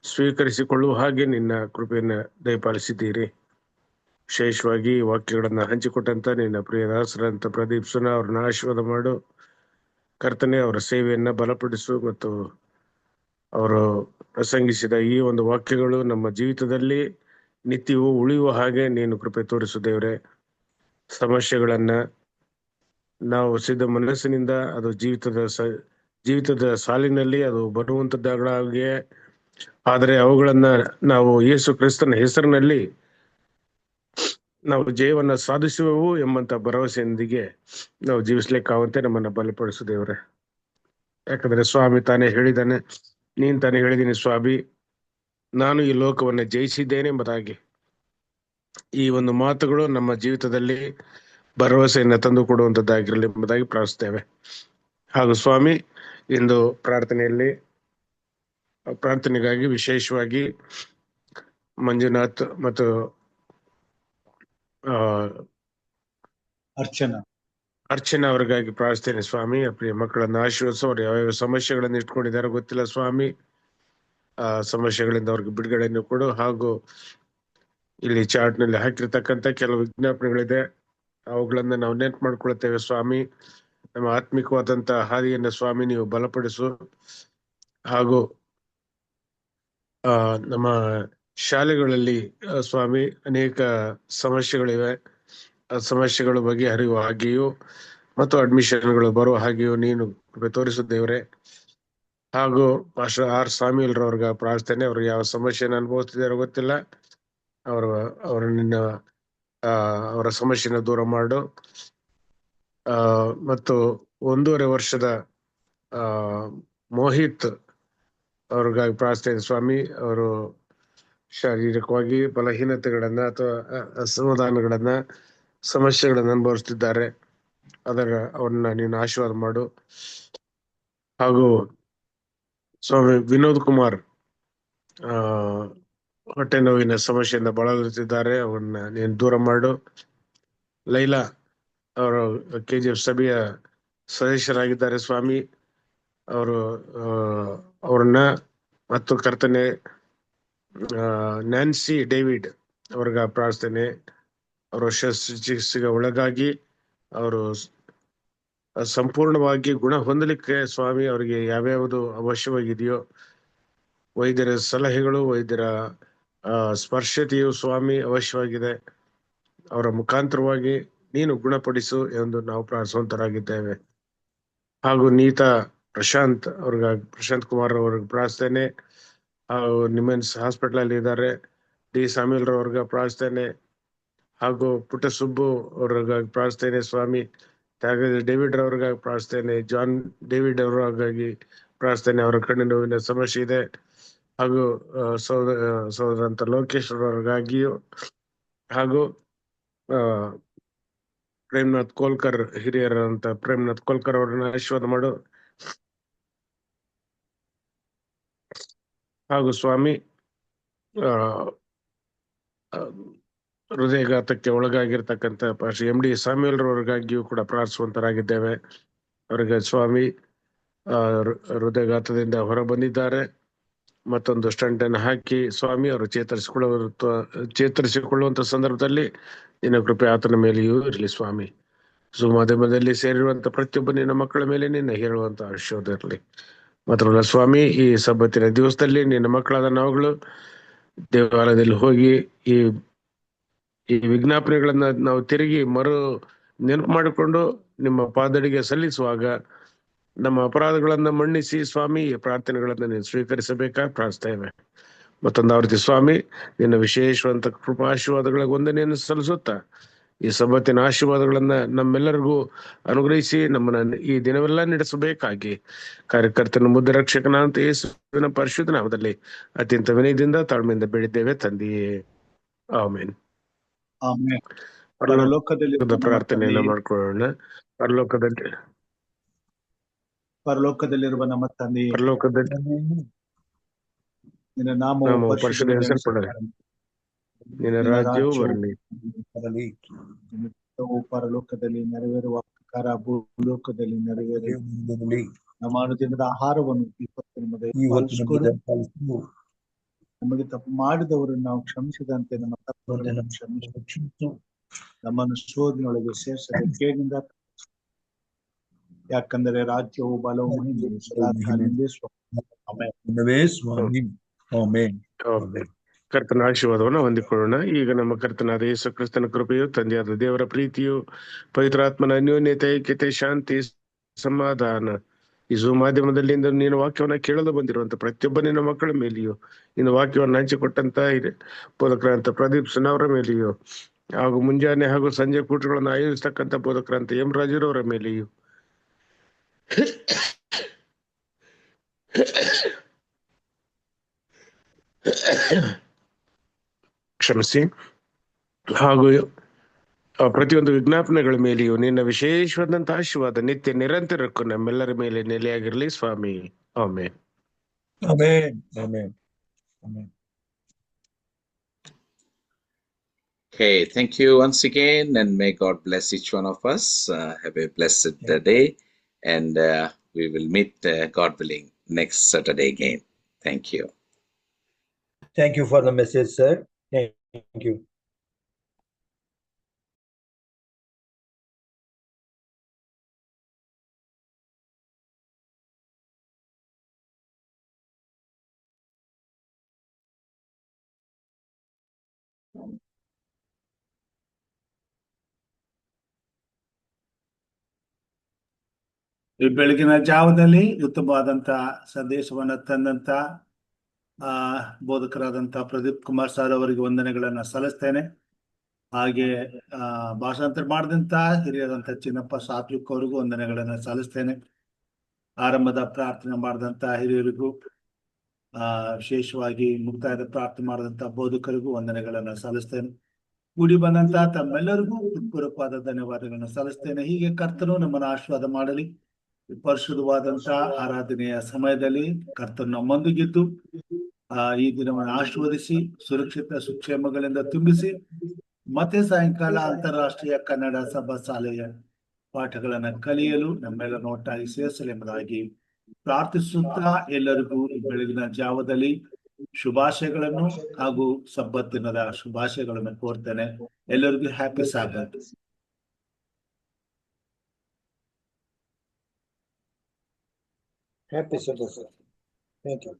ಸ್ವೀಕರಿಸಿಕೊಳ್ಳುವ ಹಾಗೆ ನಿನ್ನ ಕೃಪೆಯನ್ನು ದಯಪಾಲಿಸಿದ್ದೀರಿ. ವಿಶೇಷವಾಗಿ ಈ ವಾಕ್ಯಗಳನ್ನು ಹಂಚಿಕೊಟ್ಟಂತ ನಿನ್ನ ಪ್ರಿಯ ದಾಸರಂತ ಪ್ರದೀಪ್ ಸುನಾ ಅವ್ರನ್ನ ಆಶೀರ್ವಾದ ಮಾಡು ಕರ್ತನೆ. ಅವರ ಸೇವೆಯನ್ನ ಬಲಪಡಿಸು ಮತ್ತು ಅವರು ಪ್ರಸಂಗಿಸಿದ ಈ ಒಂದು ವಾಕ್ಯಗಳು ನಮ್ಮ ಜೀವಿತದಲ್ಲಿ ನಿತ್ಯವೂ ಉಳಿಯುವ ಹಾಗೆ ನೀನು ಕೃಪೆ ತೋರಿಸು ದೇವರೇ. ಸಮಸ್ಯೆಗಳನ್ನ ನಾವು ಸಿದ್ಧ ಮನಸ್ಸಿನಿಂದ ಅದು ಜೀವಿತದ ಸಾಲಿನಲ್ಲಿ ಅದು ಬರುವಂತದ್ದಾಗಿಯೇ, ಆದರೆ ಅವುಗಳನ್ನ ನಾವು ಯೇಸು ಕ್ರಿಸ್ತನ ಹೆಸರಿನಲ್ಲಿ ನಾವು ಜಯವನ್ನ ಸಾಧಿಸುವೆವು ಎಂಬಂತ ಭರವಸೆಯೊಂದಿಗೆ ನಾವು ಜೀವಿಸ್ಲಿಕ್ಕಾವಂತೆ ನಮ್ಮನ್ನ ಬಲಪಡಿಸು ದೇವರೇ. ಯಾಕಂದ್ರೆ ಸ್ವಾಮಿ ತಾನೇ ಹೇಳಿದ್ದಾನೆ, ನೀನ್ ತಾನೇ ಹೇಳಿದ್ದೀನಿ ಸ್ವಾಮಿ, ನಾನು ಈ ಲೋಕವನ್ನ ಜಯಿಸಿದ್ದೇನೆ ಎಂಬುದಾಗಿ. ಈ ಒಂದು ಮಾತುಗಳು ನಮ್ಮ ಜೀವಿತದಲ್ಲಿ ಭರವಸೆಯನ್ನ ತಂದು ಕೊಡುವಂತದ್ದಾಗಿರಲಿ ಎಂಬುದಾಗಿ ಪ್ರಾರ್ಥಿಸ್ತೇವೆ. ಹಾಗೂ ಸ್ವಾಮಿ, ಇಂದು ಪ್ರಾರ್ಥನೆಗಾಗಿ ವಿಶೇಷವಾಗಿ ಮಂಜುನಾಥ್ ಮತ್ತು ಅರ್ಚನಾ ಅವರಿಗಾಗಿ ಪ್ರಾರ್ಥಿಸ್ತೇನೆ ಸ್ವಾಮಿ. ಪ್ರಿಯ ಮಕ್ಕಳನ್ನ ಆಶೀರ್ವದಿಸು. ಅವ್ರು ಯಾವ್ಯಾವ ಸಮಸ್ಯೆಗಳನ್ನು ಇಟ್ಕೊಂಡಿದ್ದಾರೋ ಗೊತ್ತಿಲ್ಲ ಸ್ವಾಮಿ, ಆ ಸಮಸ್ಯೆಗಳಿಂದ ಅವ್ರಿಗೆ ಬಿಡುಗಡೆಯನ್ನು ಕೊಡು. ಹಾಗೂ ಇಲ್ಲಿ ಚಾರ್ಟ್ ನಲ್ಲಿ ಹಾಕಿರ್ತಕ್ಕಂಥ ಕೆಲವು ವಿಜ್ಞಾಪನೆಗಳಿದೆ, ಅವುಗಳನ್ನ ನಾವು ನೆನ್ಪು ಮಾಡ್ಕೊಳ್ತೇವೆ ಸ್ವಾಮಿ. ನಮ್ಮ ಆತ್ಮಿಕವಾದಂತ ಹಾದಿಯನ್ನ ಸ್ವಾಮಿ ನೀವು ಬಲಪಡಿಸು. ಹಾಗೂ ನಮ್ಮ ಶಾಲೆಗಳಲ್ಲಿ ಸ್ವಾಮಿ ಅನೇಕ ಸಮಸ್ಯೆಗಳಿವೆ. ಆ ಸಮಸ್ಯೆಗಳ ಬಗ್ಗೆ ಅರಿವು ಹಾಗೆಯೂ ಮತ್ತು ಅಡ್ಮಿಷನ್ಗಳು ಬರುವ ಹಾಗೆಯೂ ನೀನು ಕೃಪೆ ತೋರಿಸು ದೇವರೇ. ಹಾಗೂ ಮಾಸ್ಟರ್ ಆರ್ ಸಾಮ್ಯುಲ್ ರವ್ರಿಗೆ ಪ್ರಾರ್ಥನೆ. ಅವ್ರು ಯಾವ ಸಮಸ್ಯೆನ ಅನುಭವಿಸ್ತಿದಾರೋ ಗೊತ್ತಿಲ್ಲ, ಅವರ ಸಮಸ್ಯೆನ ದೂರ ಮಾಡು. ಮತ್ತು 1.5 ವರ್ಷದ ಮೋಹಿತ್ ಅವ್ರಿಗಾಗಿ ಪ್ರಾರ್ಥನೆ ಸ್ವಾಮಿ. ಅವರು ಶಾರೀರಿಕವಾಗಿ ಬಲಹೀನತೆಗಳನ್ನ ಅಥವಾ ಅಸಮಾಧಾನಗಳನ್ನ, ಸಮಸ್ಯೆಗಳನ್ನ ಅನುಭವಿಸ್ತಿದ್ದಾರೆ. ಅವ್ರನ್ನ ನೀನು ಆಶೀರ್ವಾದ ಮಾಡು. ಹಾಗೂ ಸ್ವಾಮಿ ವಿನೋದ್ ಕುಮಾರ್ ಹೊಟ್ಟೆ ನೋವಿನ ಸಮಸ್ಯೆಯಿಂದ ಬಳಲುತ್ತಿದ್ದಾರೆ, ಅವ್ರನ್ನ ನೀನು ದೂರ ಮಾಡು. ಲೈಲಾ ಅವರು KGF ಸಭೆಯ ಸದಸ್ಯರಾಗಿದ್ದಾರೆ ಸ್ವಾಮಿ. ಅವ್ರನ್ನ ಮತ್ತು ಕರ್ತನೆ ನ್ಯಾನ್ಸಿ ಡೇವಿಡ್ ಅವ್ರಿಗ ಪ್ರಾರ್ಥನೆ. ಅವರು ಶಸ್ತ್ರಚಿಕಿತ್ಸೆಗೆ ಒಳಗಾಗಿ ಅವರು ಸಂಪೂರ್ಣವಾಗಿ ಗುಣ ಹೊಂದಲಿಕ್ಕೆ ಸ್ವಾಮಿ ಅವರಿಗೆ ಯಾವ್ಯಾವುದು ಅವಶ್ಯವಾಗಿದೆಯೋ ವೈದ್ಯರ ಸಲಹೆಗಳು, ವೈದ್ಯರ ಸ್ಪರ್ಶತೆಯು ಸ್ವಾಮಿ ಅವಶ್ಯವಾಗಿದೆ. ಅವರ ಮುಖಾಂತರವಾಗಿ ನೀನು ಗುಣಪಡಿಸು ಎಂದು ನಾವು ಪ್ರಾರ್ಥಿಸುವಂತರಾಗಿದ್ದೇವೆ. ಹಾಗೂ ನೀತಾ ಪ್ರಶಾಂತ್ ಕುಮಾರ್ ಅವ್ರಿಗೆ ಪ್ರಾರ್ಥನೆ. ಹಾಗೂ ನಿಮೆನ್ಸ್ ಹಾಸ್ಪಿಟಲ್ ಅಲ್ಲಿ ಇದ್ದಾರೆ. ಡಿ ಸಾಮ್ಯುಲ್ ಅವ್ರಿಗೆ ಪ್ರಾರ್ಥನೆ. ಹಾಗೂ ಪುಟ್ಟಸುಬ್ಬು ಅವ್ರಿಗಾಗಿ ಪ್ರಾರ್ಥನೆ ಸ್ವಾಮಿ. ಡೇವಿಡ್ ಅವ್ರಿಗಾಗಿ ಪ್ರಾರ್ಥನೆ. ಜಾನ್ ಡೇವಿಡ್ ಅವ್ರಿಗಾಗಿ ಪ್ರಾರ್ಥನೆ. ಅವರ ಕಣ್ಣಿನ ನೋವಿನ ಸಮಸ್ಯೆ ಇದೆ. ಹಾಗೂ ಸಹೋದರಂತ ಲೋಕೇಶ್ ಅವ್ರಿಗಾಗಿಯೂ, ಹಾಗೂ ಪ್ರೇಮ್ನಾಥ್ ಕೋಲ್ಕರ್ ಹಿರಿಯರಂತ ಪ್ರೇಮ್ನಾಥ್ ಕೋಲ್ಕರ್ ಅವ್ರನ್ನ ಆಶೀರ್ವಾದ ಮಾಡು. ಹಾಗೂ ಸ್ವಾಮಿ ಹೃದಯಘಾತಕ್ಕೆ ಒಳಗಾಗಿರ್ತಕ್ಕಂಥ MD ಸಾಮ್ಯುಲ್ ಅವ್ರಿಗಾಗಿಯೂ ಕೂಡ ಪ್ರಾರ್ಥಿಸುವಂತರಾಗಿದ್ದೇವೆ. ಅವರಿಗೆ ಸ್ವಾಮಿ ಹೃದಯಘಾತದಿಂದ ಹೊರ ಬಂದಿದ್ದಾರೆ. ಮತ್ತೊಂದು ಸ್ಟಂಟ್ ಅನ್ನು ಹಾಕಿ ಸ್ವಾಮಿ ಅವರು ಚೇತರಿಸಿಕೊಳ್ಳುವಂತ ಸಂದರ್ಭದಲ್ಲಿ ನಿನ್ನ ಕೃಪೆ ಆತನ ಮೇಲೆಯೂ ಇರಲಿ ಸ್ವಾಮಿ. ಮಾಧ್ಯಮದಲ್ಲಿ ಸೇರಿರುವಂತ ಪ್ರತಿಯೊಬ್ಬ ನಿನ್ನ ಮಕ್ಕಳ ಮೇಲೆ ನಿನ್ನ ಹೇಳುವಂತ ಆಶೀರ್ವಾದ ಇರಲಿ. ಮಾತ್ರವಲ್ಲ ಸ್ವಾಮಿ, ಈ ಸಬ್ಬತ್ತಿನ ದಿವಸದಲ್ಲಿ ನಿನ್ನ ಮಕ್ಕಳಾದ ನಾವುಗಳು ದೇವಾಲಯದಲ್ಲಿ ಹೋಗಿ ಈ ವಿಜ್ಞಾಪನೆಗಳನ್ನ ನಾವು ತಿರುಗಿ ನೆನಪು ಮಾಡಿಕೊಂಡು ನಿಮ್ಮ ಪಾದಡಿಗೆ ಸಲ್ಲಿಸುವಾಗ ನಮ್ಮ ಅಪರಾಧಗಳನ್ನ ಮನ್ನಿಸಿ ಸ್ವಾಮಿ ಈ ಪ್ರಾರ್ಥನೆಗಳನ್ನ ನೀವು ಸ್ವೀಕರಿಸಬೇಕಾ ಪ್ರಾರ್ಥಿಸ್ತೇವೆ. ಮತ್ತೊಂದು ಆವೃತ್ತಿ. ಸ್ವಾಮಿ, ನಿನ್ನ ವಿಶೇಷವಂತ ಕೃಪಾಶೀರ್ವಾದಗಳಿಗೆ ವಂದನೆಯನ್ನು ಸಲ್ಲಿಸುತ್ತಾ ಈ ಸಬ್ಬತ್ತಿನ ಆಶೀರ್ವಾದಗಳನ್ನ ನಮ್ಮೆಲ್ಲರಿಗೂ ಅನುಗ್ರಹಿಸಿ ನಮ್ಮನ್ನ ಈ ದಿನವೆಲ್ಲ ನಡೆಸಬೇಕಾಗಿ ಕಾರ್ಯಕರ್ತನ ಮುದ್ದ ರಕ್ಷಕನಾದಂತ ಯೇಸುವಿನ ಪರಿಶುದ್ಧ ನಾಮದಲ್ಲಿ ಅತ್ಯಂತ ವಿನಯದಿಂದ ತಾಳ್ಮೆಯಿಂದ ಬೇಡಿದ್ದೇವೆ ತಂದೆಯೇ, ಆಮೇನ್.
ಆಮೆನ್.
ಪರಲೋಕದ
ಪರಲೋಕದಲ್ಲಿ
ಪ್ರಾರ್ಥನೆಯನ್ನ ಮಾಡ್ಕೊಳ್ಳೋಣ.
ಪರಲೋಕದಲ್ಲಿರುವ ನಮ್ಮ ತಂದೆಯೇ,
ಪರಲೋಕದಲ್ಲಿ
ನಿನ್ನ ನಾಮವು
ನಾಮವು
ಪರಿಶುದ್ಧವೆನಿಸಲ್ಪಡಲಿ.
ನಿನ್ನ ರಾಜ್ಯವು ಬರಲಿ.
ನಿನ್ನ ಚಿತ್ತವು ಪರಲೋಕದಲ್ಲಿ ನೆರವೇರುವ ಪ್ರಕಾರ ಭೂಲೋಕದಲ್ಲಿ ನೆರವೇರಲಿ. ನಮ್ಮ ಅನುದಿನದ ಆಹಾರವನ್ನು ಇವತ್ತು ನಮಗೆ ಪಾಲಿಸಿಕೊಡು. ನಮಗೆ ತಪ್ಪು ಮಾಡಿದವರನ್ನು ನಾವು ಕ್ಷಮಿಸಿದಂತೆ ನಮ್ಮ ತಪ್ಪುಗಳನ್ನು ಕ್ಷಮಿಸು. ನಮ್ಮನ್ನು ಶೋಧನೆಯೊಳಗೆ ಸೇರಿಸದೆ ಕೇಳಿಂದ, ಯಾಕಂದರೆ ರಾಜ್ಯವು ಬಲವು ಮಹಿಮೆಯು ಸದಾಕಾಲದಿಂದ
ಸ್ವಾಮಿ. ಆಮೆನ್.
ಕರ್ತನ ಆಶೀರ್ವಾದವನ್ನು ಹೊಂದಿಕೊಳ್ಳೋಣ. ಈಗ ನಮ್ಮ ಕರ್ತನಾದ ಯೇಸು ಕ್ರಿಸ್ತನ ಕೃಪೆಯು, ತಂದೆಯಾದ ದೇವರ ಪ್ರೀತಿಯು, ಪವಿತ್ರಾತ್ಮನ ಅನ್ಯೋನ್ಯತೆ, ಐಕ್ಯತೆ, ಶಾಂತಿ, ಸಮಾಧಾನ ಈ Zoom ಮಾಧ್ಯಮದಲ್ಲಿ ನೀನು ವಾಕ್ಯವನ್ನ ಕೇಳಲು ಬಂದಿರುವಂತ ಪ್ರತಿಯೊಬ್ಬ ನಿನ್ನ ಮಕ್ಕಳ ಮೇಲೆಯೂ, ಇನ್ನು ವಾಕ್ಯವನ್ನು ಹಂಚಿಕೊಟ್ಟಂತ ಬೋಧಕರಂತ ಪ್ರದೀಪ್ ಸುನವರ ಮೇಲೆಯೂ, ಹಾಗೂ ಮುಂಜಾನೆ ಹಾಗೂ ಸಂಜೆ ಕೂಟಗಳನ್ನು ಆಯೋಜಿಸ್ತಕ್ಕಂಥ ಬೋಧಕರಂತ ಎಂ ರಾಜುರವರ ಮೇಲೆಯೂ, ಕ್ಷಮಿಸಿ, ಹಾಗೂ ಪ್ರತಿಯೊಂದು ವಿಜ್ಞಾಪನೆಗಳ ಮೇಲೆಯೂ ನಿನ್ನ ವಿಶೇಷವಾದಂತ ಆಶೀರ್ವಾದ ನಿತ್ಯ ನಿರಂತರಕ್ಕೂ ನಮ್ಮೆಲ್ಲರ ಮೇಲೆ ನೆಲೆಯಾಗಿರಲಿ ಸ್ವಾಮಿ. ಆಮೆನ್.
ಆಮೆನ್. ಆಮೆನ್. ಆಮೆನ್.
Okay, thank you once again, and may God bless each one of us. Have a blessed day, and we will meet, God willing, next Saturday again. Thank you.
Thank you for the message, sir. Thank you.
ಈ ಬೆಳಗಿನ ಜಾವದಲ್ಲಿ ಉತ್ತಮವಾದಂತ ಸಂದೇಶವನ್ನ ತಂದಂತ ಬೋಧಕರಾದಂತ Pradeep Kumar sir ಅವರಿಗೆ ವಂದನೆಗಳನ್ನ ಸಲ್ಲಿಸ್ತೇನೆ. ಹಾಗೆ ಭಾಷಾಂತರ ಮಾಡಿದಂತ ಹಿರಿಯರಂತ ಚಿನ್ನಪ್ಪ ಸಾತ್ವಿಕ್ ಅವರಿಗೂ ವಂದನೆಗಳನ್ನ ಸಲ್ಲಿಸ್ತೇನೆ. ಆರಂಭದ ಪ್ರಾರ್ಥನೆ ಮಾಡಿದಂತ ಹಿರಿಯರಿಗೂ, ವಿಶೇಷವಾಗಿ ಮುಕ್ತಾಯದ ಪ್ರಾರ್ಥನೆ ಮಾಡಿದಂತ ಬೋಧಕರಿಗೂ ವಂದನೆಗಳನ್ನ ಸಲ್ಲಿಸ್ತೇನೆ. ಕೂಡಿ ಬಂದಂತ ತಮ್ಮೆಲ್ಲರಿಗೂ ಪೂರ್ವಕವಾದ ಧನ್ಯವಾದಗಳನ್ನ ಸಲ್ಲಿಸ್ತೇನೆ. ಹೀಗೆ ಕರ್ತನು ನಮ್ಮನ್ನು ಆಶೀರ್ವಾದ ಮಾಡಲಿ. ಪರಿಶುದ್ಧವಾದಂತ ಆರಾಧನೆಯ ಸಮಯದಲ್ಲಿ ಕರ್ತನು ನಮ್ಮೊಂದಿಗಿದ್ದು ಈ ದಿನವನ್ನು ಆಶೀರ್ವದಿಸಿ ಸುರಕ್ಷಿತ ಸುಕ್ಷೇಮಗಳಿಂದ ತುಂಬಿಸಿ ಮತ್ತೆ ಸಾಯಂಕಾಲ ಅಂತಾರಾಷ್ಟ್ರೀಯ ಕನ್ನಡ ಸಭಾ ಶಾಲೆಯ ಪಾಠಗಳನ್ನ ಕಲಿಯಲು ನಮ್ಮೆಲ್ಲರನ್ನು ಒಟ್ಟಾಗಿ ಸೇರಿಸಲಿ ಎಂಬುದಾಗಿ ಪ್ರಾರ್ಥಿಸುತ್ತಾ ಎಲ್ಲರಿಗೂ ಈ ಬೆಳಗಿನ ಜಾವದಲ್ಲಿ ಶುಭಾಶಯಗಳನ್ನು ಹಾಗೂ ಸಬ್ಬತ್ ದಿನದ ಶುಭಾಶಯಗಳನ್ನು ಕೋರ್ತೇನೆ. ಎಲ್ಲರಿಗೂ happy ಸಾಬತ್.
Happy Sabbath, sir. Thank you.